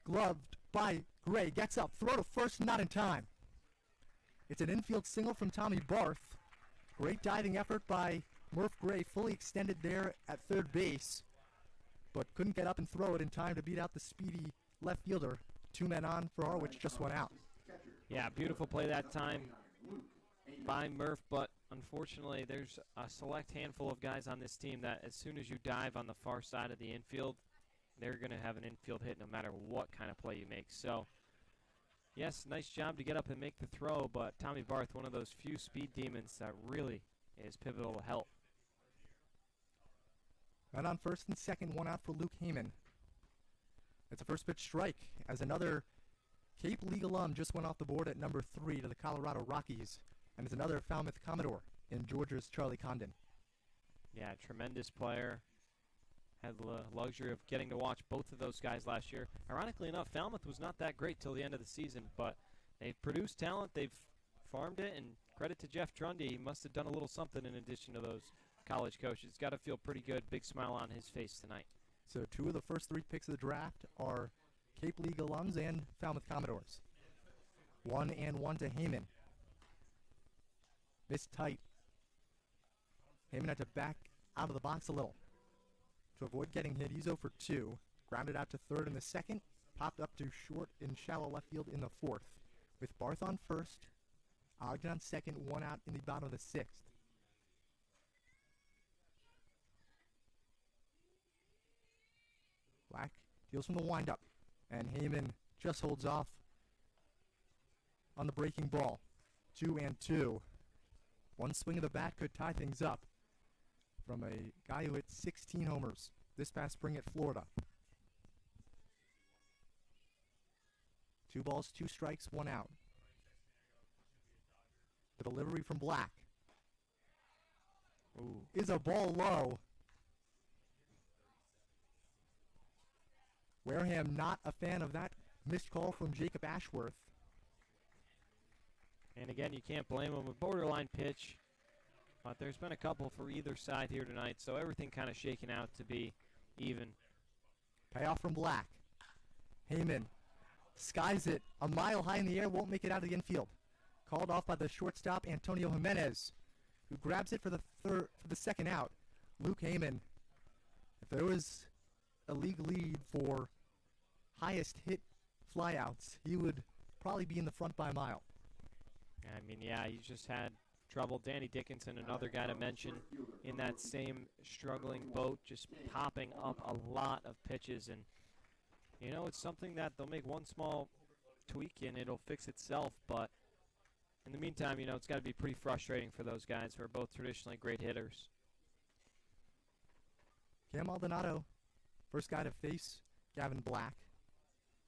[SPEAKER 2] Gloved by Gray. Gets up. Throw to first, not in time. It's an infield single from Tommy Barth. Great diving effort by Murph Gray. Fully extended there at third base. But couldn't get up and throw it in time to beat out the speedy left fielder. 2 men on for Harwich. Just 1 out.
[SPEAKER 1] Yeah, beautiful play that time by Murph, but unfortunately there's a select handful of guys on this team that as soon as you dive on the far side of the infield, they're going to have an infield hit no matter what kind of play you make. So, yes, nice job to get up and make the throw, but Tommy Barth, one of those few speed demons that really is pivotal to help.
[SPEAKER 2] Men on first and second, 1 out for Luke Heyman. It's a first pitch strike as another Cape League alum just went off the board at number 3 to the Colorado Rockies, and is another Falmouth Commodore in Georgia's Charlie Condon.
[SPEAKER 1] Yeah, tremendous player. Had the luxury of getting to watch both of those guys last year. Ironically enough, Falmouth was not that great till the end of the season, but they've produced talent, they've farmed it, and credit to Jeff Trundy. He must have done a little something in addition to those college coaches. Got to feel pretty good. Big smile on his face tonight.
[SPEAKER 2] So 2 of the first 3 picks of the draft are Cape League alums and Falmouth Commodores. 1-1 to Heyman. Missed tight. Heyman had to back out of the box a little to avoid getting hit. He's 0 for 2. Grounded out to third in the second. Popped up to short in shallow left field in the 4th. With Barth on first, Ogden on second, 1 out in the bottom of the 6th. Black deals from the windup, and Heyman just holds off on the breaking ball. 2-2. 1 swing of the bat could tie things up from a guy who hit 16 homers this past spring at Florida. 2 balls, 2 strikes, 1 out. The delivery from Black is a ball low. Wareham not a fan of that missed call from Jacob Ashworth.
[SPEAKER 1] And again, you can't blame him. A borderline pitch, but there's been a couple for either side here tonight, so everything kind of shaking out to be even.
[SPEAKER 2] Payoff from Black. Heyman skies it a mile high in the air, won't make it out of the infield. Called off by the shortstop Antonio Jimenez, who grabs it for the second out. Luke Heyman, if there was a league lead for highest hit flyouts, he would probably be in the front by a mile.
[SPEAKER 1] I mean, yeah, he's just had trouble. Danny Dickinson, another guy to mention in that same struggling boat, just popping up a lot of pitches. And, you know, it's something that they'll make one small tweak and it'll fix itself. But in the meantime, you know, it's got to be pretty frustrating for those guys who are both traditionally great hitters.
[SPEAKER 2] Cam Maldonado, first guy to face Gavin Black.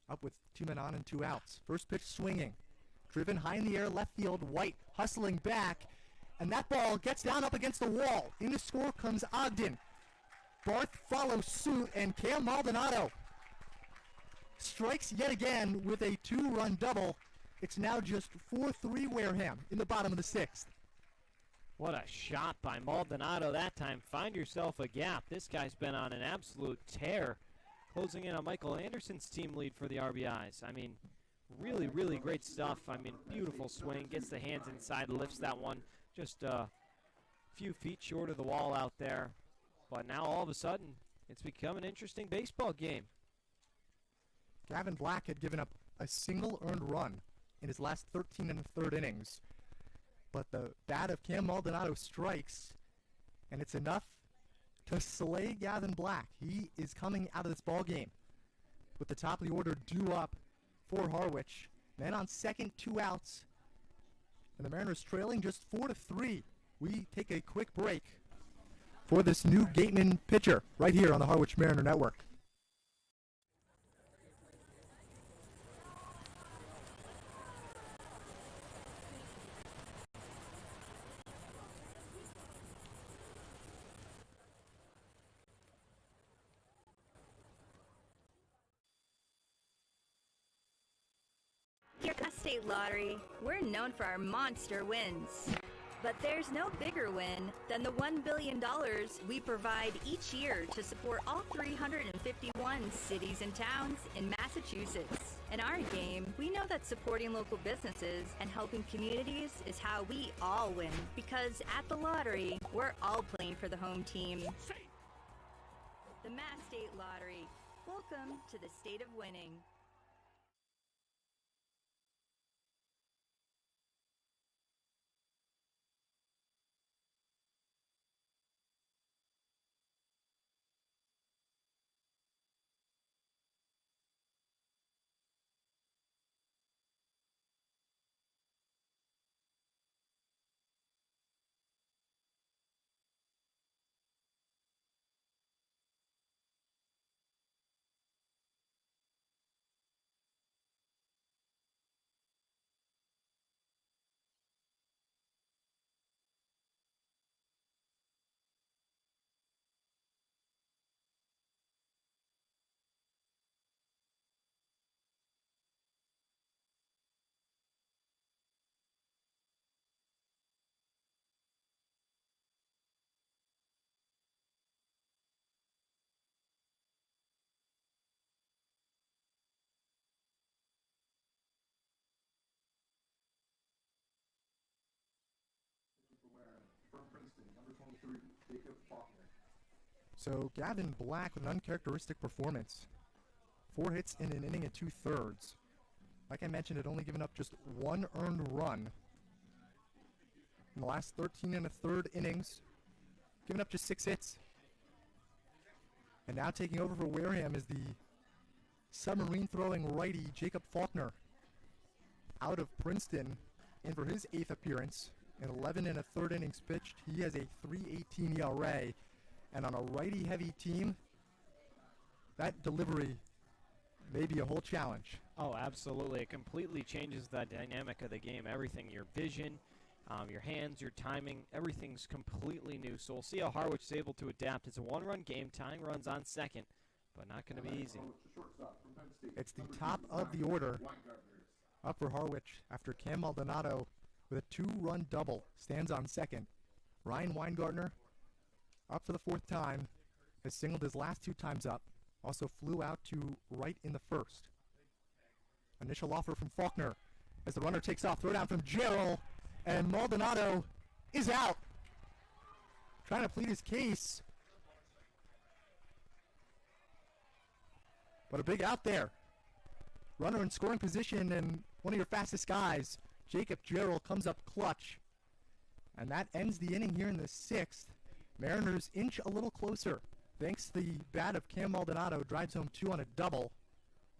[SPEAKER 2] Up with 2 men on and 2 outs. First pitch swinging. Driven high in the air, left field. White hustling back. And that ball gets down up against the wall. In to score comes Ogden. Barth follows suit, and Cam Maldonado strikes yet again with a 2-run double. It's now just 4-3 Wareham in the bottom of the 6th.
[SPEAKER 1] What a shot by Maldonado that time. Find yourself a gap. This guy's been on an absolute tear. closing in on Michael Anderson's team lead for the RBIs. I mean, really, really great stuff. I mean, beautiful swing, gets the hands inside, lifts that one just a few feet short of the wall out there. But now all of a sudden, it's become an interesting baseball game.
[SPEAKER 2] Gavin Black had given up a single earned run in his last 13 and a third innings. But the bat of Cam Maldonado strikes, and it's enough to slay Gavin Black. He is coming out of this ball game with the top of the order due up for Harwich. Men on second, 2 outs, and the Mariners trailing just 4-3. We take a quick break for this new Gatemen pitcher right here on the Harwich Mariner Network.
[SPEAKER 5] Here at the State Lottery, we're known for our monster wins. But there's no bigger win than the $1 billion we provide each year to support all 351 cities and towns in Massachusetts. In our game, we know that supporting local businesses and helping communities is how we all win. Because at the lottery, we're all playing for the home team. The Mass State Lottery. Welcome to the state of winning.
[SPEAKER 4] From Princeton, number 23, Jacob Faulkner.
[SPEAKER 2] So Gavin Black with an uncharacteristic performance. 4 hits in an inning and 2/3. Like I mentioned, had only given up just 1 earned run in the last 13 and a third innings. Giving up just 6 hits. And now taking over for Wareham is the submarine throwing righty Jacob Faulkner out of Princeton in for his 8th appearance. In 11 and a third innings pitched, he has a 3.18 ERA. And on a righty-heavy team, that delivery may be a whole challenge.
[SPEAKER 1] Oh, absolutely. It completely changes the dynamic of the game. Everything, your vision, your hands, your timing, everything's completely new. So we'll see how Harwich is able to adapt. It's a 1-run game, tying runs on second, but not going to be easy.
[SPEAKER 2] It's the top of the order up for Harwich after Cam Maldonado with a 2-run double stands on second. Ryan Weingartner up for the 4th time, has singled his last 2 times up, also flew out to right in the first. Initial offer from Faulkner as the runner takes off, throw down from Gerald, and Maldonado is out. Trying to plead his case, but a big out there. Runner in scoring position, and one of your fastest guys, Jacob Gerald, comes up clutch. And that ends the inning here in the 6th. Mariners inch a little closer, thanks to the bat of Cam Maldonado, drives home 2 on a double,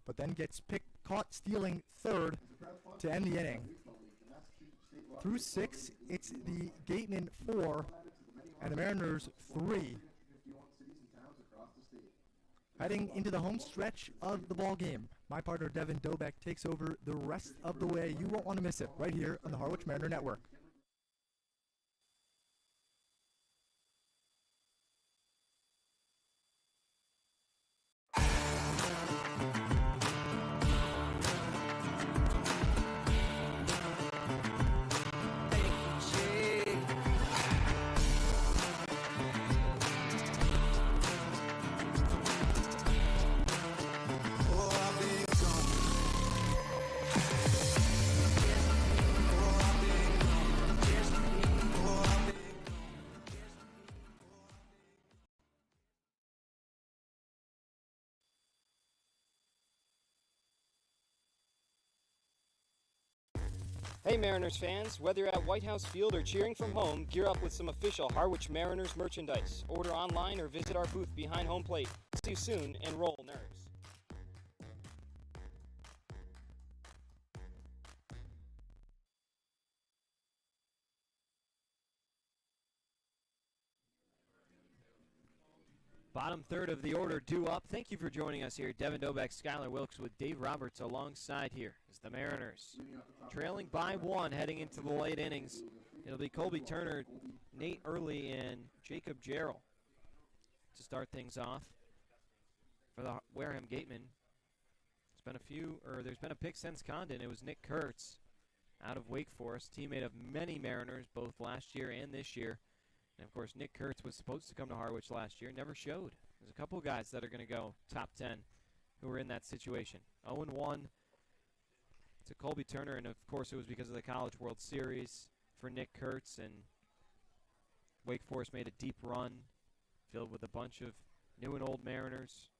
[SPEAKER 2] but then gets caught stealing third to end the inning. Through 6, it's the Gatemen 4 and the Mariners 3. Heading into the home stretch of the ball game, my partner Devin Dobek takes over the rest of the way. You won't want to miss it right here on the Harwich Mariner Network.
[SPEAKER 7] Hey Mariners fans, whether you're at White House Field or cheering from home, gear up with some official Harwich Mariners merchandise. Order online or visit our booth behind home plate. See you soon, and roll NERS.
[SPEAKER 1] Bottom third of the order due up. Thank you for joining us here. Devin Dobeck, Skylar Wilkes with Dave Roberts alongside here as the Mariners trailing by one heading into the late innings. It'll be Colby Turner, Nate Early, and Jacob Jarrell to start things off for the Wareham Gatemen. There's been a pick since Condon. It was Nick Kurtz out of Wake Forest, teammate of many Mariners both last year and this year. And, of course, Nick Kurtz was supposed to come to Harwich last year, never showed. There's a couple guys that are going to go top 10 who were in that situation. 0-1 to Colby Turner, and, of course, it was because of the College World Series for Nick Kurtz. And Wake Forest made a deep run filled with a bunch of new and old Mariners.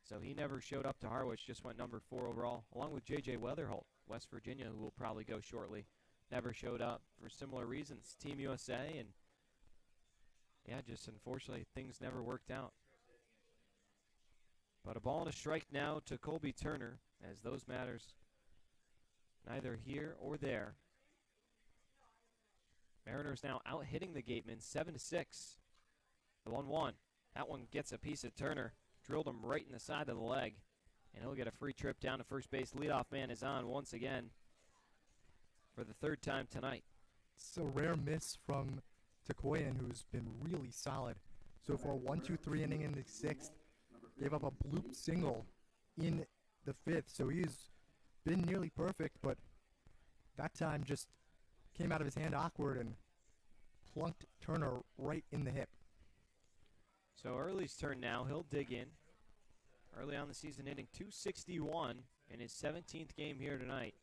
[SPEAKER 1] So he never showed up to Harwich, just went number 4 overall, along with J.J. Weatherholt, West Virginia, who will probably go shortly. Never showed up for similar reasons. Team USA, and yeah, just unfortunately, things never worked out. But a ball and a strike now to Colby Turner, as those matters neither here or there. Mariners now out hitting the Gatemen 7-6. The 1-1. That one gets a piece of Turner. Drilled him right in the side of the leg. And he'll get a free trip down to first base. Leadoff man is on once again for the third time tonight.
[SPEAKER 2] It's a rare miss from Takoyan, who's been really solid so far. 1-2-3 inning in the 6th, gave up a bloop single in the 5th, so he's been nearly perfect, but that time just came out of his hand awkward and plunked Turner right in the hip.
[SPEAKER 1] So Early's turn now. He'll dig in. Early on the season, hitting .261 in his 17th game here tonight.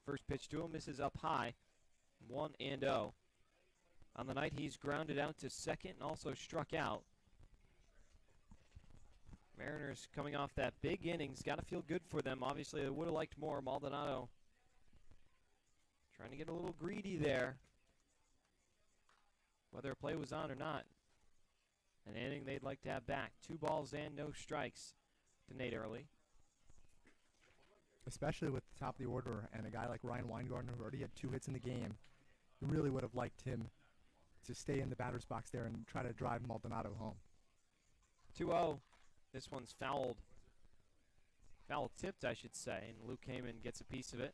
[SPEAKER 1] First pitch to him misses up high, 1-0. On the night, he's grounded out to second and also struck out. Mariners coming off that big innings. Got to feel good for them. Obviously, they would have liked more. Maldonado trying to get a little greedy there, whether a play was on or not. An inning they'd like to have back. 2 balls and no strikes to Nate Early.
[SPEAKER 2] Especially with the top of the order and a guy like Ryan Weingartner, who already had 2 hits in the game. You really would have liked him to stay in the batter's box there and try to drive Maldonado home.
[SPEAKER 1] 2-0. This one's foul tipped, I should say, and Luke Heyman gets a piece of it.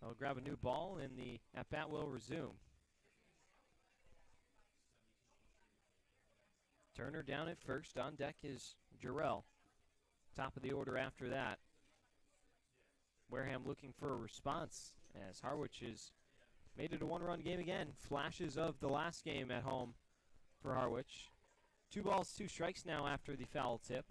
[SPEAKER 1] He'll grab a new ball, and the at-bat will resume. Turner down at first. On deck is Jarrell. Top of the order after that. Wareham looking for a response as Harwich has made it a 1-run game again. Flashes of the last game at home for Harwich. 2 balls, 2 strikes now after the foul tip.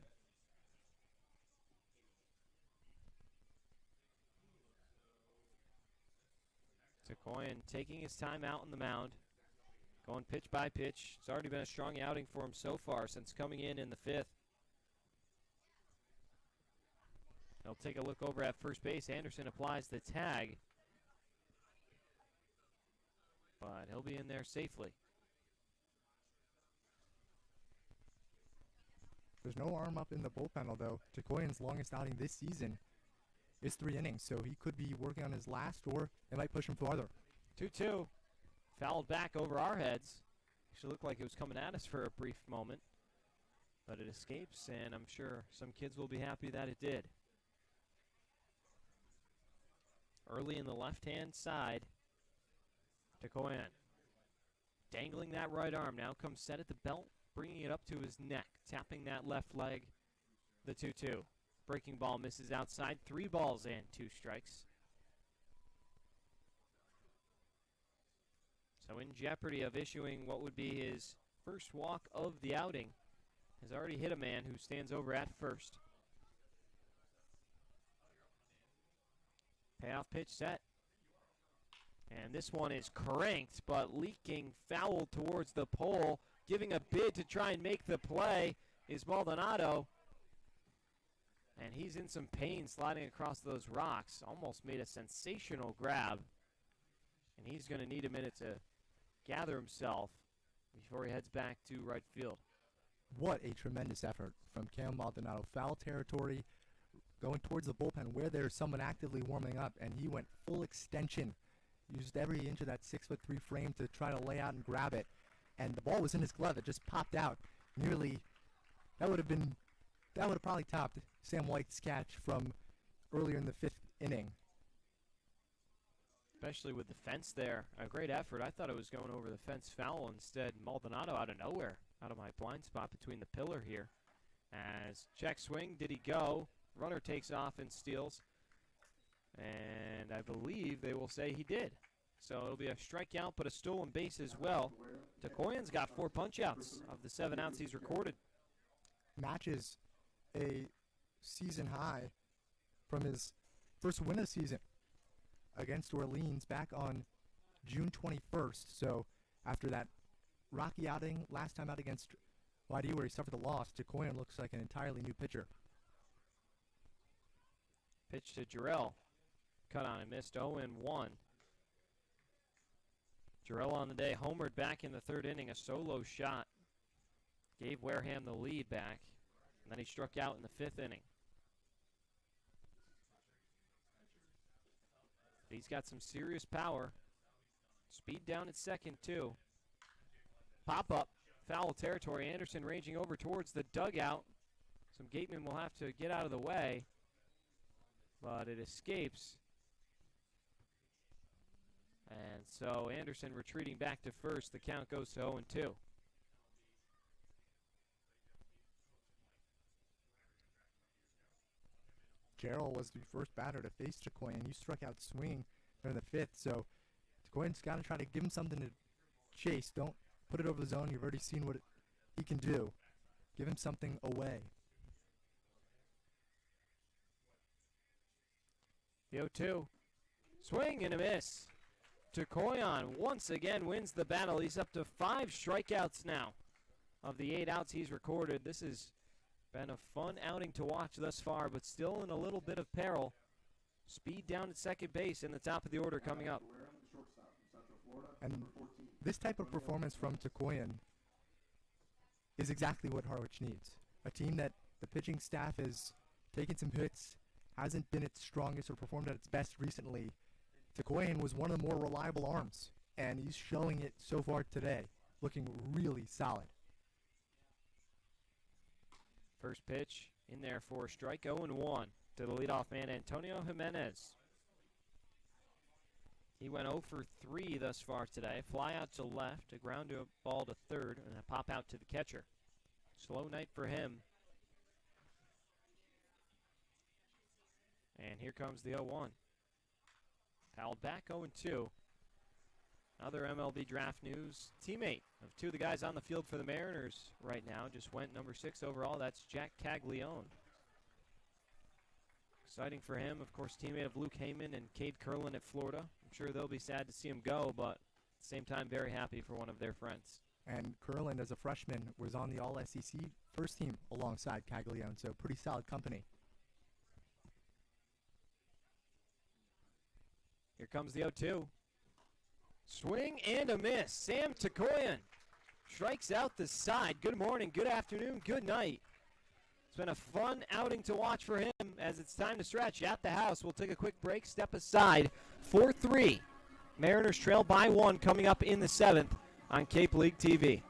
[SPEAKER 1] Takoyan taking his time out on the mound. Going pitch by pitch. It's already been a strong outing for him so far since coming in the 5th. He'll take a look over at first base. Anderson applies the tag, but he'll be in there safely.
[SPEAKER 2] There's no arm up in the bullpen, although Takoyan's longest outing this season is 3 innings, so he could be working on his last, or it might push him farther.
[SPEAKER 1] 2-2. Fouled back over our heads. Actually looked like it was coming at us for a brief moment, but it escapes, and I'm sure some kids will be happy that it did. Early in the left-hand side, Takoyan dangling that right arm. Now comes set at the belt, bringing it up to his neck, tapping that left leg. The 2-2. Breaking ball misses outside. 3 balls and 2 strikes. So in jeopardy of issuing what would be his first walk of the outing. Has already hit a man who stands over at first. Payoff pitch set. And this one is cranked, but leaking foul towards the pole. Giving a bid to try and make the play is Maldonado. And he's in some pain sliding across those rocks. Almost made a sensational grab. And he's going to need a minute to gather himself before he heads back to right field.
[SPEAKER 2] What a tremendous effort from Cam Maldonado. Foul territory, going towards the bullpen where there's someone actively warming up, and he went full extension. Used every inch of that 6'3" frame to try to lay out and grab it. And the ball was in his glove. It just popped out. That would have probably topped Sam White's catch from earlier in the 5th inning.
[SPEAKER 1] Especially with the fence there. A great effort. I thought it was going over the fence foul. Instead, Maldonado out of nowhere, out of my blind spot between the pillar here. As check swing, did he go? Runner takes off and steals. And I believe they will say he did. So it'll be a strikeout, but a stolen base as well. Tekoyan's got 4 punch-outs of the 7 outs he's recorded.
[SPEAKER 2] Matches a season high from his first win of the season against Orleans back on June 21st. So after that rocky outing last time out against YD where he suffered the loss, Tekoyan looks like an entirely new pitcher.
[SPEAKER 1] Pitch to Jarrell. Cut on and missed 0-1. Jarrell on the day homered back in the 3rd inning, a solo shot. Gave Wareham the lead back, and then he struck out in the 5th inning. He's got some serious power. Speed down at second, too. Pop up, foul territory. Anderson ranging over towards the dugout. Some Gatemen will have to get out of the way, but it escapes. And so Anderson retreating back to first. The count goes to 0-2.
[SPEAKER 2] Gerald was the first batter to face Tekoyan. You struck out swinging during the 5th, so Tekoyan's got to try to give him something to chase. Don't put it over the zone. You've already seen what he can do. Give him something away.
[SPEAKER 1] The 0-2. Swing and a miss. Tekoyan once again wins the battle. He's up to 5 strikeouts now of the 8 outs he's recorded. This has been a fun outing to watch thus far, but still in a little bit of peril. Speed down at second base in the top of the order coming up.
[SPEAKER 2] And this type of performance from Tekoyan is exactly what Harwich needs. A team that the pitching staff has taken some hits, hasn't been its strongest or performed at its best recently. Tekoyan was one of the more reliable arms, and he's showing it so far today, looking really solid.
[SPEAKER 1] First pitch in there for a strike, 0-1 to the leadoff man, Antonio Jimenez. He went 0 for 3 thus far today. Fly out to left, a ground to a ball to third, and a pop out to the catcher. Slow night for him. And here comes the 0-1. Fouled back, 0-2. Other MLB draft news. Teammate of 2 of the guys on the field for the Mariners right now just went number 6 overall. That's Jack Caglione. Exciting for him. Of course, teammate of Luke Heyman and Cade Curlin at Florida. I'm sure they'll be sad to see him go, but at the same time, very happy for one of their friends.
[SPEAKER 2] And Curlin, as a freshman, was on the All-SEC first team alongside Caglione, so pretty solid company.
[SPEAKER 1] Here comes the 0-2. Swing and a miss. Sam Tekoyan strikes out the side. Good morning, good afternoon, good night. It's been a fun outing to watch for him as it's time to stretch at the house. We'll take a quick break, step aside. 4-3. Mariners trail by 1 coming up in the 7th on Cape League TV.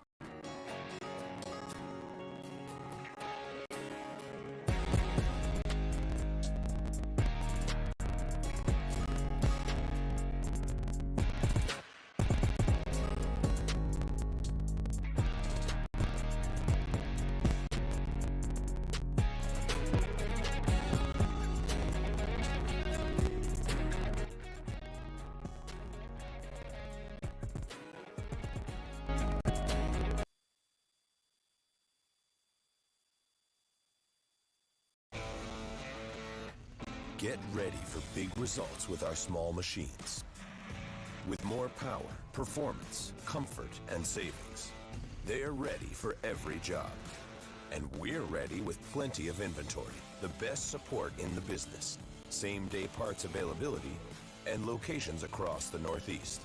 [SPEAKER 6] Get ready for big results with our small machines. With more power, performance, comfort, and savings. They are ready for every job. And we're ready with plenty of inventory, the best support in the business, same-day parts availability, and locations across the Northeast.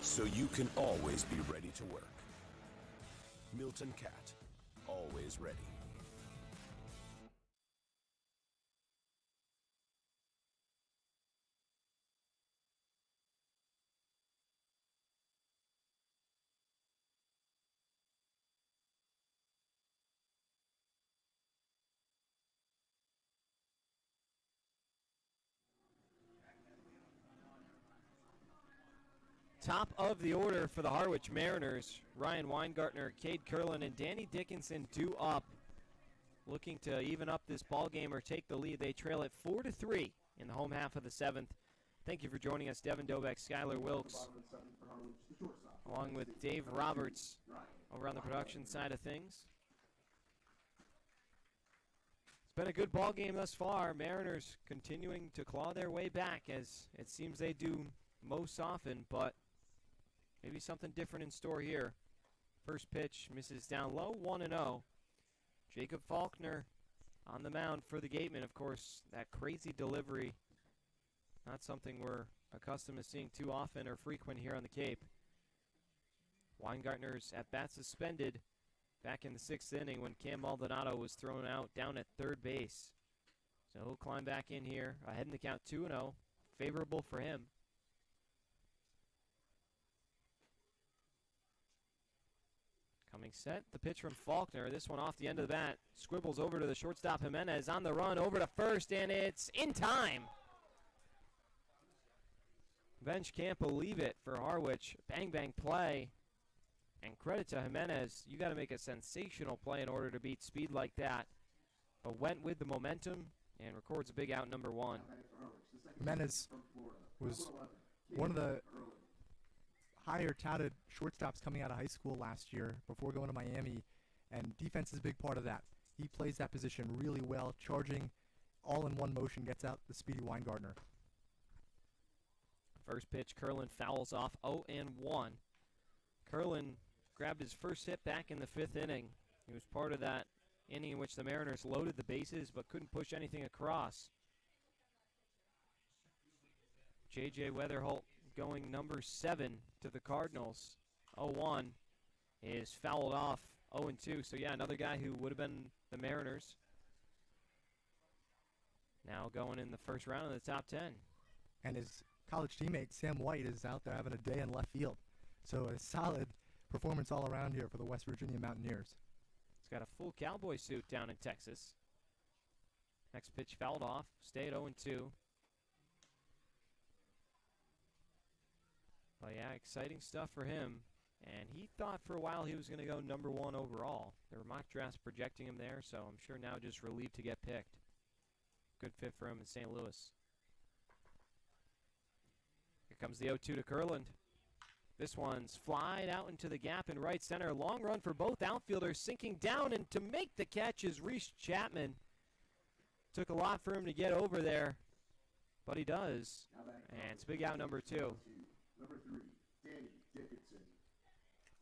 [SPEAKER 6] so you can always be ready to work. Milton Cat, always ready.
[SPEAKER 1] Top of the order for the Harwich Mariners. Ryan Weingartner, Cade Curlin, and Danny Dickinson due up, looking to even up this ball game or take the lead. They trail at 4-3 in the home half of the seventh. Thank you for joining us, Devin Dobeck, Skylar Wilkes, along with Dave Roberts over on the production side of things. It's been a good ball game thus far. Mariners continuing to claw their way back, as it seems they do most often, but maybe something different in store here. First pitch misses down low, 1-0. Jacob Faulkner on the mound for the Gatemen. Of course, that crazy delivery, not something we're accustomed to seeing too often or frequent here on the Cape. Weingartner's at bat suspended back in the sixth inning when Cam Maldonado was thrown out down at third base. So he'll climb back in here, ahead in the count 2-0. Favorable for him. Coming set, the pitch from Faulkner. This one off the end of the bat. Squibbles over to the shortstop, Jimenez on the run, over to first, and it's in time. Bench can't believe it for Harwich. Bang, bang play. And credit to Jimenez. You got to make a sensational play in order to beat speed like that. But went with the momentum and records a big out, number one.
[SPEAKER 2] Jimenez was one of the higher touted shortstops coming out of high school last year before going to Miami, and defense is a big part of that. He plays that position really well, charging all in one motion, gets out the speedy Weingartner.
[SPEAKER 1] First pitch, Curlin fouls off 0-1. Curlin grabbed his first hit back in the fifth inning. He was part of that inning in which the Mariners loaded the bases but couldn't push anything across. J.J. Weatherholt going number 7 to the Cardinals. 0-1 is fouled off 0-2. So, yeah, another guy who would have been the Mariners. Now going in the first round of the top 10.
[SPEAKER 2] And his college teammate, Sam White, is out there having a day in left field. So a solid performance all around here for the West Virginia Mountaineers.
[SPEAKER 1] He's got a full cowboy suit down in Texas. Next pitch fouled off. Stay at 0-2. But yeah, exciting stuff for him. And he thought for a while he was going to go number 1 overall. There were mock drafts projecting him there, so I'm sure now just relieved to get picked. Good fit for him in St. Louis. Here comes the 0-2 to Curlin. This one's flied out into the gap in right center. Long run for both outfielders, sinking down, and to make the catch is Reese Chapman. Took a lot for him to get over there, but he does. And it's big out, number 2.
[SPEAKER 4] Number 3, Danny Dickinson.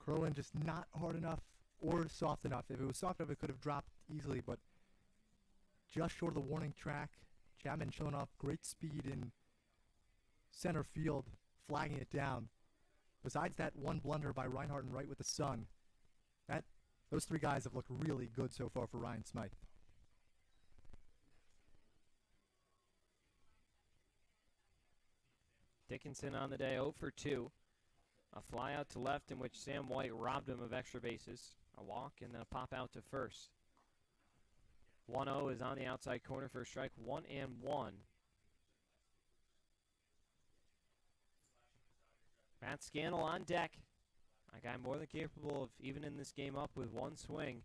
[SPEAKER 2] Curlin just not hard enough or soft enough. If it was soft enough, it could have dropped easily, but just short of the warning track. Chapman showing off great speed in center field, flagging it down. Besides that one blunder by Reinhardt and Wright with the sun, those 3 guys have looked really good so far for Ryan Smythe.
[SPEAKER 1] Dickinson on the day, 0 for 2. A fly out to left in which Sam White robbed him of extra bases. A walk and then a pop out to first. 1-0 is on the outside corner for a strike, 1-1. Matt Scannell on deck. A guy more than capable of evening this game up with one swing.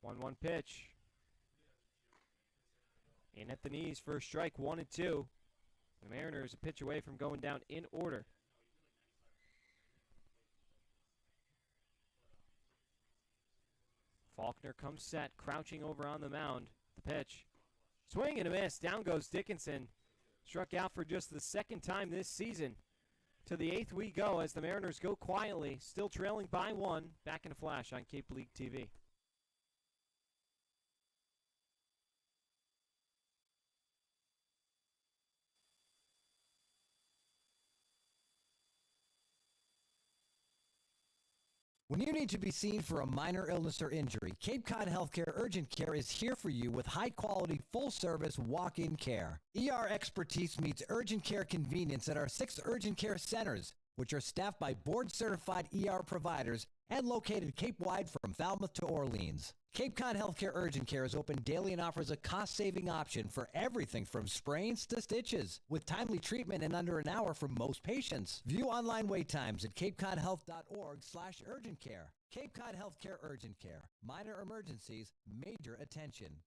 [SPEAKER 1] 1-1 pitch. In at the knees for a strike, 1-2. The Mariners a pitch away from going down in order. Faulkner comes set, crouching over on the mound. The pitch. Swing and a miss. Down goes Dickinson. Struck out for just the second time this season. To the 8th we go as the Mariners go quietly, still trailing by 1. Back in a flash on Cape League TV.
[SPEAKER 3] When you need to be seen for a minor illness or injury, Cape Cod Healthcare Urgent Care is here for you with high-quality, full-service walk-in care. ER expertise meets urgent care convenience at our 6 urgent care centers, which are staffed by board-certified ER providers and located Cape-wide from Falmouth to Orleans. Cape Cod Healthcare Urgent Care is open daily and offers a cost-saving option for everything from sprains to stitches, with timely treatment in under an hour for most patients. View online wait times at capecodhealth.org/urgent care. Cape Cod Healthcare Urgent Care. Minor emergencies, major attention.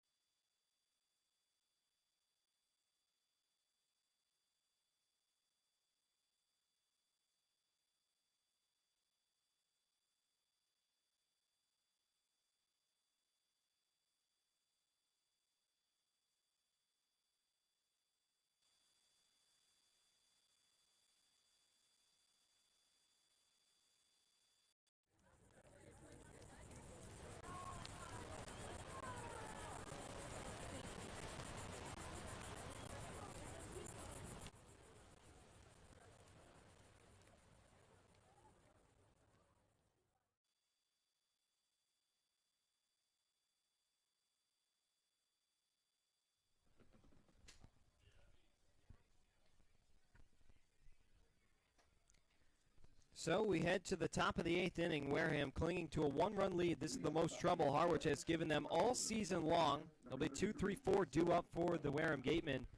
[SPEAKER 1] So we head to the top of the 8th inning. Wareham clinging to a 1-run lead. This is the most trouble Harwich has given them all season long. There'll be 2-3-4 due up for the Wareham Gatemen.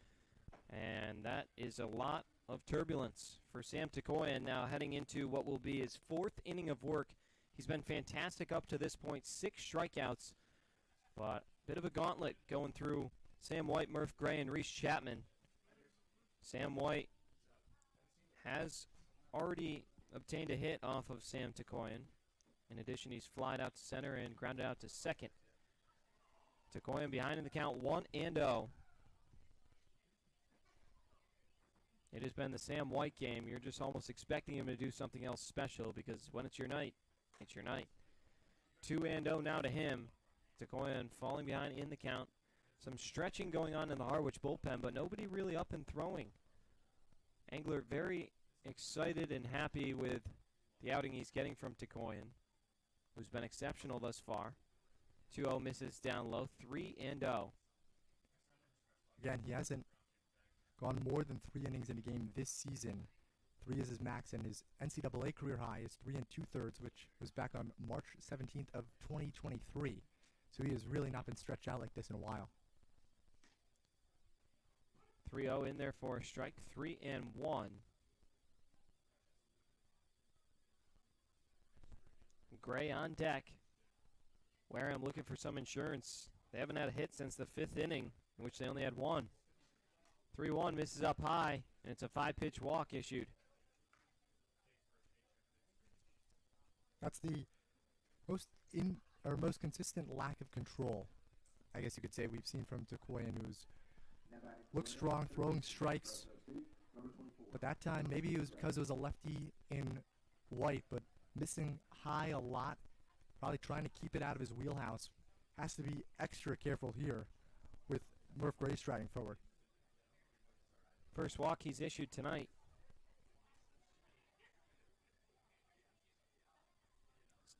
[SPEAKER 1] And that is a lot of turbulence for Sam Takoyan now heading into what will be his 4th inning of work. He's been fantastic up to this point, 6 strikeouts. But a bit of a gauntlet going through Sam White, Murph Gray, and Reese Chapman. Sam White has already obtained a hit off of Sam Takoyan. In addition, he's flied out to center and grounded out to second. Takoyan behind in the count, 1-0. It has been the Sam White game. You're just almost expecting him to do something else special because when it's your night, it's your night. 2-0 now to him. Takoyan falling behind in the count. Some stretching going on in the Harwich bullpen, but nobody really up and throwing. Angler very excited and happy with the outing he's getting from Takoyan, who's been exceptional thus far. 2-0 misses down low, 3-0.
[SPEAKER 2] Again, he hasn't gone more than 3 innings in a game this season. 3 is his max, and his NCAA career high is 3 2/3, which was back on March 17th of 2023. So he has really not been stretched out like this in a while.
[SPEAKER 1] 3-0 in there for a strike, 3-1. Gray on deck. Wareham looking for some insurance. They haven't had a hit since the 5th inning, in which they only had 1. 3-1 misses up high, and it's a 5-pitch walk issued.
[SPEAKER 2] That's the most consistent lack of control, I guess you could say, we've seen from Takoyan, who's looks strong, throwing strikes. But that time, maybe it was because it was a lefty in White, but missing high a lot, probably trying to keep it out of his wheelhouse. Has to be extra careful here with Murph Gray striding forward.
[SPEAKER 1] First walk he's issued tonight.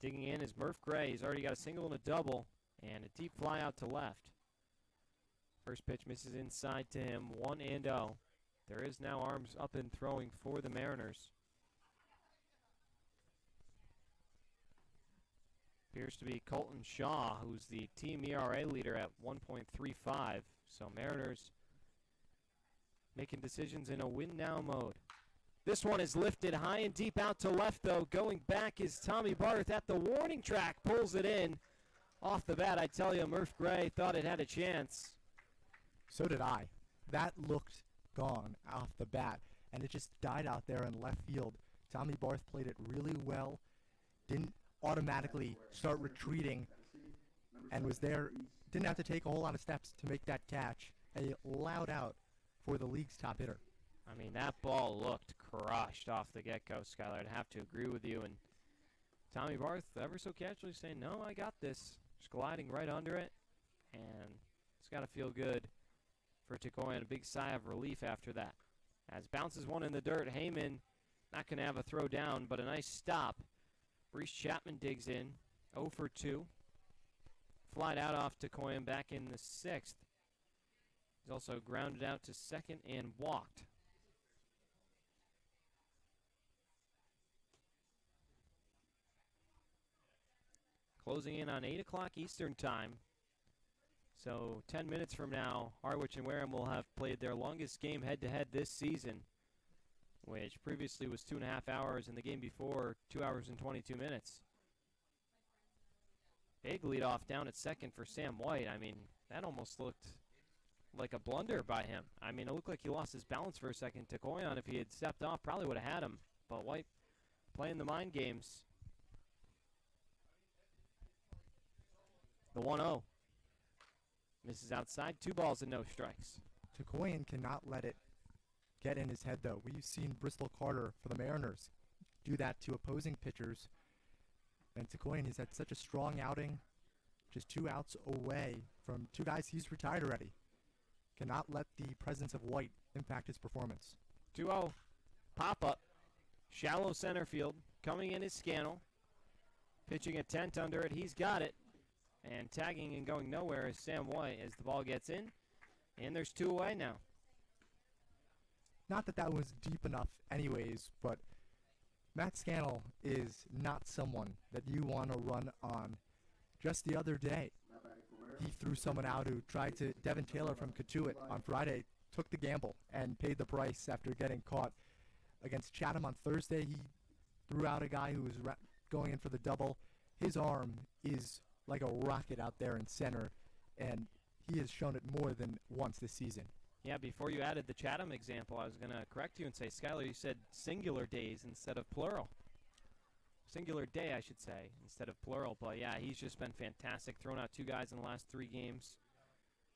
[SPEAKER 1] Digging in is Murph Gray. He's already got a single and a double, and a deep fly out to left. First pitch misses inside to him, 1-0. There is now arms up and throwing for the Mariners. Appears to be Colton Shaw, who's the team ERA leader at 1.35. So Mariners making decisions in a win-now mode. This one is lifted high and deep out to left, though. Going back is Tommy Barth at the warning track. Pulls it in. Off the bat, I tell you, Murph Gray thought it had a chance.
[SPEAKER 2] So did I. That looked gone off the bat, and it just died out there in left field. Tommy Barth played it really well. Didn't automatically start retreating, and was there. Didn't have to take a whole lot of steps to make that catch. A loud out for the league's top hitter.
[SPEAKER 1] I mean, that ball looked crushed off the get-go, Skylar. I'd have to agree with you. And Tommy Barth ever so casually saying, no, I got this. Just gliding right under it. And it's got to feel good for Takoyan. A big sigh of relief after that. As bounces one in the dirt, Heyman not going to have a throw down, but a nice stop Brees Chapman digs in, 0 for 2. Flied out off Takoyan back in the 6th. He's also grounded out to second and walked. Closing in on 8 o'clock Eastern time. So 10 minutes from now, Harwich and Wareham will have played their longest game head-to-head this season, which previously was 2.5 hours, and the game before 2 hours and 22 minutes. Big lead off down at second for Sam White. I mean, that almost looked like a blunder by him. I mean, it looked like he lost his balance for a second. Takoyan, if he had stepped off, probably would have had him. But White playing the mind games. The 1-0. Misses outside. 2 balls and no strikes.
[SPEAKER 2] Takoyan cannot let it get in his head, though. We've seen Bristol Carter for the Mariners do that to opposing pitchers. And Takoyan has had such a strong outing, just 2 outs away from 2 guys he's retired already. Cannot let the presence of White impact his performance.
[SPEAKER 1] 2-0. Pop-up. Shallow center field. Coming in is Scannell. Pitching a tent under it. He's got it. And tagging and going nowhere is Sam White as the ball gets in. And there's 2 away now.
[SPEAKER 2] Not that that was deep enough anyways, but Matt Scannell is not someone that you want to run on. Just the other day, he threw someone out who tried to, Devin Taylor from Catuit on Friday, took the gamble and paid the price after getting caught. Against Chatham on Thursday, he threw out a guy who was going in for the double. His arm is like a rocket out there in center, and he has shown it more than once this season.
[SPEAKER 1] Yeah, before you added the Chatham example, I was going to correct you and say, Skyler, you said singular days instead of plural. Singular day, I should say, instead of plural. But, yeah, he's just been fantastic, thrown out 2 guys in the last 3 games.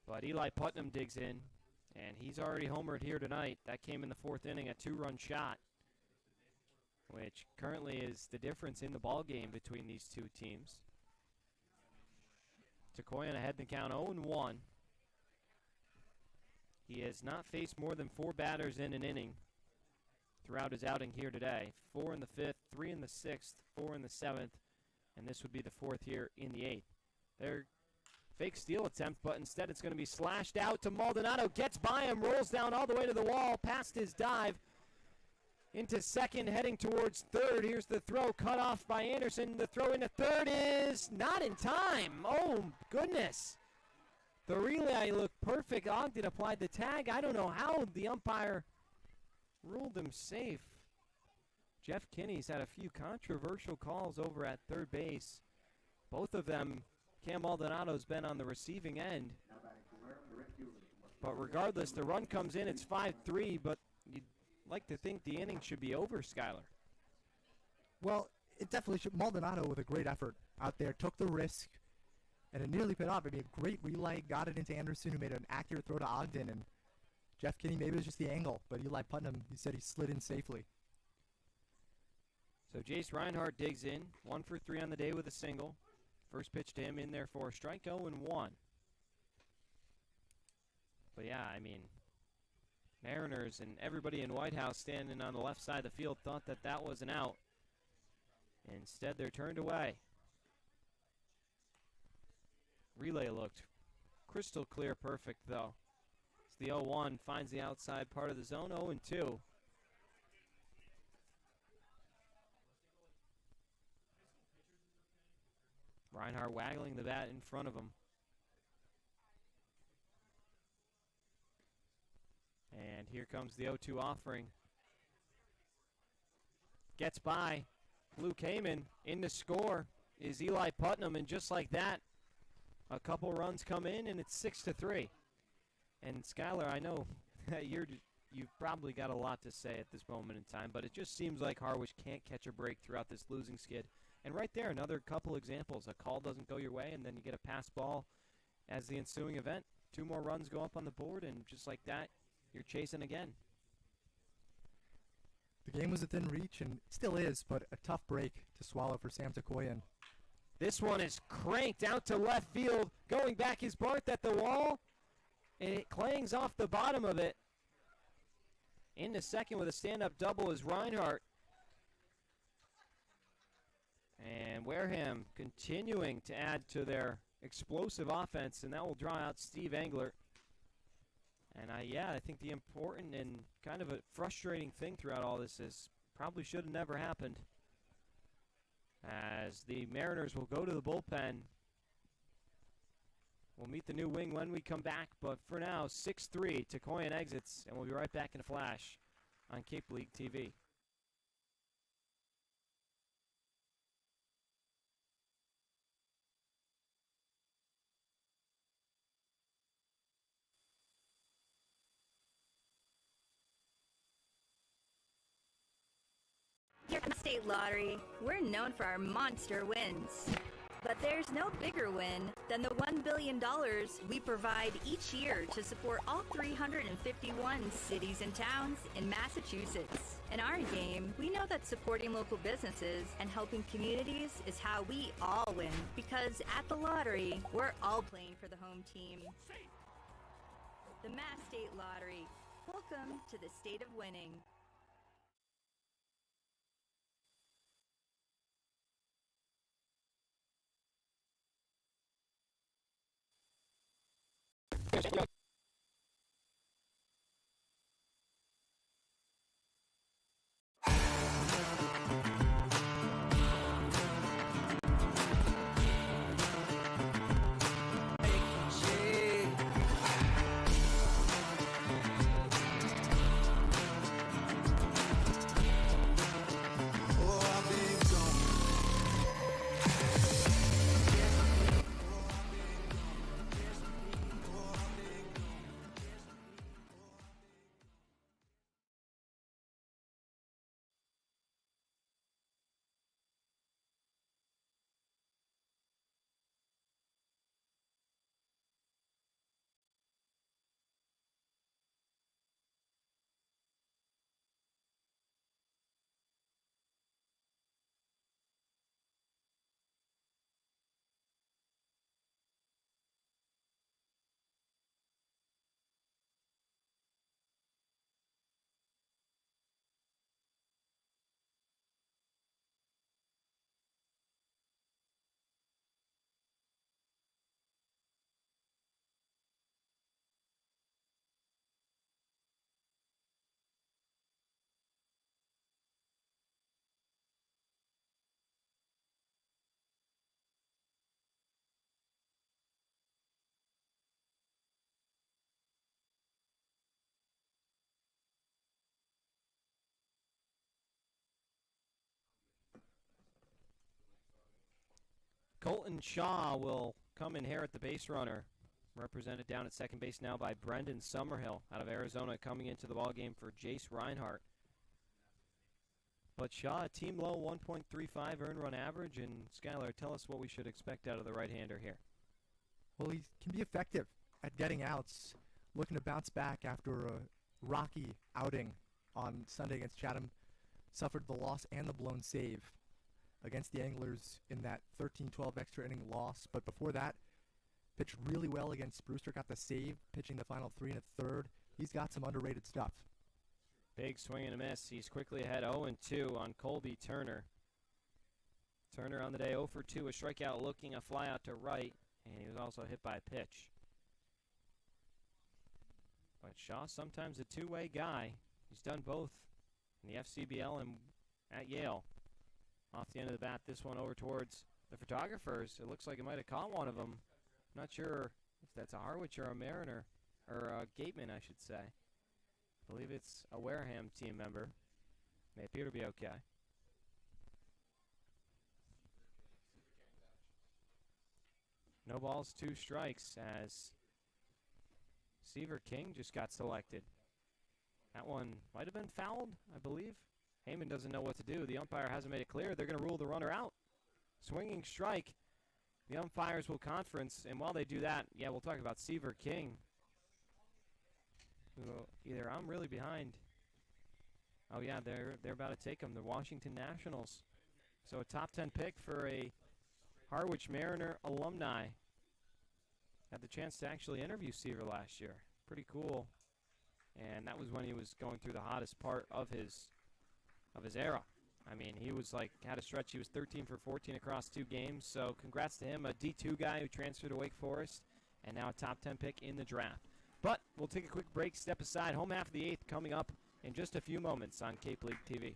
[SPEAKER 1] But Eli Putnam digs in, and he's already homered here tonight. That came in the 4th inning, a 2-run shot, which currently is the difference in the ball game between these 2 teams. Takoyan ahead in the count 0-1. He has not faced more than 4 batters in an inning throughout his outing here today. 4 in the 5th, 3 in the 6th, 4 in the 7th, and this would be the 4th here in the 8th. Their fake steal attempt, but instead it's going to be slashed out to Maldonado. Gets by him, rolls down all the way to the wall, past his dive. Into second, heading towards third. Here's the throw, cut off by Anderson. The throw into third is not in time. Oh, goodness. The relay looked perfect. Ogden applied the tag. I don't know how the umpire ruled him safe. Jeff Kinney's had a few controversial calls over at third base. Both of them, Cam Maldonado's been on the receiving end. But regardless, the run comes in. It's 5-3, but you'd like to think the inning should be over, Skyler.
[SPEAKER 2] Well, it definitely should. Maldonado with a great effort out there, took the risk, and it nearly paid off. I mean, a great relay, got it into Anderson, who made an accurate throw to Ogden, and Jeff Kinney, maybe it was just the angle, but Eli Putnam, he said he slid in safely.
[SPEAKER 1] So Jace Reinhardt digs in, 1 for 3 on the day with a single. First pitch to him in there for a strike, 0-1. But yeah, I mean, Mariners and everybody in White House standing on the left side of the field thought that that was an out. Instead, they're turned away. Relay looked crystal clear perfect, though. It's the 0-1, finds the outside part of the zone, 0-2. Reinhardt waggling the bat in front of him. And here comes the 0-2 offering. Gets by. Luke Heyman in to score is Eli Putnam, and just like that, a couple runs come in, and it's 6-3. And Skyler, I know that you've probably got a lot to say at this moment in time, but it just seems like Harwich can't catch a break throughout this losing skid. And right there, another couple examples. A call doesn't go your way, and then you get a pass ball as the ensuing event. 2 more runs go up on the board, and just like that, you're chasing again.
[SPEAKER 2] The game was within reach, and still is, but a tough break to swallow for Sam Takoyan.
[SPEAKER 1] This one is cranked out to left field. Going back is Barth at the wall, and it clangs off the bottom of it. Into second with a stand-up double is Reinhardt. And Wareham continuing to add to their explosive offense, and that will draw out Steve Engler. And I think the important and kind of a frustrating thing throughout all this is probably should have never happened, as the Mariners will go to the bullpen. We'll meet the new wing when we come back, but for now, 6-3, Takoyan exits, and we'll be right back in a flash on Cape League TV.
[SPEAKER 5] Here at the State Lottery, we're known for our monster wins. But there's no bigger win than the $1 billion we provide each year to support all 351 cities and towns in Massachusetts. In our game, we know that supporting local businesses and helping communities is how we all win. Because at the lottery, we're all playing for the home team. The Mass State Lottery. Welcome to the state of winning.
[SPEAKER 1] Colton Shaw will come in here at the base runner, represented down at second base now by Brendan Summerhill out of Arizona, coming into the ballgame for Jace Reinhardt. But Shaw, a team low 1.35 earned run average, and Skylar, tell us what we should expect out of the right-hander here.
[SPEAKER 2] Well, he can be effective at getting outs, looking to bounce back after a rocky outing on Sunday against Chatham, suffered the loss and the blown save against the Anglers in that 13-12 extra inning loss. But before that, pitched really well against Brewster, got the save, pitching the final 3 1/3. He's got some underrated stuff.
[SPEAKER 1] Big swing and a miss. He's quickly ahead 0-2 on Colby Turner. Turner on the day 0 for 2, a strikeout looking, a fly out to right, and he was also hit by a pitch. But Shaw, sometimes a two-way guy. He's done both in the FCBL and at Yale. Off the end of the bat, this one over towards the photographers. It looks like it might have caught one of them. Not sure if that's a Harwich or a Mariner, or a Gatemen, I should say. I believe it's a Wareham team member. They appear to be okay. No balls, 2 strikes, as Seaver King just got selected. That one might have been fouled, I believe. Heyman doesn't know what to do. The umpire hasn't made it clear. They're going to rule the runner out. Swinging strike. The umpires will conference, and while they do that, we'll talk about Seaver King. Either I'm really behind. Oh yeah, they're about to take him. The Washington Nationals. So a top 10 pick for a Harwich Mariner alumni. Had the chance to actually interview Seaver last year. Pretty cool. And that was when he was going through the hottest part of his era. I mean, he was had a stretch. He was 13 for 14 across 2 games. So congrats to him, a D2 guy who transferred to Wake Forest, and now a top 10 pick in the draft. But we'll take a quick break, step aside. Home half of the 8th coming up in just a few moments on Cape League TV.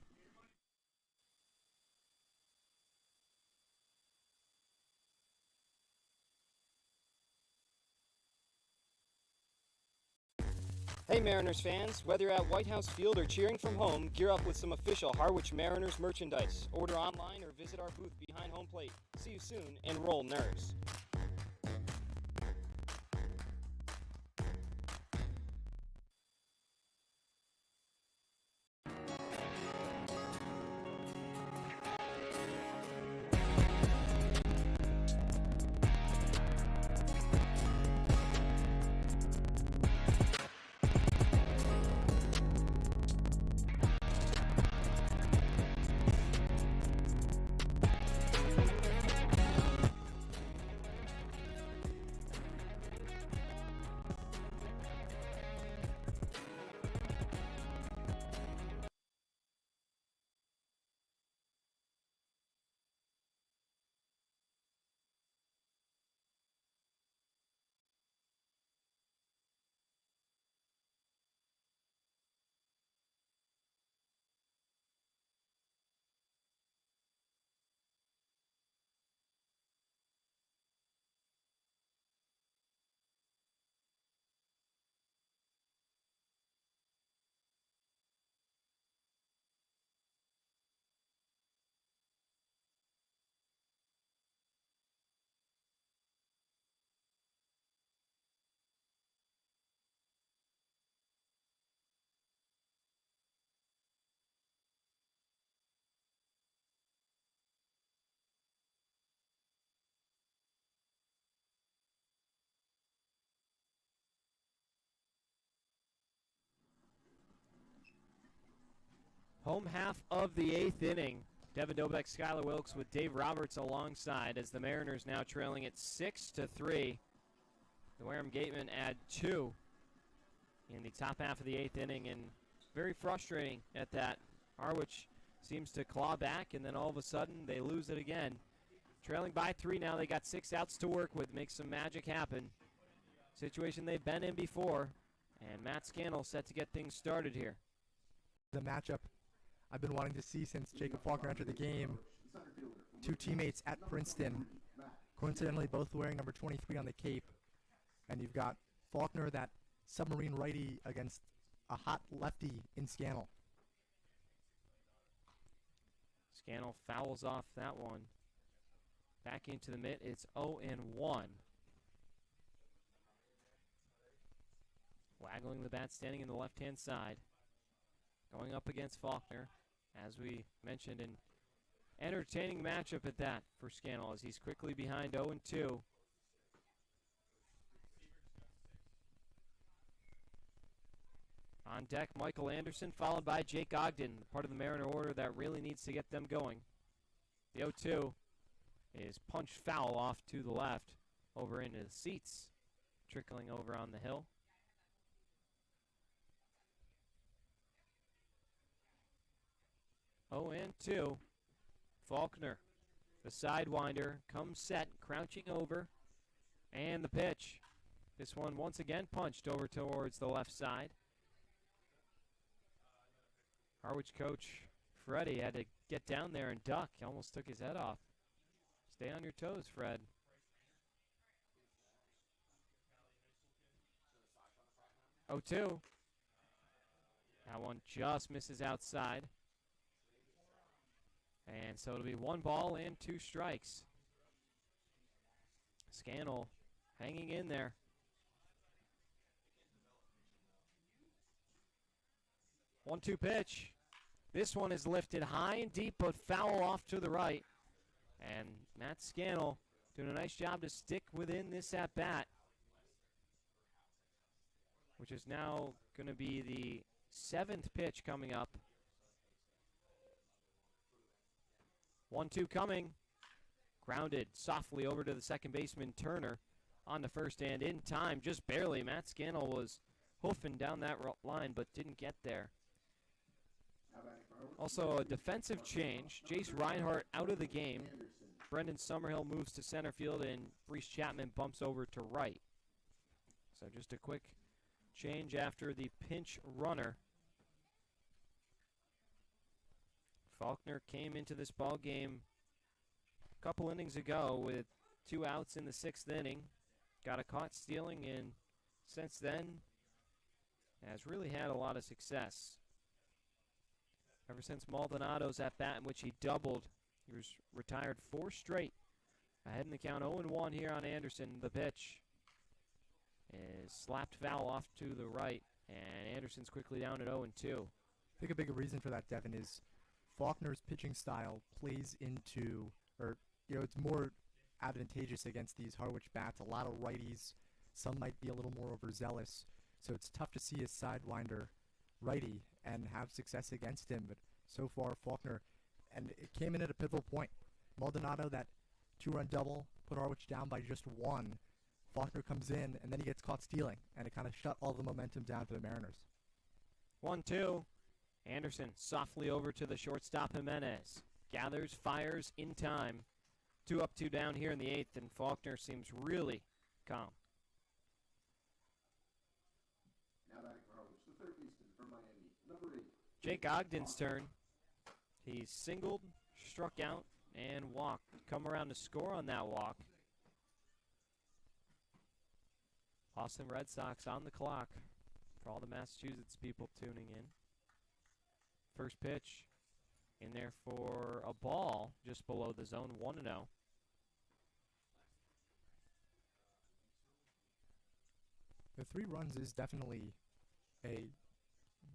[SPEAKER 7] Hey Mariners fans, whether you're at White House Field or cheering from home, gear up with some official Harwich Mariners merchandise. Order online or visit our booth behind home plate. See you soon, and roll NERS.
[SPEAKER 1] Home half of the 8th inning. Devin Dobek, Skylar Wilkes with Dave Roberts alongside as the Mariners now trailing at 6-3. The Wareham Gatemen add 2 in the top half of the 8th inning, and very frustrating at that. Harwich seems to claw back, and then all of a sudden they lose it again. Trailing by 3 now. They got 6 outs to work with. Make some magic happen. Situation they've been in before, and Matt Scannell set to get things started here.
[SPEAKER 2] The matchup I've been wanting to see since Jacob Faulkner entered the game. 2 teammates at Princeton, coincidentally both wearing number 23 on the cape. And you've got Faulkner, that submarine righty, against a hot lefty in Scannell.
[SPEAKER 1] Scannell fouls off that one. Back into the mitt. It's 0-1. Waggling the bat, standing in the left-hand side. Going up against Faulkner, as we mentioned, an entertaining matchup at that for Scannell as he's quickly behind 0-2. On deck, Michael Anderson, followed by Jake Ogden, part of the Mariner order that really needs to get them going. The 0-2 is punched foul off to the left, over into the seats, trickling over on the hill. Oh, and 2. Faulkner, the sidewinder, comes set, crouching over, and the pitch. This one once again punched over towards the left side. Harwich coach Freddie had to get down there and duck. He almost took his head off. Stay on your toes, Fred. Oh, 2. That one just misses outside. And so it'll be 1 ball and 2 strikes. Scannell hanging in there. One-two pitch. This one is lifted high and deep, but foul off to the right. And Matt Scannell doing a nice job to stick within this at-bat, which is now going to be the 7th pitch coming up. 1-2 coming. Grounded softly over to the second baseman, Turner, on the first and in time, just barely. Matt Scannell was hoofing down that line, but didn't get there. Also a defensive change. Jace Reinhardt out of the game. Brendan Summerhill moves to center field, and Reese Chapman bumps over to right. So just a quick change after the pinch runner. Faulkner came into this ball game a couple innings ago with 2 outs in the 6th inning. Got a caught stealing, and since then has really had a lot of success. Ever since Maldonado's at bat in which he doubled, he was retired 4 straight. Ahead in the count, 0-1 here on Anderson. The pitch is slapped foul off to the right, and Anderson's quickly down at 0-2.
[SPEAKER 2] I think a big reason for that, Devin, is Faulkner's pitching style plays into, or, it's more advantageous against these Harwich bats. A lot of righties. Some might be a little more overzealous. So it's tough to see a sidewinder righty and have success against him. But so far, Faulkner, and it came in at a pivotal point. Maldonado, that 2-run double, put Harwich down by just 1. Faulkner comes in, and then he gets caught stealing, and it kind of shut all the momentum down for the Mariners.
[SPEAKER 1] 1-2. Anderson softly over to the shortstop Jimenez. Gathers, fires in time. 2 up, 2 down here in the 8th, and Faulkner seems really calm.
[SPEAKER 4] Now batting for Harwich, the third baseman for Miami, number 8.
[SPEAKER 1] Jake Ogden's turn. He's singled, struck out, and walked. Come around to score on that walk. Boston Red Sox on the clock for all the Massachusetts people tuning in. First pitch in there for a ball just below the zone, 1-0.
[SPEAKER 2] The 3 runs is definitely a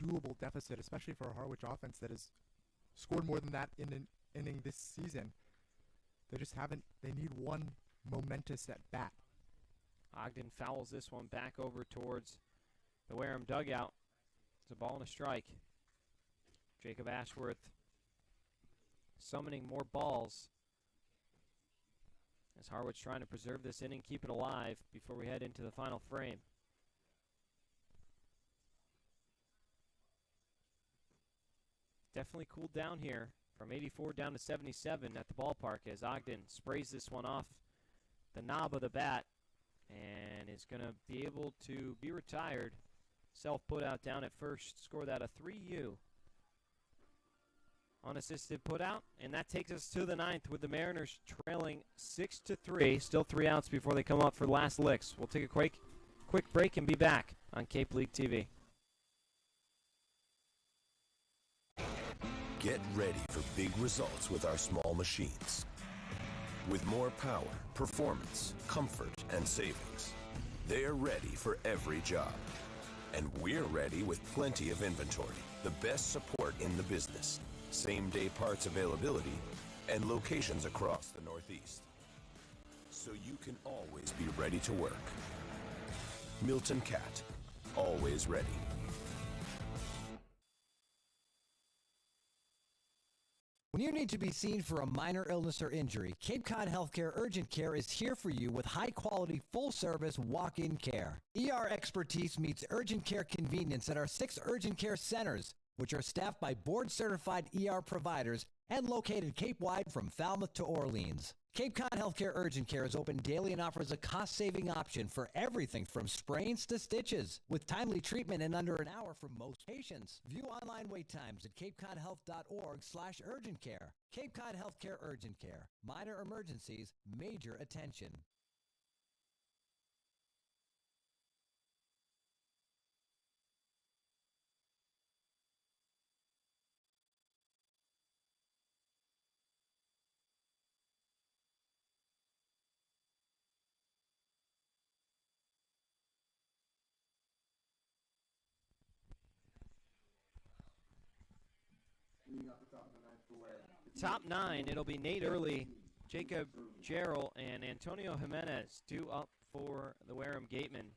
[SPEAKER 2] doable deficit, especially for a Harwich offense that has scored more than that in an inning this season. They just haven't, they need one momentous at bat.
[SPEAKER 1] Ogden fouls this one back over towards the Wareham dugout. It's a ball and a strike. Jacob Ashworth summoning more balls as Harwich trying to preserve this inning, keep it alive before we head into the final frame. Definitely cooled down here from 84 down to 77 at the ballpark as Ogden sprays this one off the knob of the bat and is going to be able to be retired. Self put out down at first, score that a 3U. Unassisted put out, and that takes us to the 9th with the Mariners trailing 6-3. Still 3 outs before they come up for last licks. We'll take a quick break and be back on Cape League TV.
[SPEAKER 6] Get ready for big results with our small machines. With more power, performance, comfort, and savings, they are ready for every job. And we're ready with plenty of inventory, the best support in the business, same-day parts availability, and locations across the Northeast. So you can always be ready to work. Milton Cat, always ready.
[SPEAKER 3] When you need to be seen for a minor illness or injury, Cape Cod Healthcare Urgent Care is here for you with high-quality, full-service walk-in care. ER expertise meets urgent care convenience at our 6 urgent care centers, which are staffed by board-certified ER providers and located Cape-wide from Falmouth to Orleans. Cape Cod Healthcare Urgent Care is open daily and offers a cost-saving option for everything from sprains to stitches, with timely treatment in under an hour for most patients. View online wait times at capecodhealth.org/urgent care. Cape Cod Healthcare Urgent Care. Minor emergencies, major attention.
[SPEAKER 1] Top 9, it'll be Nate Early, Jacob Jarrell, and Antonio Jimenez due up for the Wareham Gatemen.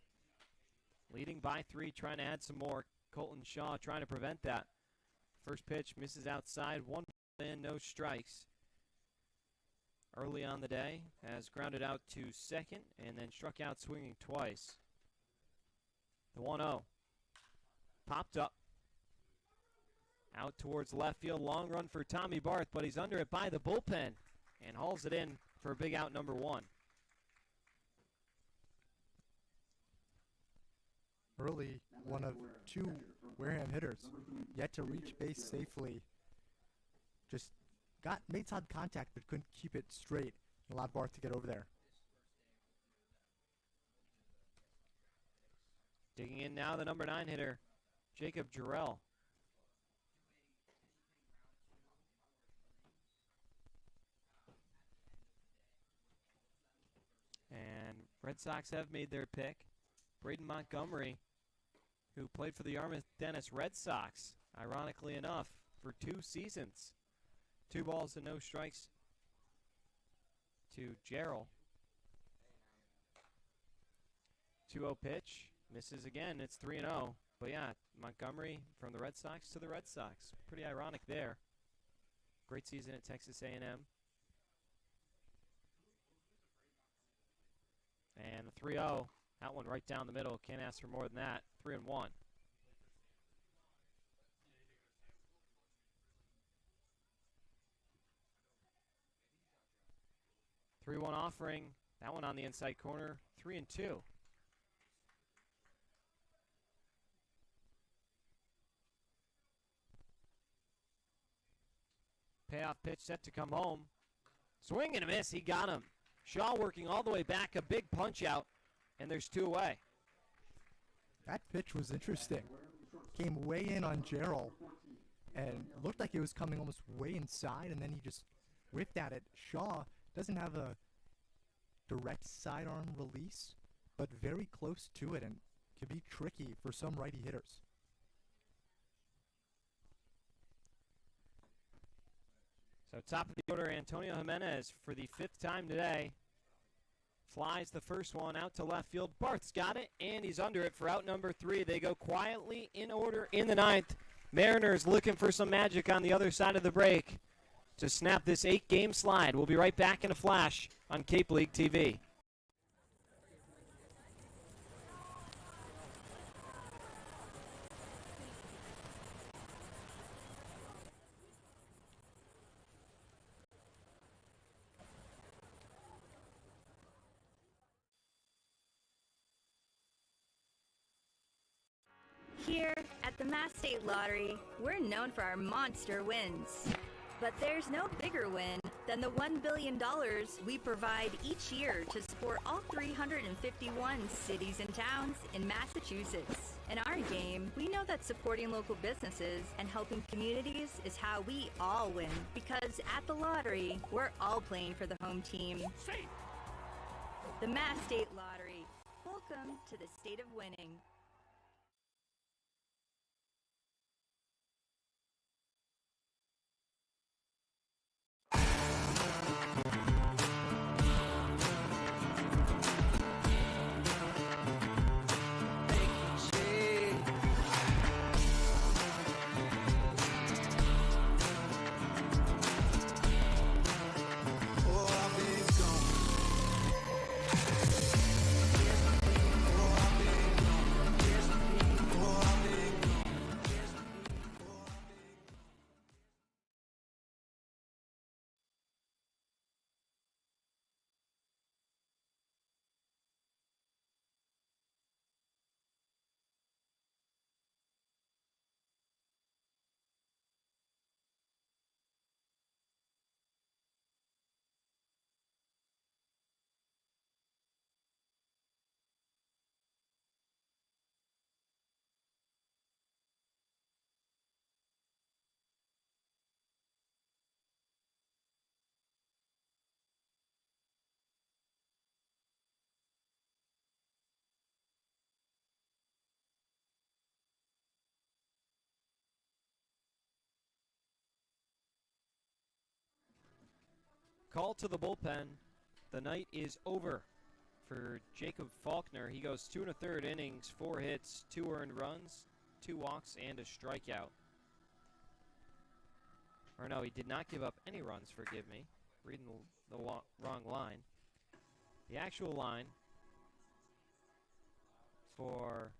[SPEAKER 1] Leading by 3, trying to add some more. Colton Shaw trying to prevent that. First pitch misses outside, 1 and no strikes. Early on the day has grounded out to second and then struck out swinging twice. The 1-0 popped up Out towards left field, long run for Tommy Barth, but he's under it by the bullpen and hauls it in for a big out number 1.
[SPEAKER 2] Early, one of 2 Wareham hitters yet to reach base safely. Just made some contact but couldn't keep it straight and allowed Barth to get over there.
[SPEAKER 1] Digging in now, the number 9 hitter, Jacob Jarrell. And Red Sox have made their pick. Braden Montgomery, who played for the Yarmouth Dennis Red Sox, ironically enough, for 2 seasons. 2 balls and no strikes to Jarrell. 2-0 pitch. Misses again. It's 3-0. But yeah, Montgomery from the Red Sox to the Red Sox. Pretty ironic there. Great season at Texas A&M. And the 3-0. That one right down the middle. Can't ask for more than that. 3-1. Three-one offering. That one on the inside corner. 3-2. Payoff pitch set to come home. Swing and a miss. He got him. Shaw working all the way back. A big punch out. And there's 2 away.
[SPEAKER 2] That pitch was interesting. Came way in on Jarrell and looked like it was coming almost way inside, and then he just whiffed at it. Shaw doesn't have a direct sidearm release, but very close to it and could be tricky for some righty hitters.
[SPEAKER 1] So top of the order, Antonio Jimenez for the 5th time today. Flies the first one out to left field. Barth's got it, and he's under it for out number 3. They go quietly in order in the 9th. Mariners looking for some magic on the other side of the break to snap this 8-game slide. We'll be right back in a flash on Cape League TV.
[SPEAKER 5] Here at the Mass State Lottery, we're known for our monster wins. But there's no bigger win than the $1 billion we provide each year to support all 351 cities and towns in Massachusetts. In our game, we know that supporting local businesses and helping communities is how we all win. Because at the lottery, we're all playing for the home team. The Mass State Lottery. Welcome to the state of winning.
[SPEAKER 1] Call to the bullpen. The night is over for Jacob Faulkner. He goes 2 1/3 innings, 4 hits, 2 earned runs, 2 walks, and a strikeout. Or no, he did not give up any runs, forgive me. Reading the wrong line. The actual line for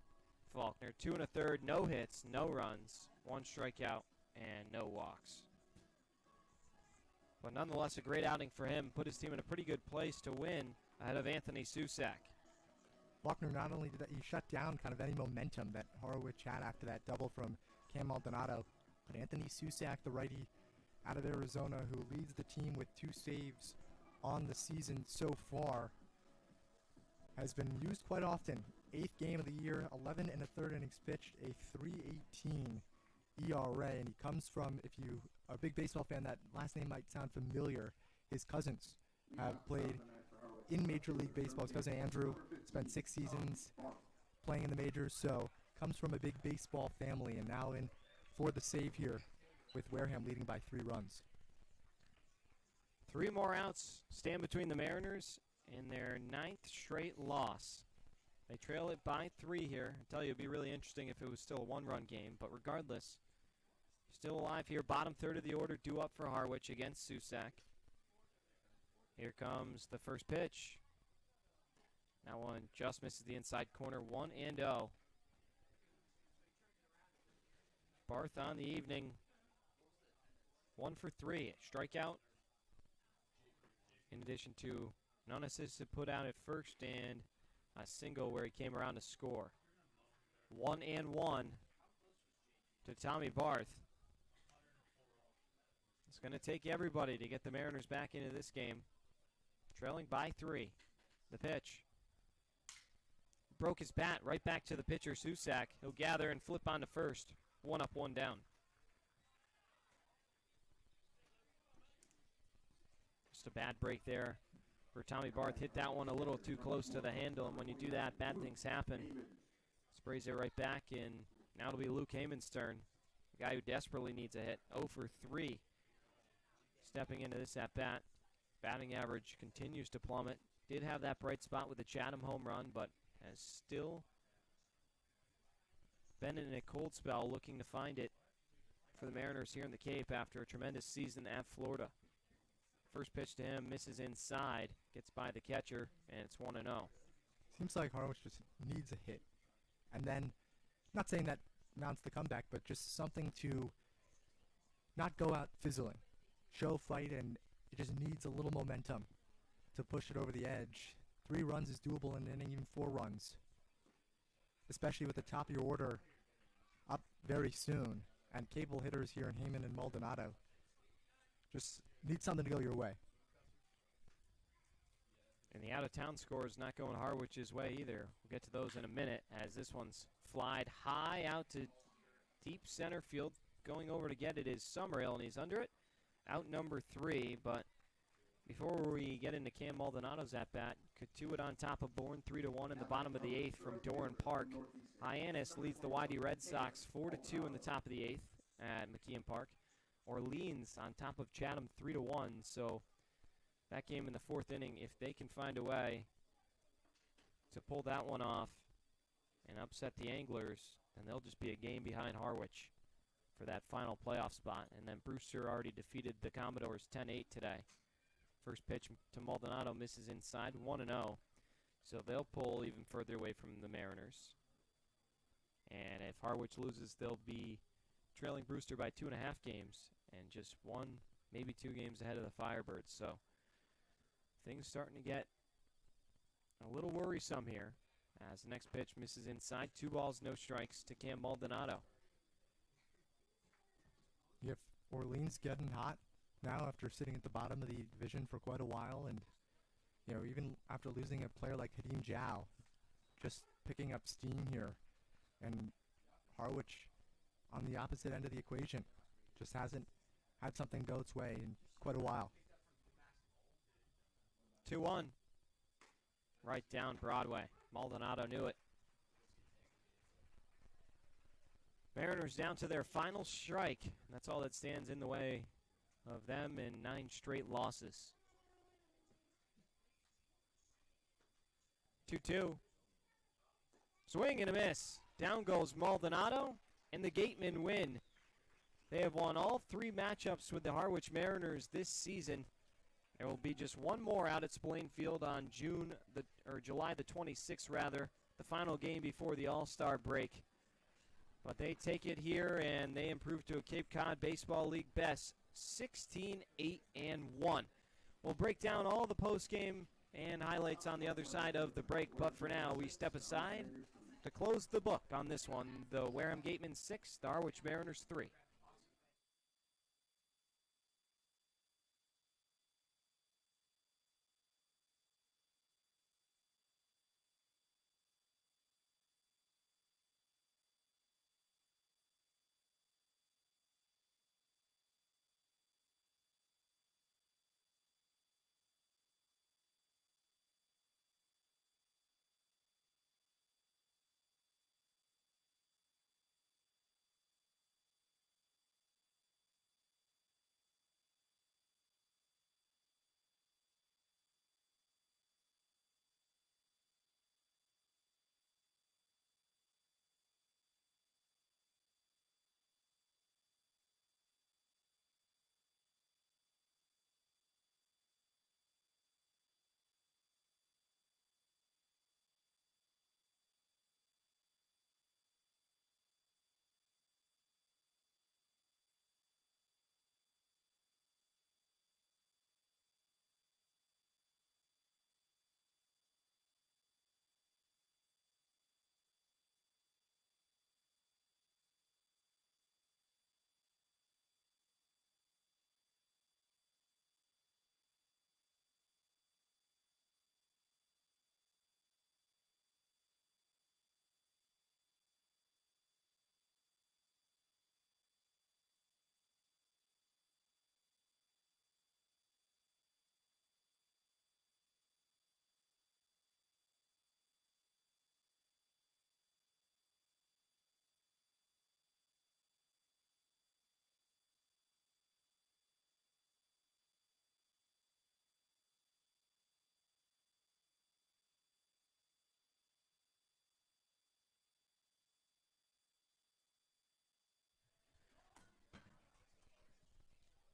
[SPEAKER 1] Faulkner, 2 1/3, no hits, no runs, 1 strikeout, and no walks. But nonetheless, a great outing for him. Put his team in a pretty good place to win ahead of Anthony Susak.
[SPEAKER 2] Faulkner, not only did he shut down kind of any momentum that Harwich had after that double from Cam Maldonado, but Anthony Susak, the righty out of Arizona, who leads the team with 2 saves on the season so far, has been used quite often. 8th game of the year, 11 and a third innings pitched, a 3.18 ERA, and he comes from, if you are a big baseball fan, that last name might sound familiar. His cousins have played in Major League Baseball. His cousin Andrew spent 6 seasons playing in the majors, so comes from a big baseball family, and now in for the save here with Wareham leading by 3 runs.
[SPEAKER 1] 3 more outs stand between the Mariners and their 9th straight loss. They trail it by 3 here. I tell you, it'd be really interesting if it was still a 1-run game, but regardless, still alive here. Bottom third of the order due up for Harwich against Susak. Here comes the first pitch. That one just misses the inside corner, 1-0. Barth on the evening, 1 for 3. Strikeout, in addition to an unassisted put out at first and a single where he came around to score. 1-1 to Tommy Barth. It's going to take everybody to get the Mariners back into this game. Trailing by 3. The pitch. Broke his bat right back to the pitcher, Susak. He'll gather and flip on to first. 1 up, 1 down. Just a bad break there for Tommy Barth. Hit that one a little too close to the handle, and when you do that, bad things happen. Sprays it right back, and now it'll be Luke Heyman's turn. The guy who desperately needs a hit. 0 for 3. Stepping into this at-bat. Batting average continues to plummet. Did have that bright spot with the Chatham home run, but has still been in a cold spell looking to find it for the Mariners here in the Cape after a tremendous season at Florida. First pitch to him, misses inside, gets by the catcher, and it's 1-0.
[SPEAKER 2] Seems like Harwich just needs a hit. And then, not saying that mounts the comeback, but just something to not go out fizzling. Show fight, and it just needs a little momentum to push it over the edge. 3 runs is doable in an inning, even 4 runs. Especially with the top of your order up very soon. And capable hitters here in Heyman and Maldonado. Just need something to go your way.
[SPEAKER 1] And the out-of-town score is not going Harwich's way either. We'll get to those in a minute as this one's flied high out to deep center field. Going over to get it is Summerhill, and he's under it. Out number 3, but before we get into Cam Maldonado's at-bat, Katuit on top of Bourne 3-1 in the bottom of the 8th from Doran Park. Hyannis leads the YD Red Sox 4-2 in the top of the 8th at McKeon Park. Orleans on top of Chatham 3-1, so that game in the 4th inning, if they can find a way to pull that one off and upset the Anglers, then they'll just be a game behind Harwich for that final playoff spot. And then Brewster already defeated the Commodores 10-8 today. First pitch to Maldonado misses inside, 1-0. So they'll pull even further away from the Mariners. And if Harwich loses, they'll be trailing Brewster by 2.5 games and just 1, maybe 2 games ahead of the Firebirds. So things starting to get a little worrisome here as the next pitch misses inside. 2 balls, no strikes to Cam Maldonado.
[SPEAKER 2] You have Orleans getting hot now after sitting at the bottom of the division for quite a while, and even after losing a player like Hadim Zhao, just picking up steam here. And Harwich on the opposite end of the equation just hasn't had something go its way in quite a while.
[SPEAKER 1] 2-1. Right down Broadway. Maldonado knew it. Mariners down to their final strike. That's all that stands in the way of them in 9 straight losses. 2-2. Swing and a miss. Down goes Maldonado, and the Gatemen win. They have won all 3 matchups with the Harwich Mariners this season. There will be just one more out at Spillane Field on July the 26th, the final game before the All-Star break. But they take it here, and they improve to a Cape Cod Baseball League best 16-8-1. We'll break down all the postgame and highlights on the other side of the break, but for now, we step aside to close the book on this one. The Wareham Gatemen 6, the Harwich Mariners 3.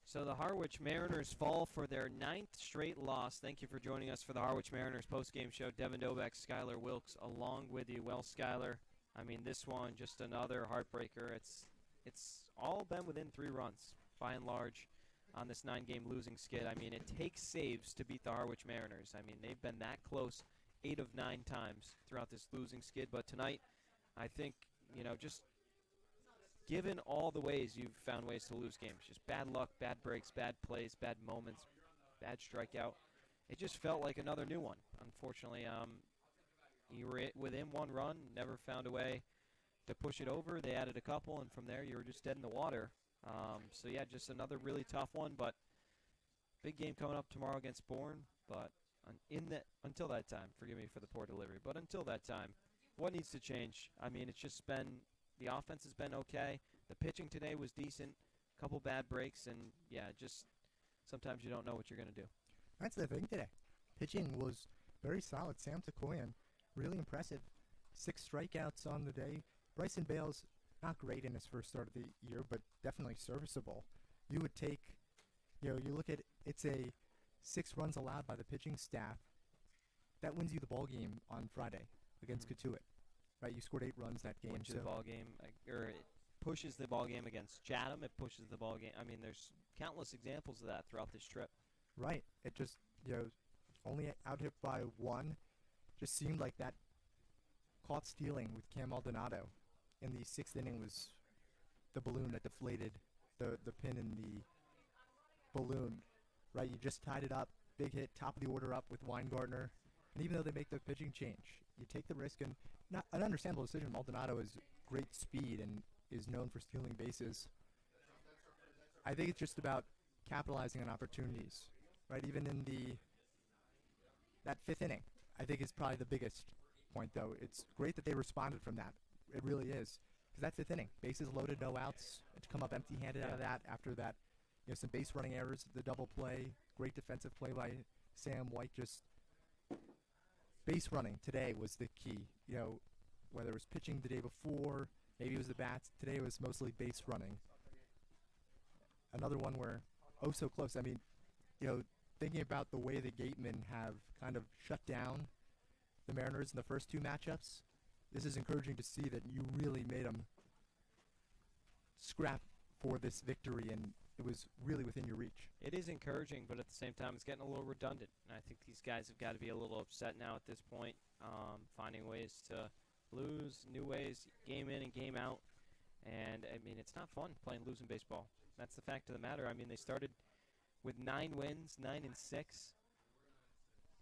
[SPEAKER 1] So the Harwich Mariners fall for their 9th straight loss. Thank you for joining us for the Harwich Mariners postgame show. Devin Dobeck, Skylar Wilkes along with you. Well, Skylar, I mean, this one, just another heartbreaker. It's all been within 3 runs, by and large, on this 9-game losing skid. I mean, it takes saves to beat the Harwich Mariners. I mean, they've been that close 8 of 9 times throughout this losing skid. But tonight, I think, just given all the ways you've found ways to lose games, just bad luck, bad breaks, bad plays, bad moments, bad strikeout, it just felt like another new one. Unfortunately, you were within 1 run, never found a way to push it over. They added a couple, and from there you were just dead in the water. So, yeah, just another really tough one, but big game coming up tomorrow against Bourne. But until that time, forgive me for the poor delivery, but until that time, what needs to change? I mean, it's just been – the offense has been okay. The pitching today was decent. A couple bad breaks, and, yeah, just sometimes you don't know what you're going to do.
[SPEAKER 2] That's the thing today. Pitching was very solid. Sam Takoyan, really impressive. 6 strikeouts on the day. Bryson Bales, not great in his first start of the year, but definitely serviceable. You would take, you look at it's a 6 runs allowed by the pitching staff. That wins you the ball game on Friday against Katuitt. Right, you scored 8 runs that game.
[SPEAKER 1] Wins the ball game, or it pushes the ball game against Chatham. It pushes the ball game. I mean, there's countless examples of that throughout this trip.
[SPEAKER 2] Right. It just, only out hit by 1. Just seemed like that caught stealing with Cam Maldonado in the 6th inning was the balloon that deflated the pin in the balloon. Right, you just tied it up. Big hit, top of the order up with Weingartner. And even though they make the pitching change, you take the risk, and not an understandable decision. Maldonado has great speed and is known for stealing bases. I think it's just about capitalizing on opportunities, right? Even in that 5th inning, I think is probably the biggest point, though. It's great that they responded from that. It really is, because that 5th inning, bases loaded, no outs, to come up empty-handed out of that after that, some base running errors, the double play, great defensive play by Sam White, just base running today was the key. Whether it was pitching the day before, maybe it was the bats. Today it was mostly base running. Another one where, so close. I mean, thinking about the way the Gatemen have kind of shut down the Mariners in the first 2 matchups, this is encouraging to see that you really made them scrap for this victory, and it was really within your reach.
[SPEAKER 1] It is encouraging, but at the same time, it's getting a little redundant. And I think these guys have got to be a little upset now at this point, finding ways to lose, new ways, game in and game out. And, I mean, it's not fun playing losing baseball. That's the fact of the matter. I mean, they started with 9 wins, 9-6,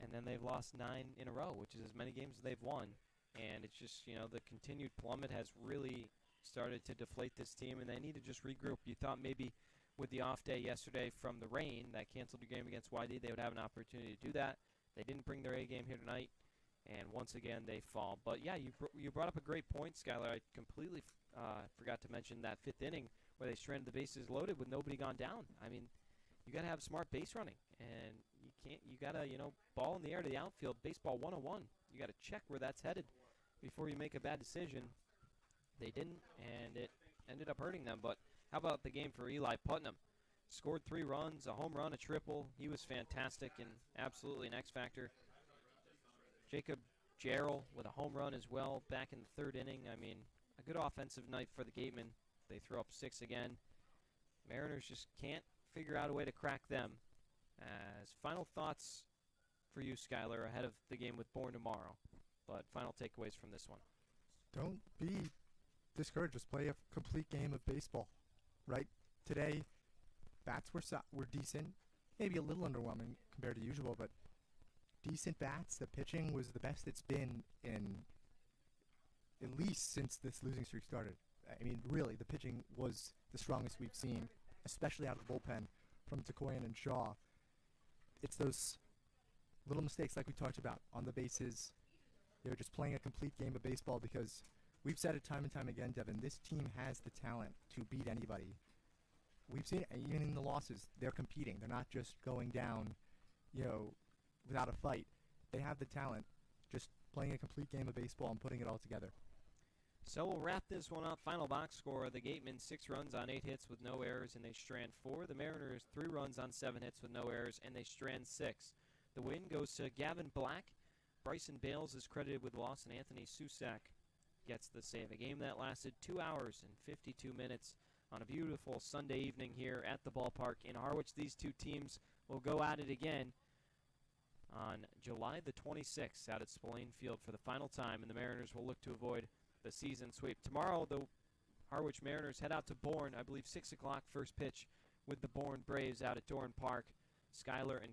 [SPEAKER 1] and then they've lost 9 in a row, which is as many games as they've won. And it's just, you know, the continued plummet has really started to deflate this team, and they need to just regroup. You thought maybe with the off day yesterday from the rain that canceled your game against YD, they would have an opportunity to do that. They didn't bring their A game here tonight, and once again they fall. But, yeah, you brought up a great point, Skylar. I completely forgot to mention that 5th inning where they stranded the bases loaded with nobody gone down. I mean, you got to have smart base running, and you got to, you know, ball in the air to the outfield, baseball 101. You got to check where that's headed before you make a bad decision. They didn't, and it ended up hurting them. But how about the game for Eli Putnam? Scored 3 runs, a home run, a triple. He was fantastic and absolutely an X factor. Jacob Jarrell with a home run as well back in the 3rd inning. I mean, a good offensive night for the Gatemen. They throw up 6 again. Mariners just can't figure out a way to crack them. As final thoughts for you, Skylar, ahead of the game with Bourne tomorrow. But final takeaways from this one.
[SPEAKER 2] Don't be discouraged. Just play a complete game of baseball, right? Today, bats were decent, maybe a little underwhelming compared to usual, but decent bats. The pitching was the best it's been in at least since this losing streak started. I mean, really, the pitching was the strongest we've seen, especially out of the bullpen from Tekoyan and Shaw. It's those little mistakes like we talked about on the bases, you know, just playing a complete game of baseball, because we've said it time and time again, Devin, this team has the talent to beat anybody. We've seen it, even in the losses, they're competing. They're not just going down, you know, without a fight. They have the talent, just playing a complete game of baseball and putting it all together.
[SPEAKER 1] So we'll wrap this one up. Final box score, the Gatemen 6 runs on 8 hits with no errors, and they strand 4. The Mariners 3 runs on 7 hits with no errors, and they strand 6. The win goes to Gavin Black. Bryson Bales is credited with the loss, and Anthony Susak gets the save. A game that lasted 2 hours and 52 minutes on a beautiful Sunday evening here at the ballpark in Harwich. These two teams will go at it again on July the 26th out at Spillane Field for the final time, and the Mariners will look to avoid the season sweep. Tomorrow, the Harwich Mariners head out to Bourne, I believe 6 o'clock first pitch with the Bourne Braves out at Doran Park. Skylar and